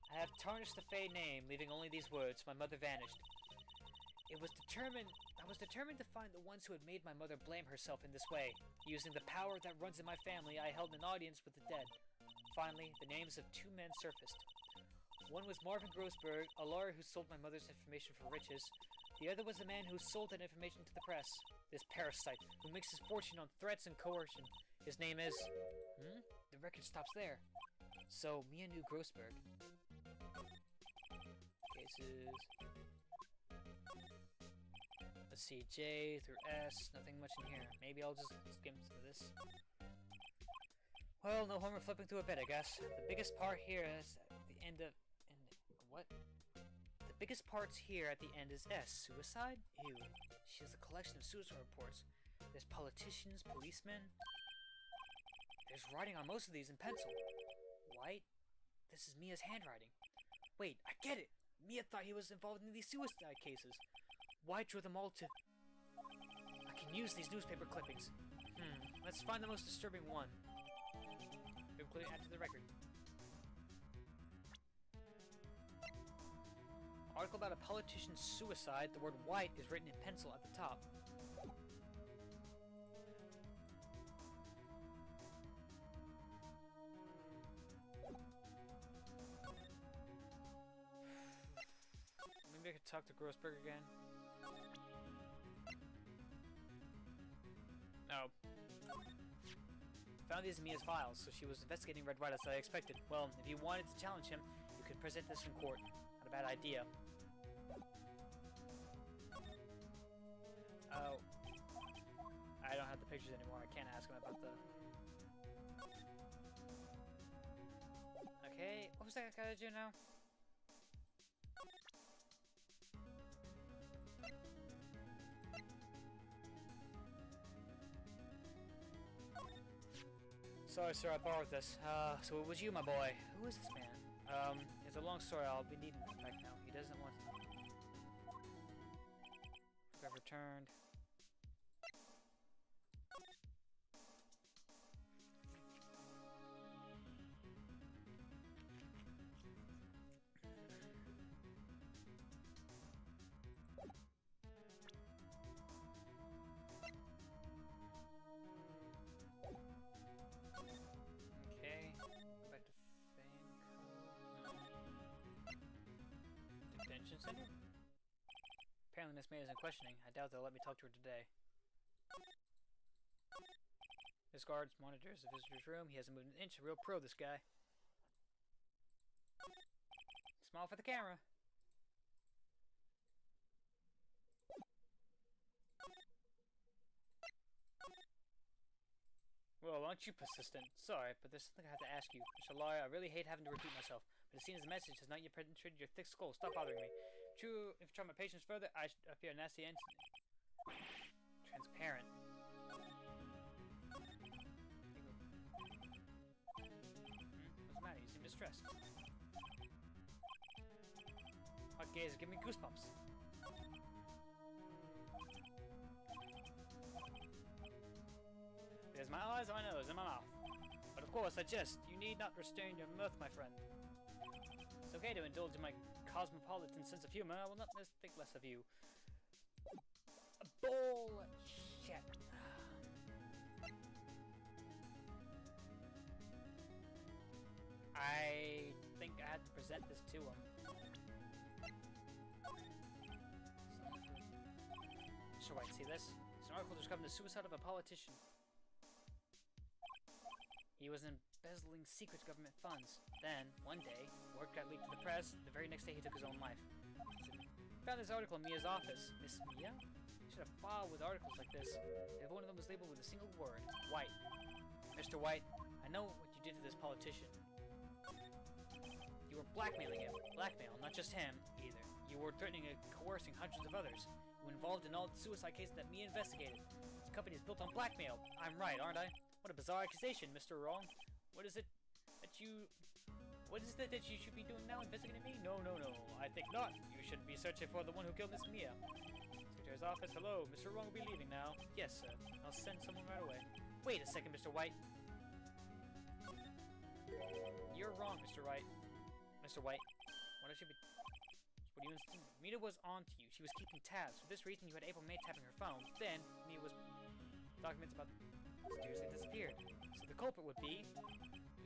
I have tarnished the Faye name, leaving only these words. My mother vanished. I was determined to find the ones who had made my mother blame herself in this way. Using the power that runs in my family, I held an audience with the dead. Finally, the names of two men surfaced. One was Marvin Grossberg, a lawyer who sold my mother's information for riches. The other was a man who sold that information to the press. This parasite, who makes his fortune on threats and coercion. His name is... The record stops there. So, Mia knew Grossberg. Cases... Let's see, J through S, nothing much in here. Maybe I'll just skim through this. Well, no harm in flipping through a bit, I guess. The biggest part here is at the end of... What? The biggest parts here at the end is S. Suicide? Ew. She has a collection of suicide reports. There's politicians, policemen. There's writing on most of these in pencil. White? This is Mia's handwriting. Wait, I get it! Mia thought he was involved in these suicide cases. White drew them all to... I can use these newspaper clippings. Let's find the most disturbing one. Including add to the record. Article about a politician's suicide. The word White is written in pencil at the top. Maybe I could talk to Grossberg again. No. Found these in Mia's files, so she was investigating Red White as I expected. Well, if you wanted to challenge him, you could present this in court. Not a bad idea. Oh. I don't have the pictures anymore. I can't ask him about the... Okay, what was that I gotta do now? Sorry, sir, I borrowed this. So it was you, my boy. Who is this man? It's a long story. I'll be needing this back now. He doesn't want to... Got returned. Center? Apparently Miss May isn't questioning. I doubt they'll let me talk to her today. This guard monitors the visitor's room. He hasn't moved an inch. A real pro, this guy. Smile for the camera. Well, aren't you persistent? Sorry, but there's something I have to ask you. Mr. Lawyer, I really hate having to repeat myself, but it seems the message has not yet penetrated your thick skull. Stop bothering me. True, if you try my patience further, I appear a nasty and transparent. What's the matter? You seem distressed. Hot gaze, give me goosebumps. There's my eyes, my nose, and my mouth. But of course, I jest. You need not restrain your mirth, my friend. It's okay to indulge in my cosmopolitan sense of humor. I will not think less of you. Bullshit. I think I had to present this to him. So Wright, see this? It's an article describing the suicide of a politician. He was embezzling secret government funds. Then, one day, word got leaked to the press. The very next day, he took his own life. Found this article in Mia's office. Miss Mia? Should have filed with articles like this. Every one of them was labeled with a single word. White. Mr. White, I know what you did to this politician. You were blackmailing him. Blackmail, not just him, either. You were threatening and coercing hundreds of others. You were involved in all the suicide cases that Mia investigated. This company is built on blackmail. I'm right, aren't I? What a bizarre accusation, Mr. Wrong. What is it that you should be doing now, investigating me? No. I think not. You should be searching for the one who killed Miss Mia. Secretary's office. Hello, Mr. Wrong will be leaving now. Yes, sir. I'll send someone right away. Wait a second, Mr. White. You're wrong, Mr. Wright. Mr. White. What do you instinct? Mia was on to you. She was keeping tabs. For this reason, you had April May tapping her phone. Then, Mia was documents about mysteriously disappeared. So the culprit would be...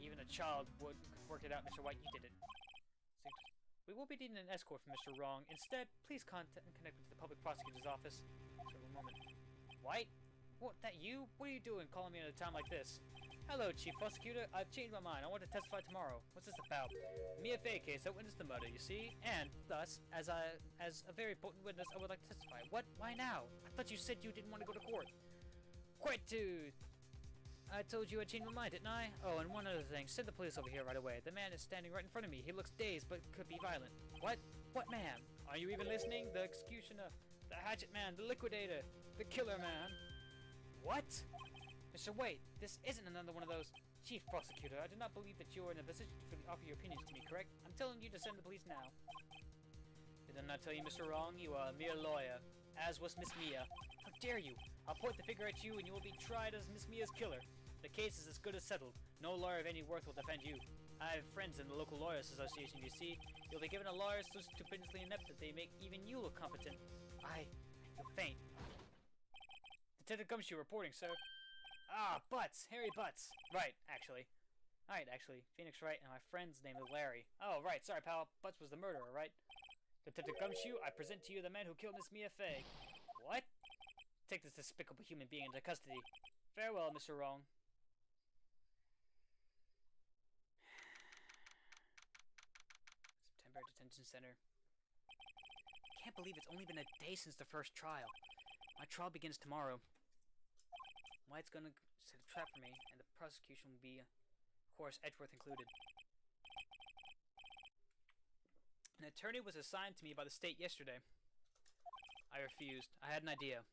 Even a child would work it out, Mr. White. You did it. We will be needing an escort from Mr. Wrong. Instead, please contact and connect with the public prosecutor's office. For a moment. White? What, that you? What are you doing calling me at a time like this? Hello, Chief Prosecutor. I've changed my mind. I want to testify tomorrow. What's this about? Mia Fey case. I witnessed the murder, you see? And, thus, as a very potent witness, I would like to testify. What? Why now? I thought you said you didn't want to go to court. Quietude! I told you I changed my mind, didn't I? Oh, and one other thing. Send the police over here right away. The man is standing right in front of me. He looks dazed, but could be violent. What? What man? Are you even listening? The executioner. The hatchet man. The liquidator. The killer man. What? Mr. Wait, this isn't another one of those... Chief Prosecutor, I do not believe that you are in a position to offer your opinions to me, correct? I'm telling you to send the police now. Did I not tell you, Mr. Wrong? You are a mere lawyer. As was Miss Mia. How dare you? I'll point the finger at you and you will be tried as Miss Mia's killer. The case is as good as settled. No lawyer of any worth will defend you. I have friends in the local lawyers association, you see. You'll be given a lawyer so stupendously inept that they make even you look competent. I feel faint. Detective Gumshoe reporting, sir. Ah, Butts! Harry Butts! Right, actually. Phoenix Wright and my friend's name is Larry. Oh, right, sorry, pal. Butts was the murderer, right? Detective Gumshoe, I present to you the man who killed Miss Mia Fey. What? Take this despicable human being into custody. Farewell, Mr. Wrong. Detention Center. Can't believe it's only been a day since the first trial. My trial begins tomorrow. White's gonna set a trap for me, and the prosecution will be, of course, Edgeworth included. An attorney was assigned to me by the state yesterday. I refused. I had an idea.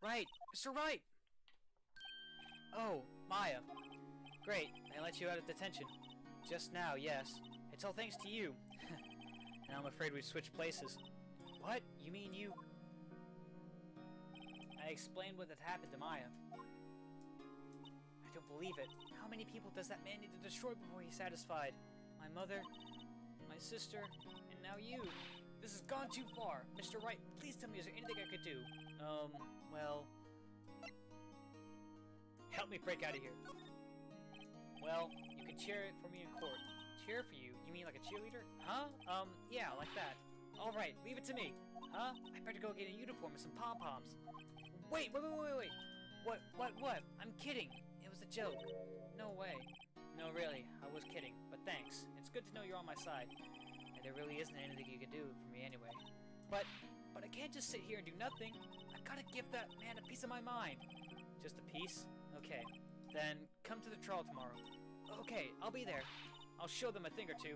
Wright! Mr. Wright! Oh, Maya. Great, they let you out of detention. Just now, yes. It's all thanks to you. Now I'm afraid we've switched places. What? You mean you... I explained what had happened to Maya. I don't believe it. How many people does that man need to destroy before he's satisfied? My mother, my sister, and now you. This has gone too far. Mr. Wright, please tell me, is there anything I could do? Well... Help me break out of here. Well, you can cheer for me in court. Cheer for you? You mean like a cheerleader? Huh? Yeah, like that. Alright, leave it to me. Huh? I better go get a uniform and some pom-poms. Wait! What? I'm kidding. It was a joke. No way. No, really, I was kidding. But thanks. It's good to know you're on my side. And there really isn't anything you can do for me anyway. But I can't just sit here and do nothing. I gotta give that man a piece of my mind. Just a piece? Okay. Then come to the trial tomorrow. Okay, I'll be there. I'll show them a thing or two.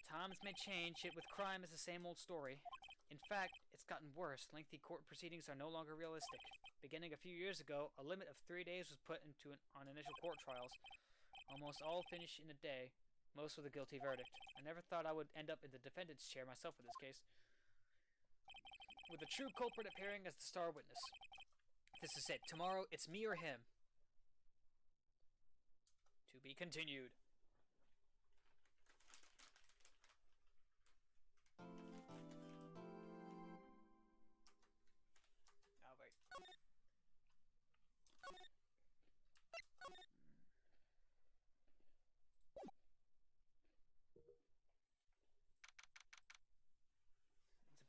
Times may change, yet with crime is the same old story. In fact, it's gotten worse. Lengthy court proceedings are no longer realistic. Beginning a few years ago, a limit of 3 days was put on initial court trials. Almost all finish in a day, most with a guilty verdict. I never thought I would end up in the defendant's chair myself in this case, with the true culprit appearing as the star witness. This is it. Tomorrow, it's me or him. To be continued. Alright.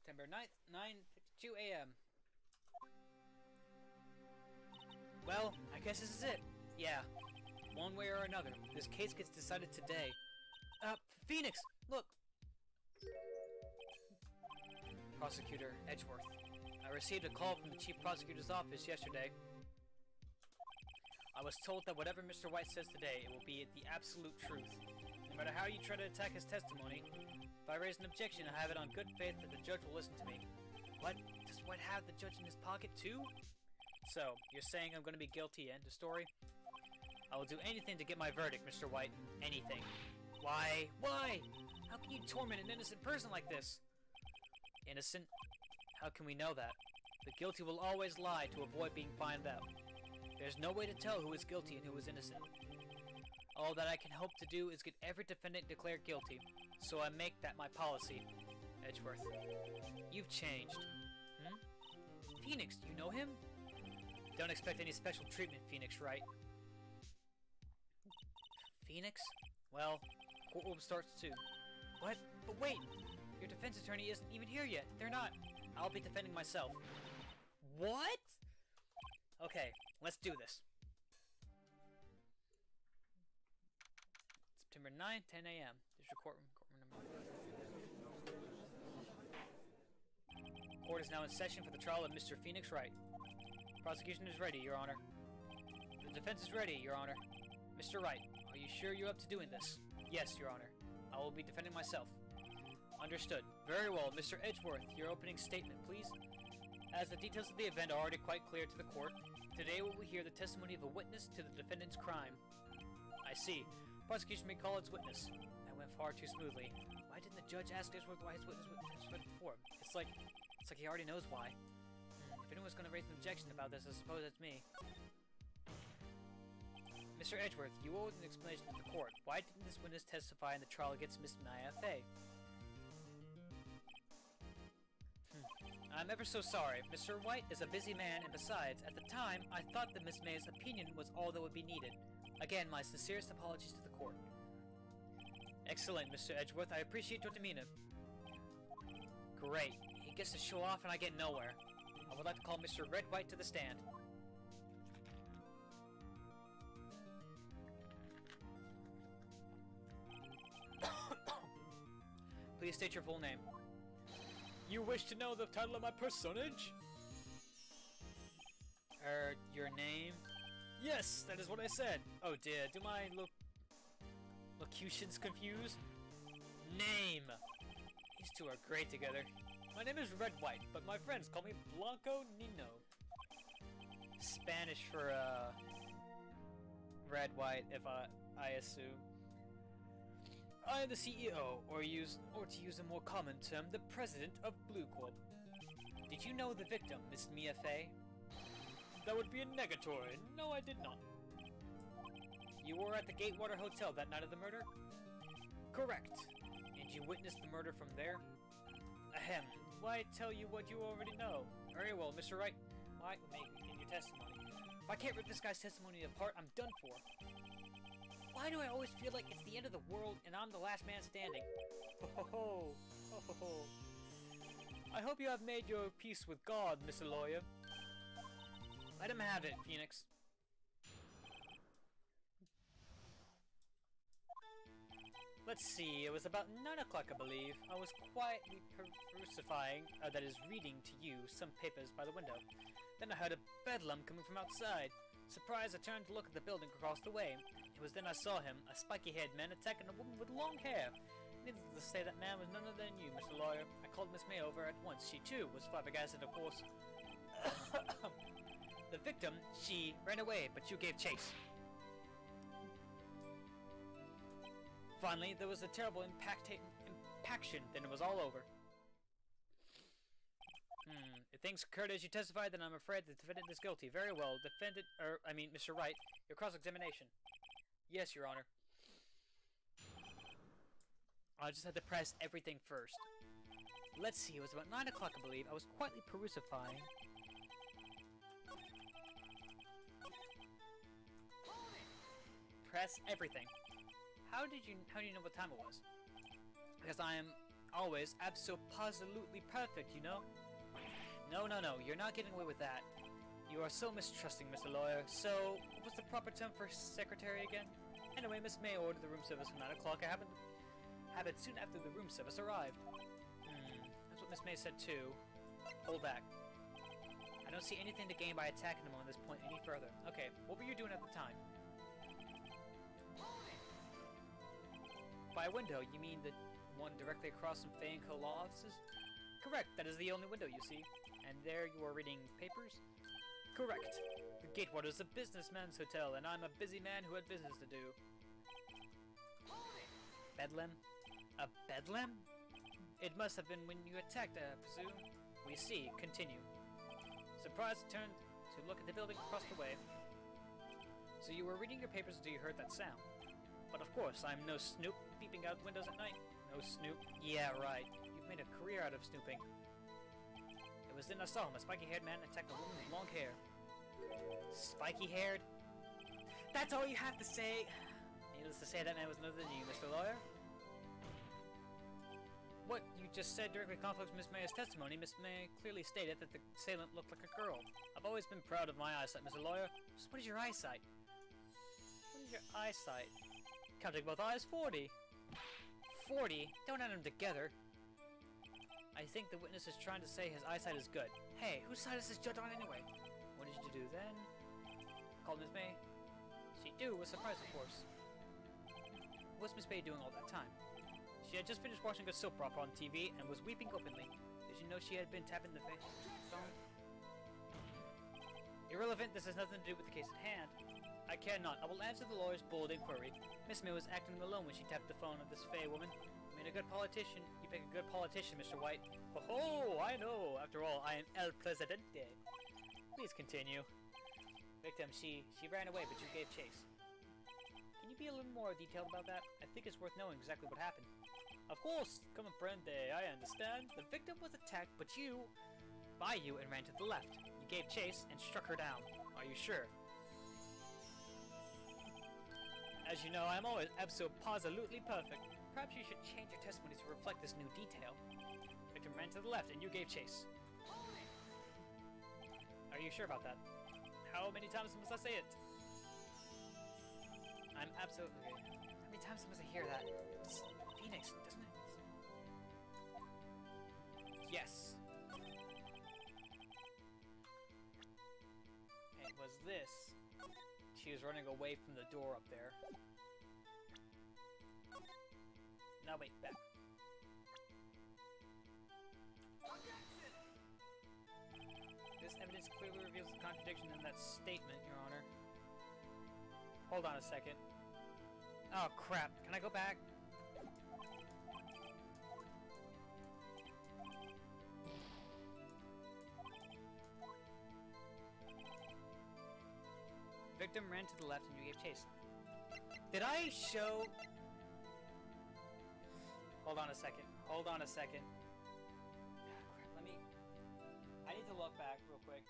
September 9th, 9:52 a.m. Well, I guess this is it. Yeah. One way or another, this case gets decided today. Phoenix! Look! Prosecutor Edgeworth. I received a call from the Chief Prosecutor's office yesterday. I was told that whatever Mr. White says today, it will be the absolute truth. No matter how you try to attack his testimony, if I raise an objection, I have it on good faith that the judge will listen to me. What? Does White have the judge in his pocket too? So, you're saying I'm going to be guilty, end of story? I will do anything to get my verdict, Mr. White. Anything. Why? Why? How can you torment an innocent person like this? Innocent? How can we know that? The guilty will always lie to avoid being found out. There's no way to tell who is guilty and who is innocent. All that I can hope to do is get every defendant declared guilty, so I make that my policy. Edgeworth. You've changed. Phoenix, do you know him? Don't expect any special treatment, Phoenix, right? Phoenix? Well, courtroom starts soon. What? But wait! Your defense attorney isn't even here yet. They're not. I'll be defending myself. What? Okay, let's do this. September 9th, 10 a.m. District Courtroom number 1. Court is now in session for the trial of Mr. Phoenix Wright. Prosecution is ready, Your Honor. The defense is ready, Your Honor. Mr. Wright, are you sure you're up to doing this? Yes, Your Honor. I will be defending myself. Understood. Very well, Mr. Edgeworth, your opening statement, please. As the details of the event are already quite clear to the court, today we will hear the testimony of a witness to the defendant's crime. I see. Prosecution may call its witness. That went far too smoothly. Why didn't the judge ask Edgeworth why his witness testified before? It's like he already knows why. If anyone's going to raise an objection about this, I suppose it's me. Mr. Edgeworth, you owed an explanation to the court. Why didn't this witness testify in the trial against Miss Maya Fey? I'm ever so sorry. Mr. White is a busy man, and besides, at the time, I thought that Miss May's opinion was all that would be needed. Again, my sincerest apologies to the court. Excellent, Mr. Edgeworth. I appreciate your demeanor. Great. He gets to show off and I get nowhere. I would like to call Mr. Red White to the stand. Please state your full name. You wish to know the title of my personage? Your name? Yes, that is what I said. Oh dear, do my locutions confuse? Name! These two are great together. My name is Wright, but my friends call me Blanco Nino. Spanish for, Red White, if I assume. I am the CEO, or to use a more common term, the president of Blue Corp. Did you know the victim, Miss Mia Fey? That would be a negatory. No, I did not. You were at the Gatewater Hotel that night of the murder? Correct. And you witnessed the murder from there? Ahem. Why tell you what you already know? Very well, Mr. Wright. Why make in your testimony? If I can't rip this guy's testimony apart, I'm done for. Why do I always feel like it's the end of the world and I'm the last man standing? Ho ho ho. Ho ho ho. I hope you have made your peace with God, Mr. Lawyer. Let him have it, Phoenix. Let's see, it was about 9 o'clock, I believe. I was quietly that is, reading to you some papers by the window. Then I heard a bedlam coming from outside. Surprised, I turned to look at the building across the way. It was then I saw him, a spiky-haired man attacking a woman with long hair. Needless to say, that man was none other than you, Mr. Lawyer. I called Miss May over at once. She, too, was flabbergasted, of course. The victim, she ran away, but you gave chase. Finally, there was a terrible impaction, then it was all over. If things occurred as you testified, then I'm afraid the defendant is guilty. Very well, Mr. Wright, your cross-examination. Yes, Your Honor. I just had to press everything first. Let's see, it was about 9 o'clock, I believe. I was quietly perusing. Press everything. How do you know what time it was? Because I am always absolutely perfect, you know? No, you're not getting away with that. You are so mistrusting, Mr. Lawyer. So, what's the proper term for secretary again? Anyway, Miss May ordered the room service for 9 o'clock. I happened to have it soon after the room service arrived. That's what Miss May said too. Hold back. I don't see anything to gain by attacking him on this point any further. Okay, what were you doing at the time? By a window, you mean the one directly across from Faye & Co. law offices? Correct, that is the only window you see. And there you are reading papers? Correct. The Gatewater is a businessman's hotel, and I'm a busy man who had business to do. Bedlam? A bedlam? It must have been when you attacked, I presume. We see. Continue. Surprised, turned to look at the building across the way. So you were reading your papers until you heard that sound. But of course, I'm no snoop peeping out windows at night. No snoop? Yeah, right. You've made a career out of snooping. It was then I saw him, a spiky-haired man attacked a woman with long hair. Spiky-haired? That's all you have to say? Needless to say, that man was other than you, Mr. Lawyer. What you just said directly conflicts with Miss May's testimony. Miss May clearly stated that the assailant looked like a girl. I've always been proud of my eyesight, Mr. Lawyer. Just what is your eyesight? What is your eyesight? Counting both eyes, 40. 40? Don't add them together. I think the witness is trying to say his eyesight is good. Hey, whose side is this judge on anyway? What did you do then? Called Miss May. She was surprised, of course. What was Miss May doing all that time? She had just finished watching a soap opera on TV and was weeping openly. Did you know she had been tapping the phone? Irrelevant, this has nothing to do with the case at hand. I cannot. I will answer the lawyer's bold inquiry. Miss May was acting alone when she tapped the phone of this Faye woman. You made a good politician. You make a good politician, Mr. White. Oh, I know. After all, I am El Presidente. Please continue. Victim, she ran away, but you gave chase. Can you be a little more detailed about that? I think it's worth knowing exactly what happened. Of course, comprende. I understand. The victim was attacked, but by you, and ran to the left. You gave chase and struck her down. Are you sure? As you know, I'm always absolutely perfect. Perhaps you should change your testimony to reflect this new detail. Victim ran to the left, and you gave chase. Are you sure about that? How many times must I say it? I'm absolutely... How many times must I hear that? It's Phoenix, doesn't it? Yes. It was this. She was running away from the door up there. Now wait, back. Objection! This evidence clearly reveals the contradiction in that statement, Your Honor. Hold on a second. Oh crap, can I go back? Victim ran to the left and you gave chase. Did I show... Hold on a second. Hold on a second. Let me... I need to look back real quick.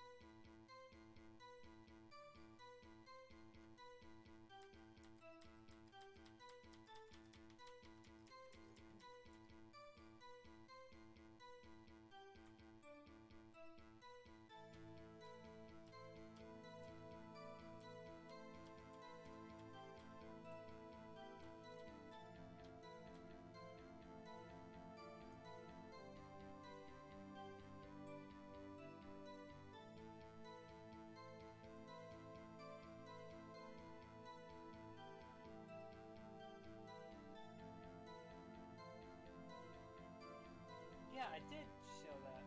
Yeah, I did show that.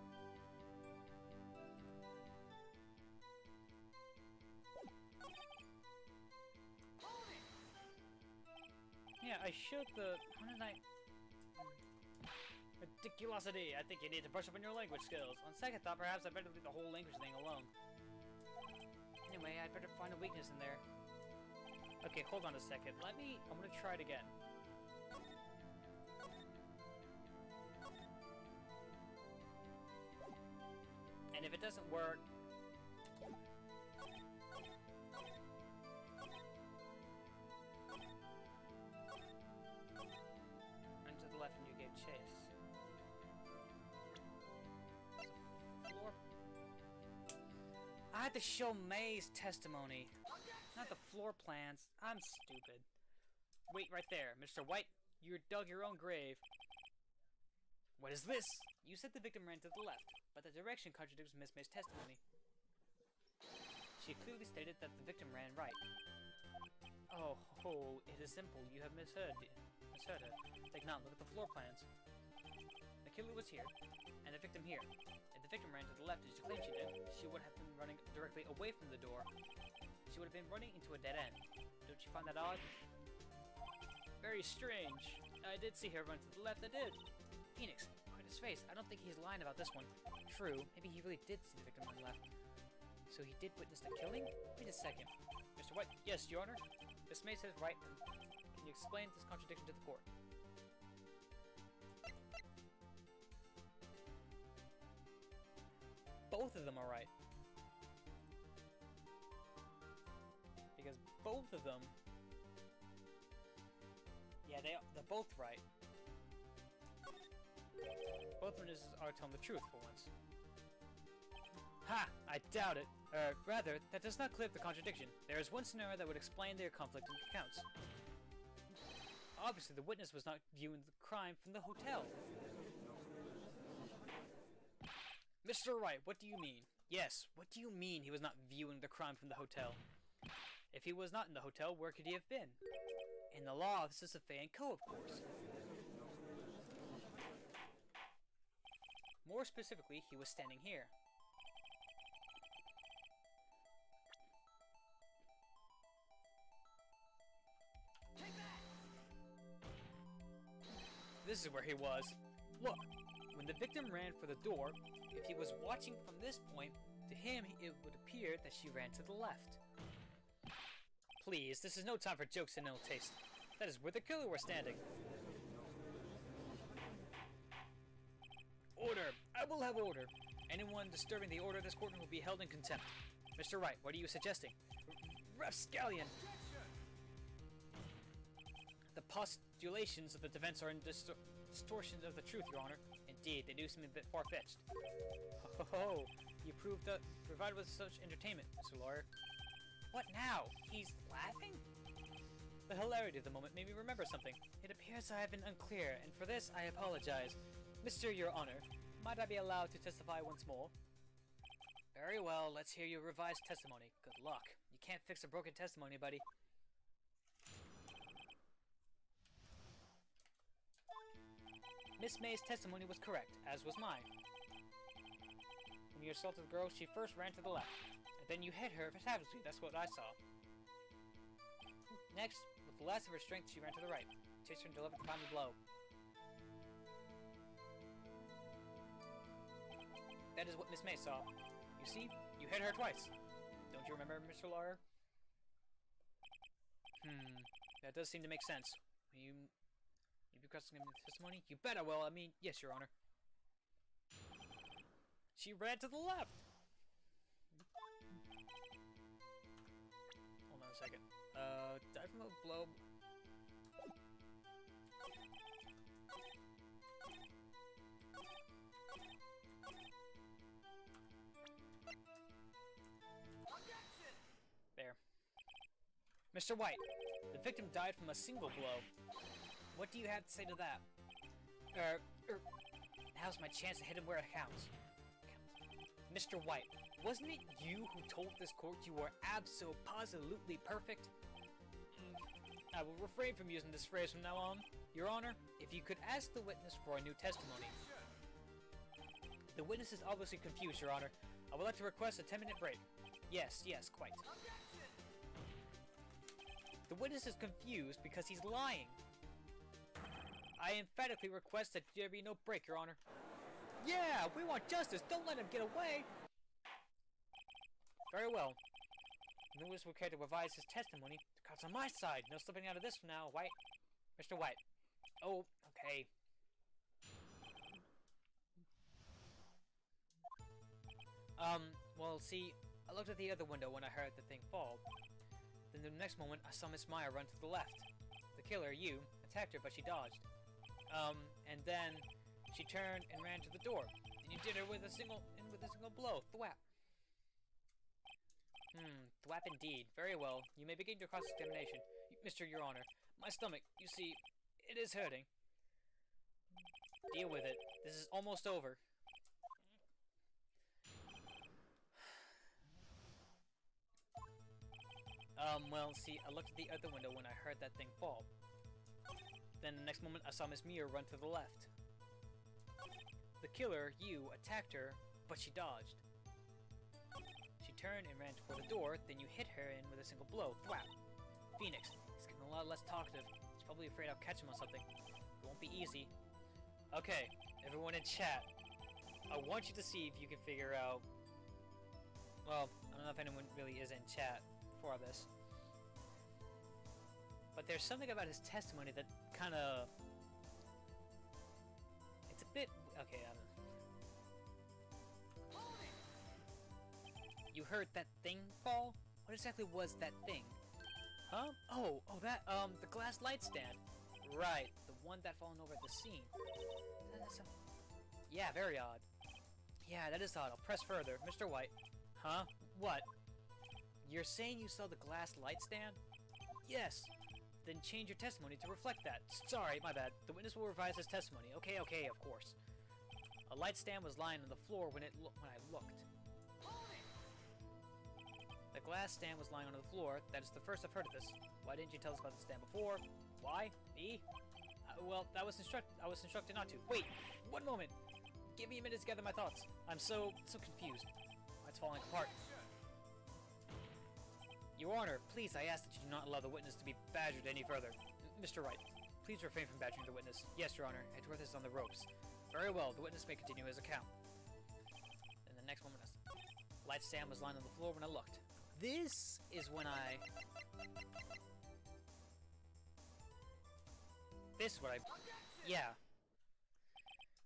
Yeah, I showed the... How did I... Ridiculosity! I think you need to brush up on your language skills. On second thought, perhaps I better leave the whole language thing alone. Anyway, I'd better find a weakness in there. Okay, hold on a second. I'm gonna try it again. And if it doesn't work... Run to the left and you gave chase. Floor... I had to show May's testimony, not the floor plans. I'm stupid. Wait right there. Mr. White, you dug your own grave. What is this? You said the victim ran to the left, but the direction contradicts Miss May's testimony. She clearly stated that the victim ran right. Oh, it is simple. You have misheard her. Take note, look at the floor plans. The killer was here, and the victim here. If the victim ran to the left as you claimed she did, she would have been running directly away from the door. She would have been running into a dead end. Don't you find that odd? Very strange. I did see her run to the left, I did. Phoenix, look at his face. I don't think he's lying about this one. True, maybe he really did see the victim on the left. So he did witness the killing? Wait a second. Mr. White, yes, Your Honor. Miss May says right. Can you explain this contradiction to the court? Both of them are right. Because both of them... Yeah, they're both right. Both witnesses are telling the truth for once. Ha! I doubt it. Rather, that does not clear up the contradiction. There is one scenario that would explain their conflicting accounts. Obviously, the witness was not viewing the crime from the hotel. Mr. Wright, what do you mean? Yes, what do you mean he was not viewing the crime from the hotel? If he was not in the hotel, where could he have been? In the law offices of Fay & Co., of course. More specifically, he was standing here. Take that! This is where he was. Look, when the victim ran for the door, if he was watching from this point, to him it would appear that she ran to the left. Please, this is no time for jokes and ill taste. That is where the killer was standing. Order! I will have order. Anyone disturbing the order of this courtroom will be held in contempt. Mr. Wright, what are you suggesting? Rapscallion! The postulations of the defense are in distortions of the truth, Your Honor. Indeed, they do seem a bit far-fetched. Oh, you provided with such entertainment, Mr. Lawyer. What now? He's laughing? The hilarity of the moment made me remember something. It appears I have been unclear, and for this I apologize. Mr. Your Honor, might I be allowed to testify once more? Very well, let's hear your revised testimony. Good luck. You can't fix a broken testimony, buddy. Miss May's testimony was correct, as was mine. When you assaulted the girl, she first ran to the left, and then you hit her savagely. That's what I saw. Next, with the last of her strength, she ran to the right, chased her and delivered the final blow. That is what Miss May saw. You see, you hit her twice. Don't you remember, Mr. Lawyer? That does seem to make sense. You be requesting a testimony? You bet I will. I mean, yes, Your Honor. She ran to the left! Hold on a second. Died from a blow. Objection! There. Mr. White, the victim died from a single blow. What do you have to say to that? Now's my chance to hit him where it counts. Mr. White, wasn't it you who told this court you were abso-positively perfect? I will refrain from using this phrase from now on. Your Honor, if you could ask the witness for a new testimony. The witness is obviously confused, Your Honor. I would like to request a 10-minute break. Yes, quite. The witness is confused because he's lying. I emphatically request that there be no break, Your Honor. Yeah, we want justice. Don't let him get away. Very well. The witness will care to revise his testimony. The cards on my side. No slipping out of this now, White. Mr. White. Oh, okay. Well, see, I looked at the other window when I heard the thing fall. Then the next moment, I saw Miss Meyer run to the left. The killer, you, attacked her, but she dodged. And then she turned and ran to the door. Then you did her with a single blow. Thwap. Thwap indeed. Very well. You may begin your cross-examination. Mr. Your Honor, my stomach, you see, it is hurting. Deal with it. This is almost over. Well, see, I looked at the other window when I heard that thing fall. Then the next moment, I saw Miss Meyer run to the left. The killer, you, attacked her, but she dodged. She turned and ran toward the door, then you hit her in with a single blow. Thwap! Phoenix, he's getting a lot less talkative. He's probably afraid I'll catch him on something. It won't be easy. Okay, everyone in chat. I want you to see if you can figure out... Well, I don't know if anyone really is in chat for this. But there's something about his testimony that kind of... It's a bit... Okay, I don't know. You heard that thing fall? What exactly was that thing? Huh? Oh, that, the glass light stand. Right, the one that fallen over at the scene. Yeah, very odd. Yeah, that is odd. I'll press further. Mr. White. Huh? What? You're saying you saw the glass light stand? Yes. Then change your testimony to reflect that. Sorry, my bad. The witness will revise his testimony. Okay, of course. A light stand was lying on the floor when I looked. The glass stand was lying on the floor. That is the first I've heard of this. Why didn't you tell us about the stand before? Why? Me? Well, I was instructed not to. Wait, one moment. Give me a minute to gather my thoughts. I'm so confused. It's falling apart. Your Honor, please, I ask that you do not allow the witness to be badgered any further. Mr. Wright, please refrain from badgering the witness. Yes, Your Honor, Edgeworth is on the ropes. Very well, the witness may continue his account. Then the next moment, light stand was lying on the floor when I looked. This is when I... This is what I... Yeah.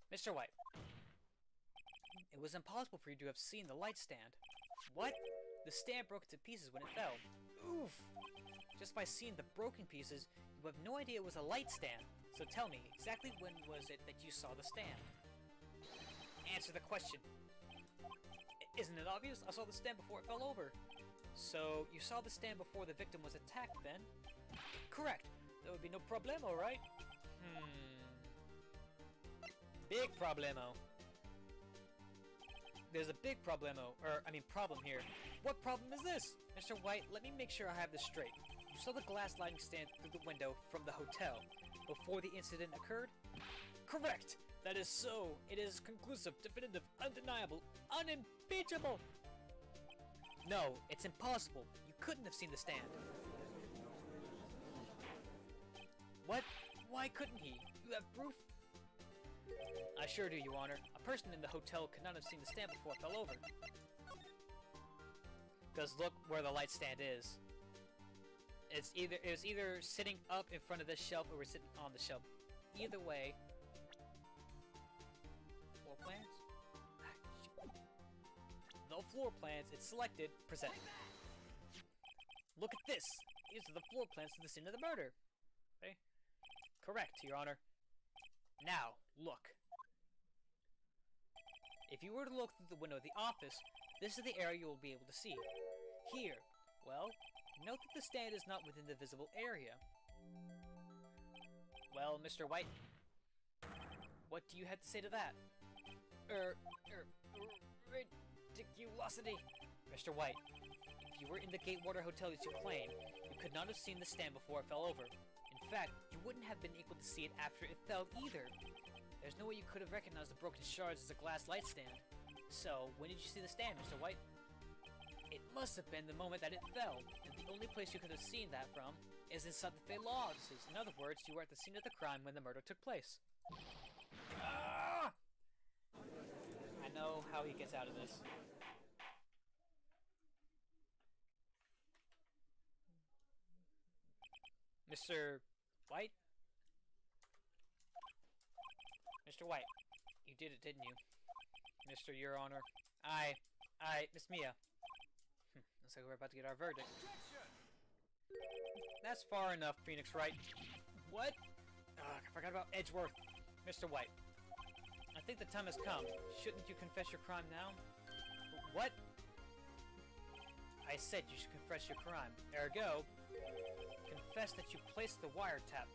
Mr. White. It was impossible for you to have seen the light stand. What? The stand broke into pieces when it fell. Oof! Just by seeing the broken pieces, you have no idea it was a light stand. So tell me, exactly when was it that you saw the stand? Answer the question. Isn't it obvious? I saw the stand before it fell over. So, you saw the stand before the victim was attacked then? Correct. There would be no problemo, right? Big problemo. there's a big problem here. What problem is this? Mr. White, let me make sure I have this straight. You saw the glass lighting stand through the window from the hotel before the incident occurred? Correct! That is so. It is conclusive, definitive, undeniable, unimpeachable! No, it's impossible. You couldn't have seen the stand. What? Why couldn't he? You have proof? I sure do, Your Honor. A person in the hotel could not have seen the stand before it fell over. Because look where the light stand is. It was either sitting up in front of this shelf or we're sitting on the shelf. Either way. Floor plans? The floor plans, it's selected, presented. Look at this! These are the floor plans to the scene of the murder. Okay? Correct, Your Honor. Now, look. If you were to look through the window of the office, this is the area you will be able to see. Here, well, note that the stand is not within the visible area. Well, Mr. White, what do you have to say to that? Ridiculosity. Mr. White, if you were in the Gatewater Hotel as you claim, you could not have seen the stand before it fell over. In fact, you wouldn't have been able to see it after it fell either. There's no way you could have recognized the broken shards as a glass light stand. So, when did you see the stand, Mr. White? It must have been the moment that it fell, and the only place you could have seen that from is inside the Fey Law offices. In other words, you were at the scene of the crime when the murder took place. Ah! I know how he gets out of this. Mr. White? Mr. White, you did it, didn't you? Mr. Your Honor. Miss Mia. Looks like we're about to get our verdict. Objection! That's far enough, Phoenix Wright. What? Ugh, I forgot about Edgeworth. Mr. White, I think the time has come. Shouldn't you confess your crime now? What? I said you should confess your crime. Ergo, confess that you placed the wiretap.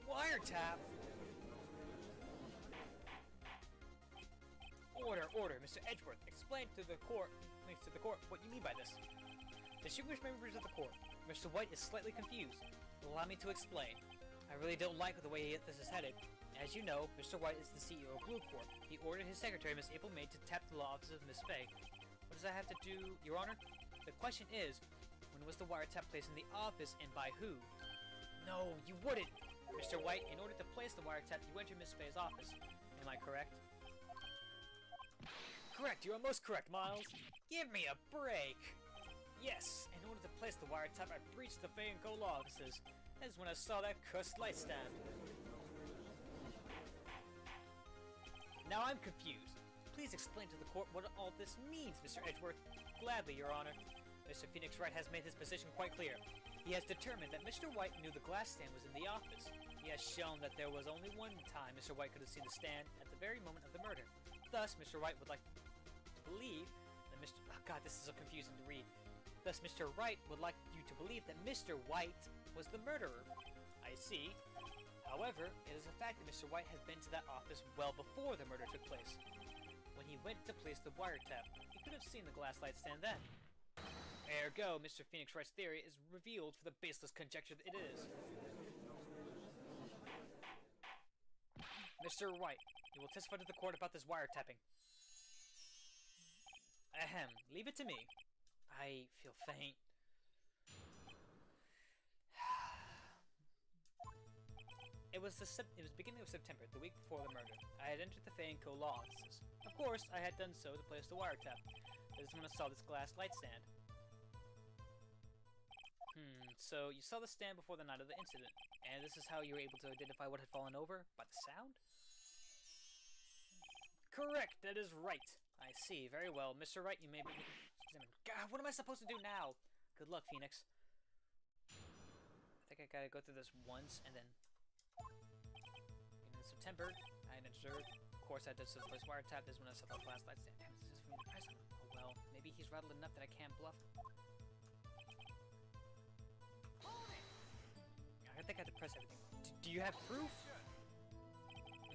Wiretap? Order, Mr. Edgeworth. Explain to the court what you mean by this. Distinguished members of the court, Mr. White is slightly confused. Allow me to explain. I really don't like the way this is headed. As you know, Mr. White is the CEO of Blue Corp. He ordered his secretary, Miss April May, to tap the law office of Miss Fay. What does that have to do, Your Honor? The question is, when was the wiretap placed in the office and by who? No, you wouldn't! Mr. White, in order to place the wiretap, you entered Miss Fay's office. Am I correct? Correct, you are most correct, Miles. Give me a break! Yes, in order to place the wiretap, I breached the Fay & Co. law offices. That is when I saw that cursed light stand. Now I'm confused. Please explain to the court what all this means, Mr. Edgeworth. Gladly, Your Honor. Mr. Phoenix Wright has made his position quite clear. He has determined that Mr. White knew the glass stand was in the office. He has shown that there was only one time Mr. White could have seen the stand, at the very moment of the murder. Thus, Mr. White would like to believe that Mr. Oh God, this is so confusing to read. Thus, Mr. Wright would like you to believe that Mr. White was the murderer. I see. However, it is a fact that Mr. White had been to that office well before the murder took place. When he went to place the wiretap, he could have seen the glass light stand then. Ergo, Mr. Phoenix Wright's theory is revealed for the baseless conjecture that it is. Mr. White, you will testify to the court about this wiretapping. Ahem, leave it to me. I feel faint. It was beginning of September, the week before the murder. I had entered the Fay & Co. law offices. Of course, I had done so to place the wiretap. That is when I saw this glass light stand. So you saw the stand before the night of the incident, and this is how you were able to identify what had fallen over? By the sound? Correct, that is right. I see, very well. Mr. Wright, you may be... God, what am I supposed to do now? Good luck, Phoenix. I think I gotta go through this once, and then... In September, I entered... Of course, I did so the first wiretap. This is when I saw the glass light stand. Damn, this is from the president. Oh well, maybe he's rattled enough that I can't bluff. I think I had to press everything. Do you have proof?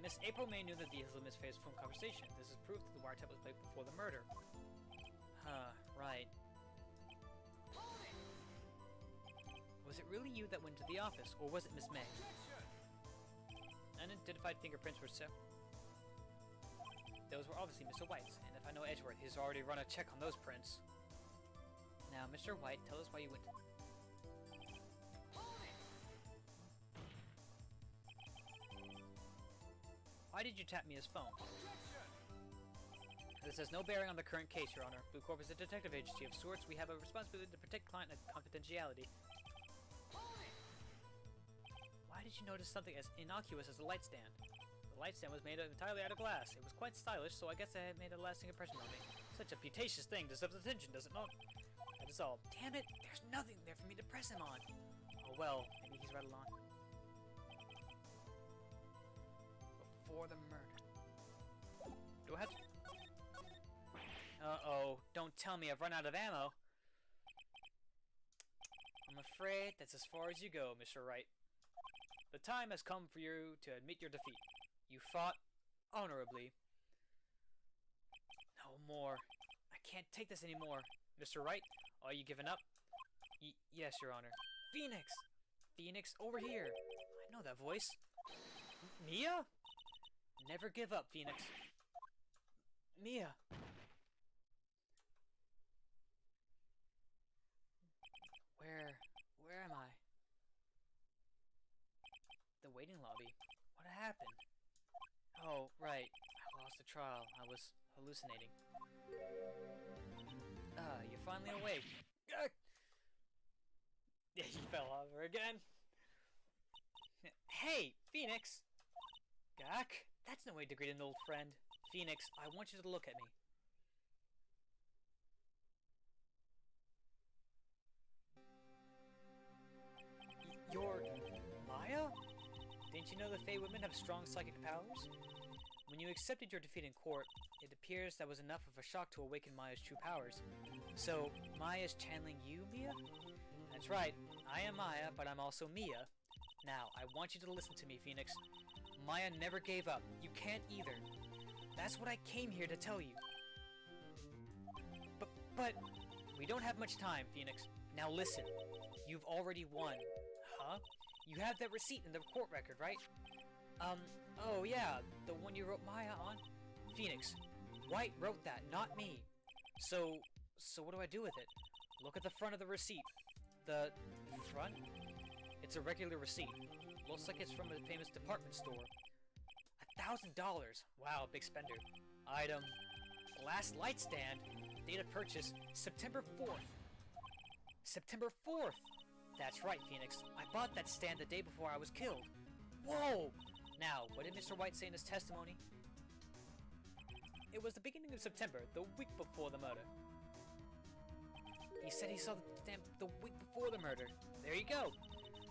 Miss April May knew that the incident was phone conversation. This is proof that the wiretap was played before the murder. Huh, right. Was it really you that went to the office, or was it Miss May? Unidentified fingerprints were set. Those were obviously Mr. White's, and if I know Edgeworth, he's already run a check on those prints. Now, Mr. White, tell us why you went to... Why did you tap Mia's phone? This has no bearing on the current case, Your Honor. Blue Corp is a detective agency of sorts. We have a responsibility to protect client confidentiality. Why did you notice something as innocuous as a light stand? The light stand was made entirely out of glass. It was quite stylish, so I guess it made a lasting impression on me. Such a putacious thing deserves attention, does it not? That is all. Damn it! There's nothing there for me to press him on. Oh well, maybe he's right along. Before the murder. Do I have to... Uh-oh. Don't tell me I've run out of ammo. I'm afraid that's as far as you go, Mr. Wright. The time has come for you to admit your defeat. You fought honorably. No more. I can't take this anymore. Mr. Wright, are you giving up? Yes, Your Honor. Phoenix! Phoenix, over here! I know that voice. Mia? Never give up, Phoenix. Mia. Where am I? The waiting lobby. What happened? Oh, right. I lost the trial. I was hallucinating. You're finally awake. Yeah, you fell over again. Hey, Phoenix! Gak? That's no way to greet an old friend. Phoenix, I want you to look at me. You're... Maya? Didn't you know the Fae women have strong psychic powers? When you accepted your defeat in court, it appears that was enough of a shock to awaken Maya's true powers. So, Maya's channeling you, Mia? That's right, I am Maya, but I'm also Mia. Now, I want you to listen to me, Phoenix. Maya never gave up. You can't either. That's what I came here to tell you. But, we don't have much time, Phoenix. Now listen, you've already won. Huh? You have that receipt in the court record, right? Oh yeah, the one you wrote Maya on? Phoenix, White wrote that, not me. So what do I do with it? Look at the front of the receipt. The front? It's a regular receipt. Looks like it's from a famous department store. $1,000. Wow, big spender. Item. Glass light stand. Date of purchase, September 4th. September 4th! That's right, Phoenix. I bought that stand the day before I was killed. Whoa! Now, what did Mr. White say in his testimony? It was the beginning of September, the week before the murder. He said he saw the stamp the week before the murder. There you go.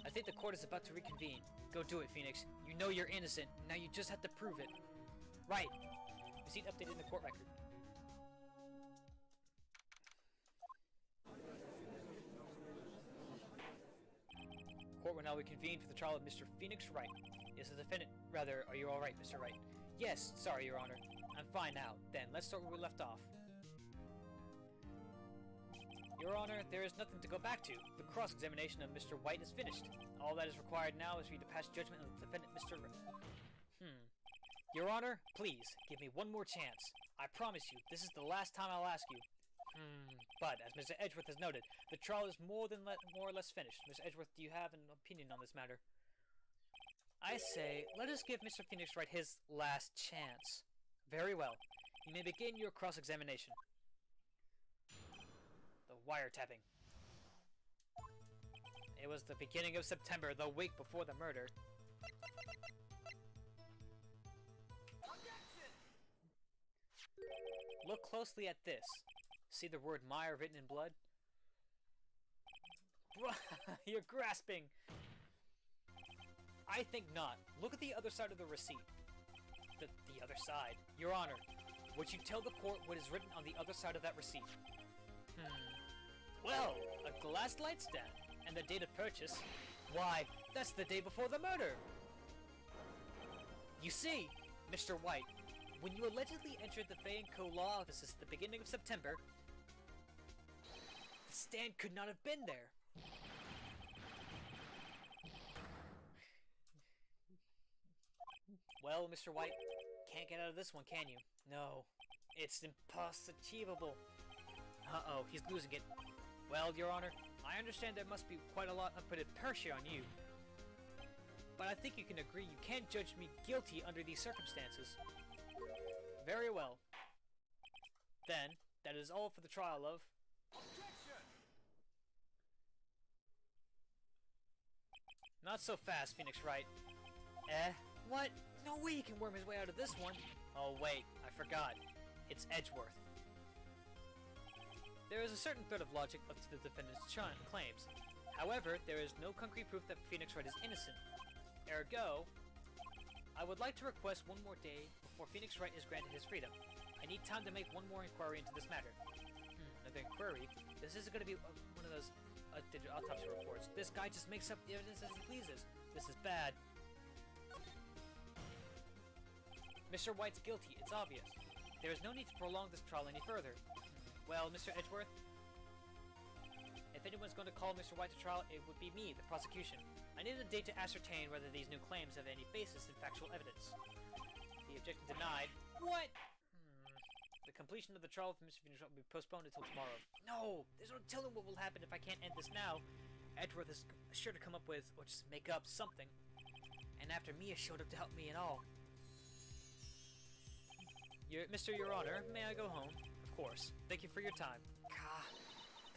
I think the court is about to reconvene. Go do it, Phoenix. You know you're innocent. Now you just have to prove it. Right. Receipt updated in the court record. Court will now reconvene for the trial of Mr. Phoenix Wright. Is the defendant... Rather, are you alright, Mr. Wright? Yes, sorry, Your Honor. I'm fine now. Then, let's start where we left off. Your Honor, there is nothing to go back to. The cross-examination of Mr. White is finished. All that is required now is for you to pass judgment on the defendant, Mr. Your Honor, please, give me one more chance. I promise you, this is the last time I'll ask you. But, as Mr. Edgeworth has noted, the trial is more or less finished. Mr. Edgeworth, do you have an opinion on this matter? I say, let us give Mr. Phoenix Wright his last chance. Very well. You may begin your cross-examination. The wiretapping. It was the beginning of September, the week before the murder. Objection! Look closely at this. See the word Meyer written in blood? You're grasping! I think not. Look at the other side of the receipt. The other side. Your Honor, would you tell the court what is written on the other side of that receipt? Well, a glass light stand. And the date of purchase? Why, that's the day before the murder! You see, Mr. White, when you allegedly entered the Fay & Co. law offices at the beginning of September, the stand could not have been there. Well, Mr. White, can't get out of this one, can you? No, it's impossible. Uh-oh, he's losing it. Well, Your Honor, I understand there must be quite a lot of put pressure on you. But I think you can agree you can't judge me guilty under these circumstances. Very well. Then, that is all for the trial of... Objection! Not so fast, Phoenix Wright. What? No way he can worm his way out of this one. Oh wait, I forgot. It's Edgeworth. There is a certain thread of logic up to the defendant's claims. However, there is no concrete proof that Phoenix Wright is innocent. Ergo, I would like to request one more day before Phoenix Wright is granted his freedom. I need time to make one more inquiry into this matter. Another inquiry? This isn't going to be one of those autopsy reports. This guy just makes up the evidence as he pleases. This is bad. Mr. White's guilty, it's obvious. There is no need to prolong this trial any further. Well, Mr. Edgeworth, if anyone's going to call Mr. White to trial, it would be me, the prosecution. I need a date to ascertain whether these new claims have any basis in factual evidence. The objection denied. What? The completion of the trial for Mr. Phoenix will be postponed until tomorrow. No! There's no telling what will happen if I can't end this now. Edgeworth is sure to come up with, or just make up, something. And after Mia showed up to help me and all. Mr. Your Honor, may I go home? Of course. Thank you for your time. Gah.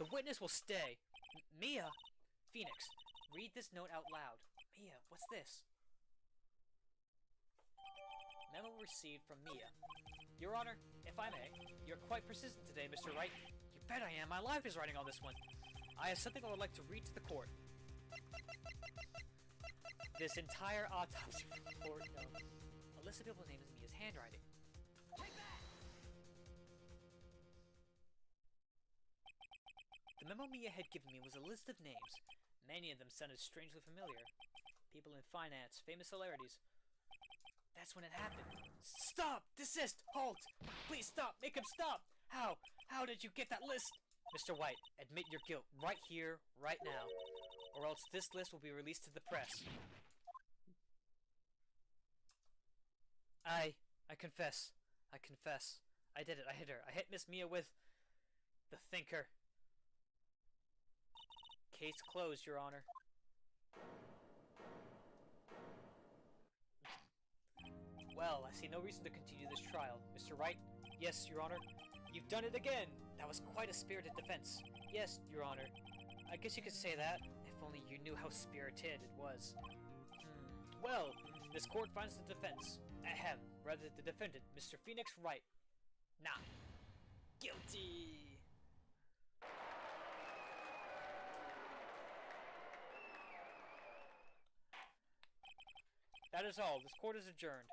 The witness will stay. Mia! Phoenix, read this note out loud. Mia, what's this? Memo received from Mia. Your Honor, if I may, you're quite persistent today, Mr. Wright. You bet I am. My life is riding on this one. I have something I would like to read to the court. This entire autopsy report of a list of people's names in Mia's handwriting. Take that! The memo Mia had given me was a list of names. Many of them sounded strangely familiar. People in finance, famous celebrities. That's when it happened. Stop! Desist! Halt! Please stop! Make him stop! How? How did you get that list? Mr. White, admit your guilt right here, right now. Or else this list will be released to the press. I confess. I confess. I did it. I hit her. I hit Miss Mia with... the thinker. Case closed, Your Honor. Well, I see no reason to continue this trial. Mr. Wright? Yes, Your Honor. You've done it again! That was quite a spirited defense. Yes, Your Honor. I guess you could say that, if only you knew how spirited it was. Well, this court finds the defense. Ahem. Rather the defendant, Mr. Phoenix Wright. Nah. Guilty! That is all. This court is adjourned.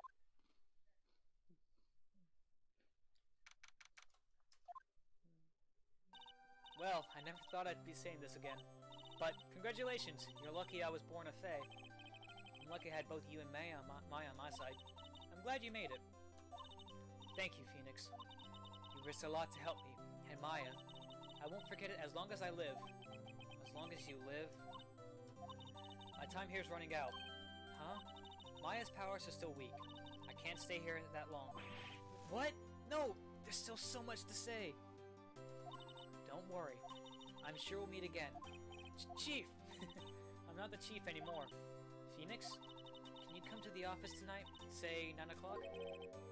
Well, I never thought I'd be saying this again. But, congratulations! You're lucky I was born a Fae. I'm lucky I had both you and Maya on my side. I'm glad you made it. Thank you, Phoenix. You risked a lot to help me. And Maya, I won't forget it as long as I live. As long as you live... My time here's running out. Huh? Maya's powers are still weak. I can't stay here that long. What? No! There's still so much to say. Don't worry. I'm sure we'll meet again. Chief! I'm not the chief anymore. Phoenix? Can you come to the office tonight? Say 9 o'clock?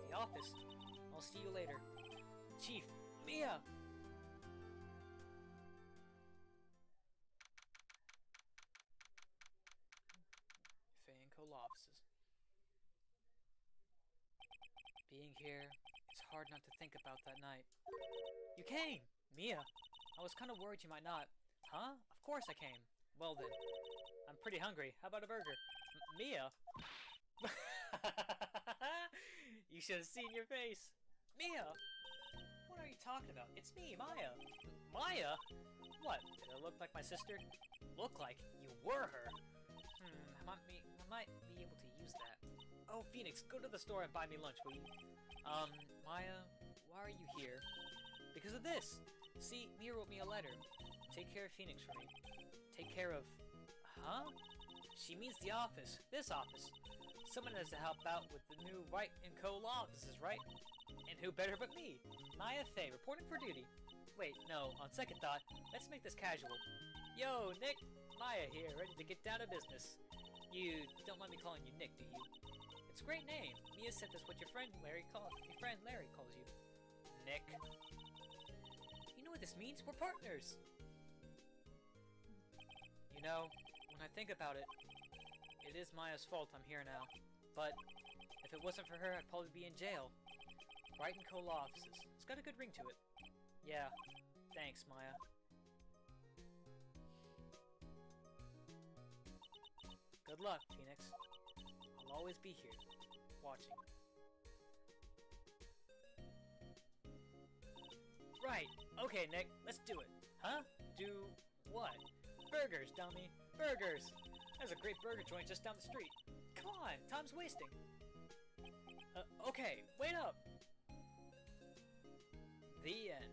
The office? I'll see you later. Chief! Mia! Fay & Co. offices. Being here, it's hard not to think about that night. You came! Mia! I was kind of worried you might not. Huh? Of course I came. Well then. I'm pretty hungry. How about a burger? Mia? You should have seen your face. Mia! What are you talking about? It's me, Maya. Maya? What? Did I look like my sister? Look like you were her? might be able to use that. Oh, Phoenix, go to the store and buy me lunch, will you? Maya, why are you here? Because of this! See, Mia wrote me a letter. Take care of Phoenix for me. Take care of... Huh? She means the office. This office. Someone has to help out with the new Wright & Co. law offices, right? And who better but me? Maya Fey, reporting for duty. Wait, no, on second thought, let's make this casual. Yo, Nick! Maya here, ready to get down to business. You don't mind me calling you Nick, do you? It's a great name. Mia said that's what your friend Larry calls you. Nick. You know what this means? We're partners! You know, when I think about it, it is Maya's fault I'm here now. But if it wasn't for her, I'd probably be in jail. Wright & Co. law offices. It's got a good ring to it. Yeah. Thanks, Maya. Good luck, Phoenix. I'll always be here, watching. Right! Okay, Nick, let's do it. Huh? Do what? Burgers, dummy! Burgers! There's a great burger joint just down the street. Come on, time's wasting. Okay, wait up! The end.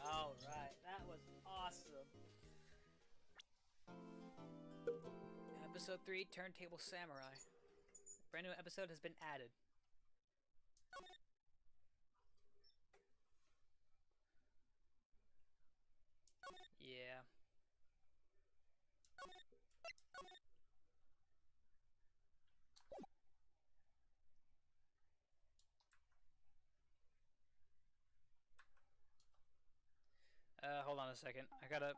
Alright, that was awesome. Episode 3, Turntable Samurai. A brand new episode has been added. Yeah. Hold on a second. I gotta...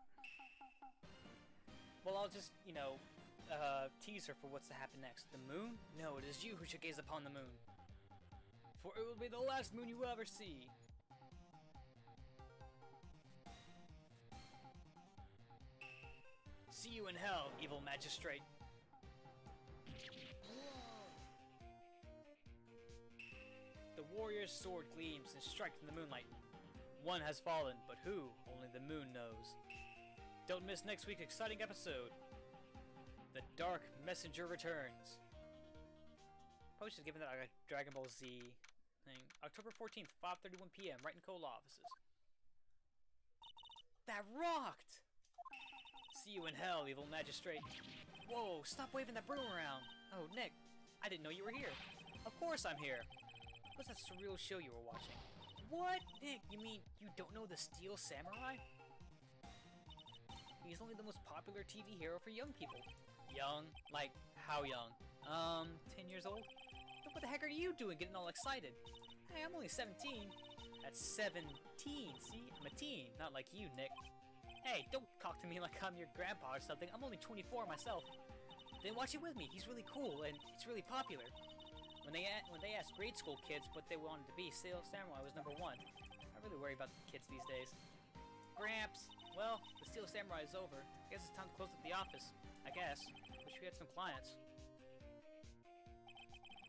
Well, I'll just, you know, tease her for what's to happen next. The moon? No, it is you who should gaze upon the moon. For it will be the last moon you will ever see. See you in hell, evil magistrate. The warrior's sword gleams and strikes in the moonlight. One has fallen, but who? Only the moon knows. Don't miss next week's exciting episode. The Dark Messenger returns. Probably should have given that a Dragon Ball Z thing. October 14th, 5:31 p.m. Wright & Co. law offices. That rocked! See you in hell, evil magistrate. Whoa, stop waving that broom around. Oh, Nick, I didn't know you were here. Of course I'm here. What's that surreal show you were watching? What? Nick, you mean you don't know the Steel Samurai? He's only the most popular TV hero for young people. Young? Like, how young? 10 years old? But what the heck are you doing getting all excited? Hey, I'm only 17. That's 17, see? I'm a teen, not like you, Nick. Hey, don't talk to me like I'm your grandpa or something. I'm only 24 myself. Then watch it with me. He's really cool, and it's really popular. When they asked grade school kids what they wanted to be, Steel Samurai was #1. I really worry about the kids these days. Gramps! Well, the Steel Samurai is over. I guess it's time to close up the office. I guess. Wish we had some clients.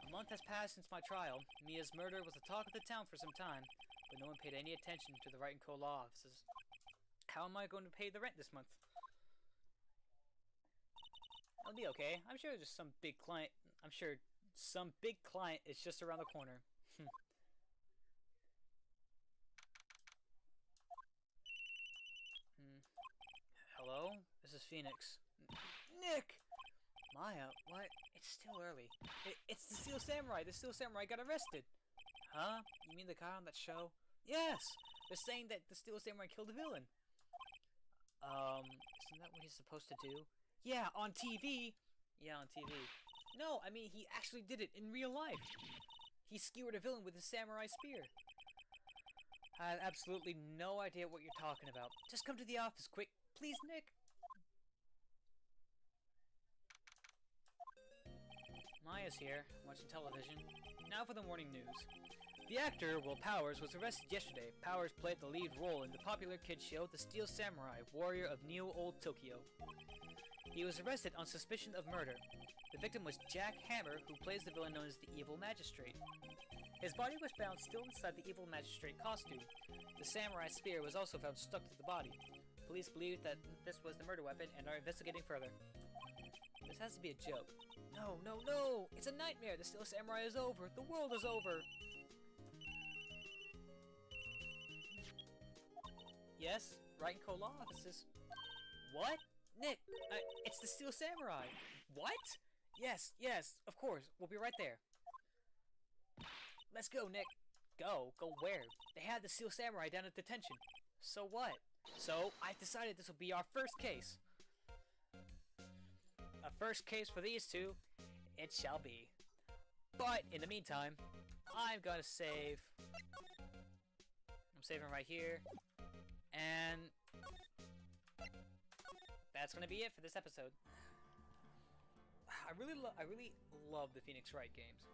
A month has passed since my trial. Mia's murder was the talk of the town for some time, but no one paid any attention to the Wright & Co. law offices. How am I going to pay the rent this month? I'll be okay. I'm sure there's some big client. I'm sure some big client is just around the corner. Hello? This is Phoenix. Nick! Maya, what? It's still early. It's the Steel Samurai. The Steel Samurai got arrested. Huh? You mean the guy on that show? Yes! They're saying that the Steel Samurai killed a villain. Isn't that what he's supposed to do? Yeah, on TV! Yeah, on TV. No, I mean, he actually did it in real life. He skewered a villain with his samurai spear. I have absolutely no idea what you're talking about. Just come to the office, quick. Please, Nick. Maya's here, watching television. Now for the morning news. The actor, Will Powers, was arrested yesterday. Powers played the lead role in the popular kids show The Steel Samurai, Warrior of Neo-Old Tokyo. He was arrested on suspicion of murder. The victim was Jack Hammer, who plays the villain known as the Evil Magistrate. His body was found still inside the Evil Magistrate costume. The samurai spear was also found stuck to the body. Police believe that this was the murder weapon and are investigating further. This has to be a joke. No, no, no! It's a nightmare! The Steel Samurai is over! The world is over! Yes? Wright and Cole offices. What? Nick! It's the Steel Samurai! What? Yes, yes, of course. We'll be right there. Let's go, Nick. Go? Go where? They had the Steel Samurai down at detention. So what? So, I've decided this will be our first case. A first case for these two, it shall be. But, in the meantime, I'm gonna save. I'm saving right here. And that's gonna be it for this episode. I really love the Phoenix Wright games.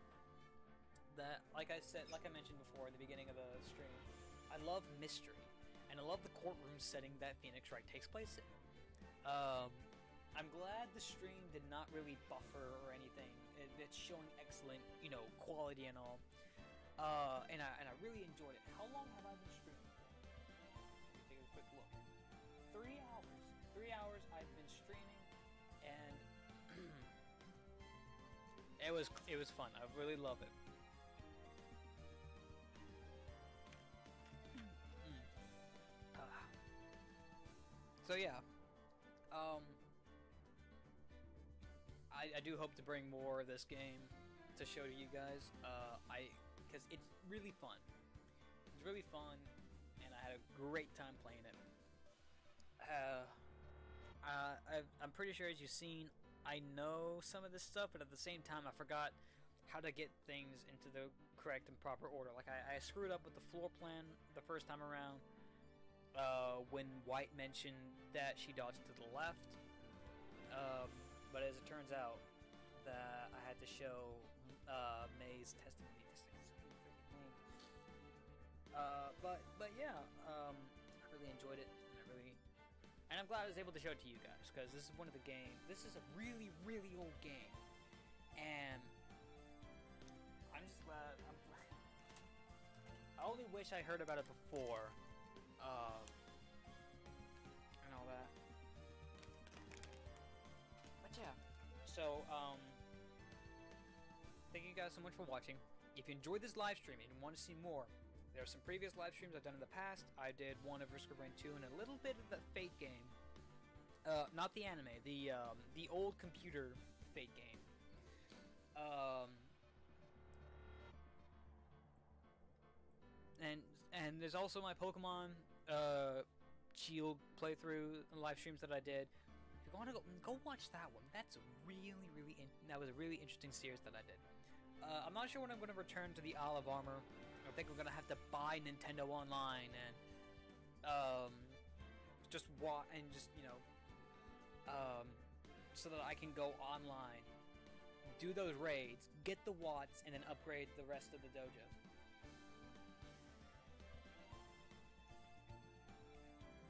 That, like I mentioned before at the beginning of the stream, I love mystery, and I love the courtroom setting that Phoenix Wright takes place in. I'm glad the stream did not really buffer or anything. It's showing excellent, quality and all. And I really enjoyed it. How long have I been streaming for? Let me take a quick look. 3 hours. 3 hours I've been streaming, and it was fun. I really love it. So yeah, I do hope to bring more of this game to show to you guys. Because it's really fun. It's really fun, and I had a great time playing it. I'm pretty sure, as you've seen, I know some of this stuff, but at the same time, I forgot how to get things into the correct and proper order. Like I screwed up with the floor plan the first time around. When White mentioned that she dodged to the left, but as it turns out, that I had to show May's testimony. But yeah, I really enjoyed it, and I'm glad I was able to show it to you guys, because this is one of the games. This is a really, really old game, and I'm just glad. I only wish I heard about it before. And all that. But yeah, so, thank you guys so much for watching. If you enjoyed this live stream and want to see more, there are some previous live streams I've done in the past. I did one of Risk of Rain 2 and a little bit of the Fate game. Not the anime, the old computer Fate game. And there's also my Pokemon Shield playthrough live streams that I did. If you want to go watch that one. That was a really interesting series that I did. I'm not sure when I'm going to return to the Olive Armor. I think we're going to have to buy Nintendo Online and so that I can go online, do those raids, get the Watts, and then upgrade the rest of the dojo.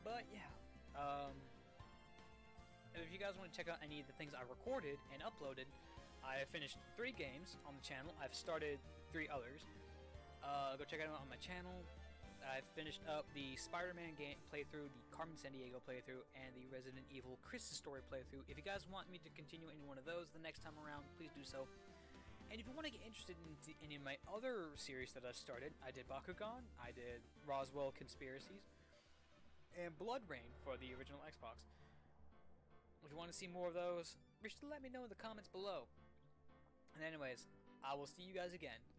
But yeah, if you guys want to check out any of the things I recorded and uploaded, I finished 3 games on the channel. I've started 3 others. Go check it out on my channel. I finished up the Spider-Man game playthrough, the Carmen Sandiego playthrough, and the Resident Evil Chris's Story playthrough. If you guys want me to continue any one of those the next time around, please do so. And if you want to get interested in any of my other series that I started, I did Bakugan, I did Roswell Conspiracies, and Blood Rain for the original Xbox. If you want to see more of those, be sure to let me know in the comments below. And anyways, I will see you guys again